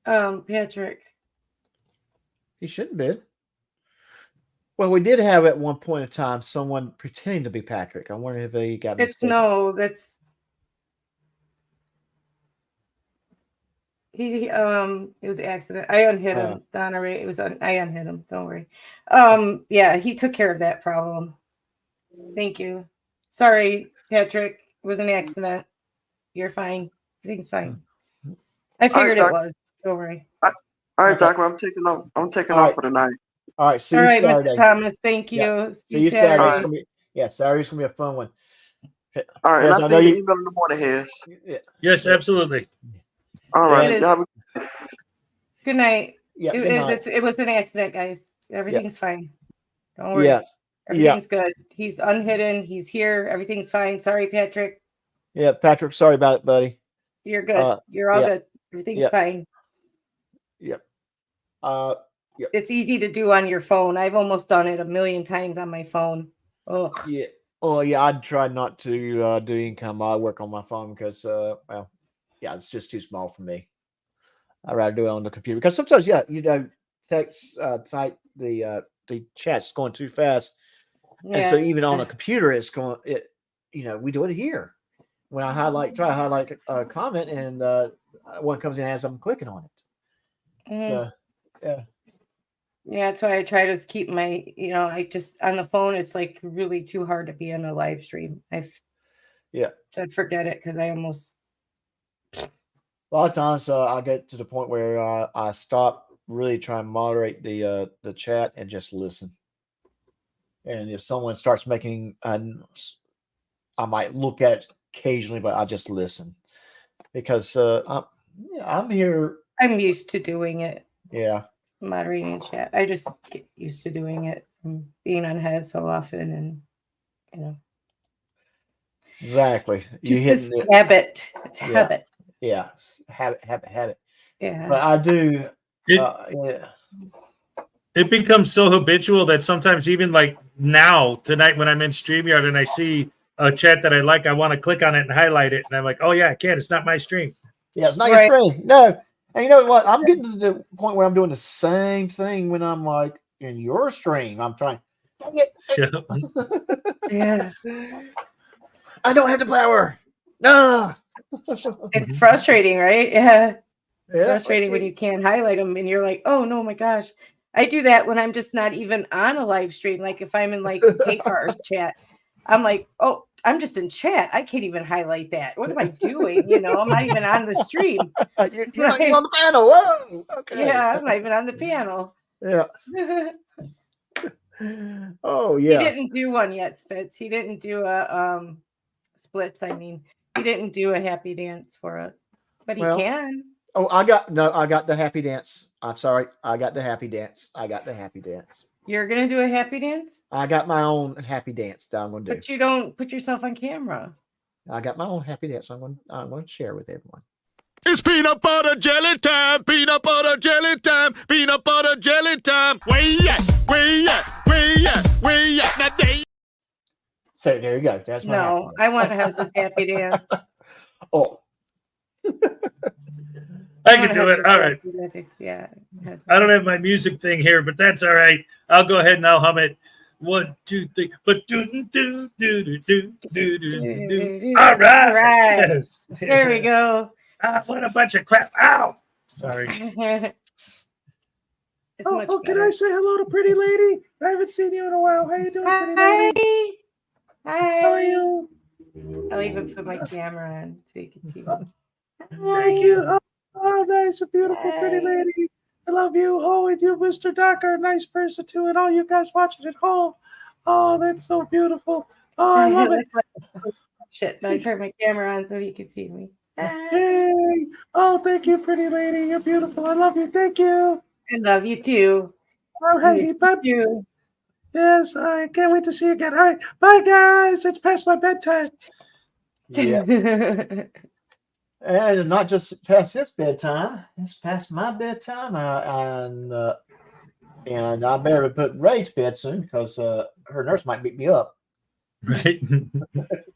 Patrick. He shouldn't be. Well, we did have at one point in time someone pretending to be Patrick. I wonder if he got mistaken. That's he. It was an accident. I unhid him, Donna Ray. I unhid him. Don't worry. Yeah, he took care of that problem. Thank you. Sorry, Patrick. It was an accident. You're fine. Everything's fine. I figured it was. Don't worry. All right, Doctor. I'm taking off. I'm taking off for the night. All right. See you Saturday. Mr. Thomas. Thank you. Yeah. See you Saturday. Saturday's gonna be a fun one. All right. Yes, I'll see you email in the morning, Hens. Yes, absolutely. All right. Good night. Yeah. It was an accident, guys. Everything's fine. Don't worry. Yes. Everything's good. He's unhidden. He's here. Everything's fine. Sorry, Patrick. Yeah, Patrick. Sorry about it, buddy. You're good. You're all good. Everything's fine. Yep. It's easy to do on your phone. I've almost done it a million times on my phone. Oh. Yeah. Oh, yeah. I'd try not to do income. I work on my phone because, well, yeah, it's just too small for me. I'd rather do it on the computer because sometimes, text type the chat's going too fast, and so even on a computer, it's going. We do it here. When I try to highlight a comment, and one comes in as I'm clicking on it. So, yeah. Yeah, that's why I try to keep my, I just on the phone. It's like really too hard to be on a live stream. I've said forget it because I almost. A lot of times I get to the point where I stop really trying to moderate the chat and just listen. And if someone starts making, I might look at it occasionally, but I just listen because I'm here. I'm used to doing it. Yeah. Moderating chat. I just get used to doing it and being on head so often, and Exactly. Just habit. It's habit. Yeah. Habit. Yeah. But I do. It becomes so habitual that sometimes even like now, tonight, when I'm in StreamYard and I see a chat that I like, I want to click on it and highlight it. And I'm like, oh, yeah, I can't. It's not my stream. Yeah, it's not your stream. No. And you know what? I'm getting to the point where I'm doing the same thing when I'm like in your stream. I'm trying. Yeah. I don't have the power. No. It's frustrating, right? Yeah. It's frustrating when you can't highlight them and you're like, oh, no, my gosh. I do that when I'm just not even on a live stream. Like if I'm in like K-Cars chat, I'm like, oh, I'm just in chat. I can't even highlight that. What am I doing? I'm not even on the stream. You're not even on the panel. Whoa. Okay. Yeah, I'm not even on the panel. Yeah. Oh, yeah. He didn't do one yet, Spitz. He didn't do a splits. I mean, he didn't do a happy dance for us, but he can. Oh, I got the happy dance. I'm sorry. I got the happy dance. You're going to do a happy dance? I got my own happy dance that I'm going to do. But you don't put yourself on camera. I got my own happy dance. I'm going to share with everyone. It's peanut butter jelly time, peanut butter jelly time, peanut butter jelly time. Way at. Now they. So there you go. That's my happy dance. I want to have this happy dance. Oh. I can do it. All right. Yeah. I don't have my music thing here, but that's all right. I'll go ahead and I'll hum it. 1, 2, 3. But do. All right. Yes. There we go. What a bunch of crap. Ow. Sorry. Can I say hello to Pretty Lady? I haven't seen you in a while. How you doing, Pretty Lady? Hi. How are you? I'll even put my camera on so you can see me. Thank you. Oh, nice, a beautiful, pretty lady. I love you. Oh, and you, Mr. Doc, are a nice person too. And all you guys watching at home. Oh, that's so beautiful. Oh, I love it. Shit, I turned my camera on so you can see me. Hey. Oh, thank you, pretty lady. You're beautiful. I love you. Thank you. I love you too. Oh, hey, bye. Yes, I can't wait to see you again. All right, bye, guys. It's past my bedtime. Yeah. And not just past its bedtime, it's past my bedtime. And and I better put Ray to bed soon because her nurse might beat me up. Right.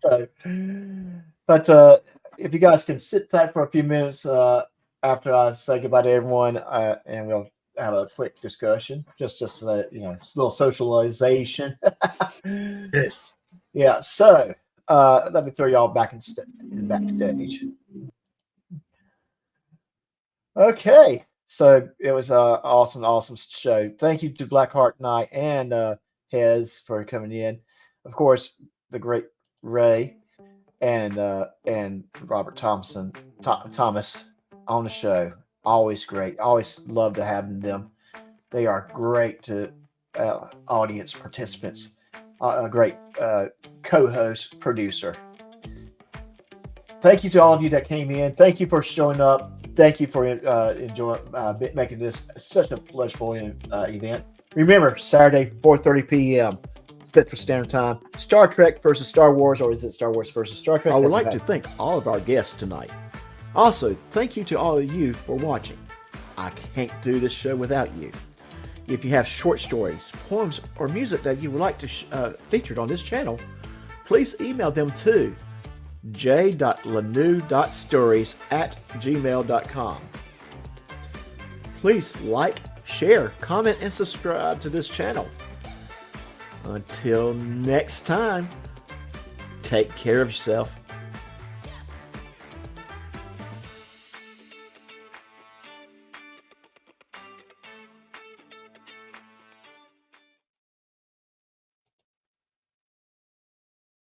So, but if you guys can sit tight for a few minutes after I say goodbye to everyone, and we'll have a quick discussion, just little socialization. Yes. Yeah. So let me throw y'all back in backstage. Okay. So it was an awesome show. Thank you to Blackheart Knight and Hez for coming in. Of course, the great Ray and Robert Thomas on the show. Always great. Always love to have them. They are great to audience participants. A great co-host, producer. Thank you to all of you that came in. Thank you for showing up. Thank you for enjoying making this such a pleasurable event. Remember, Saturday, 4:30 p.m. Central Standard Time. Star Trek versus Star Wars, or is it Star Wars versus Star Trek? I would like to thank all of our guests tonight. Also, thank you to all of you for watching. I can't do this show without you. If you have short stories, poems, or music that you would like to featured on this channel, please email them to j.lanou.stories@gmail.com. Please like, share, comment, and subscribe to this channel. Until next time, take care of yourself.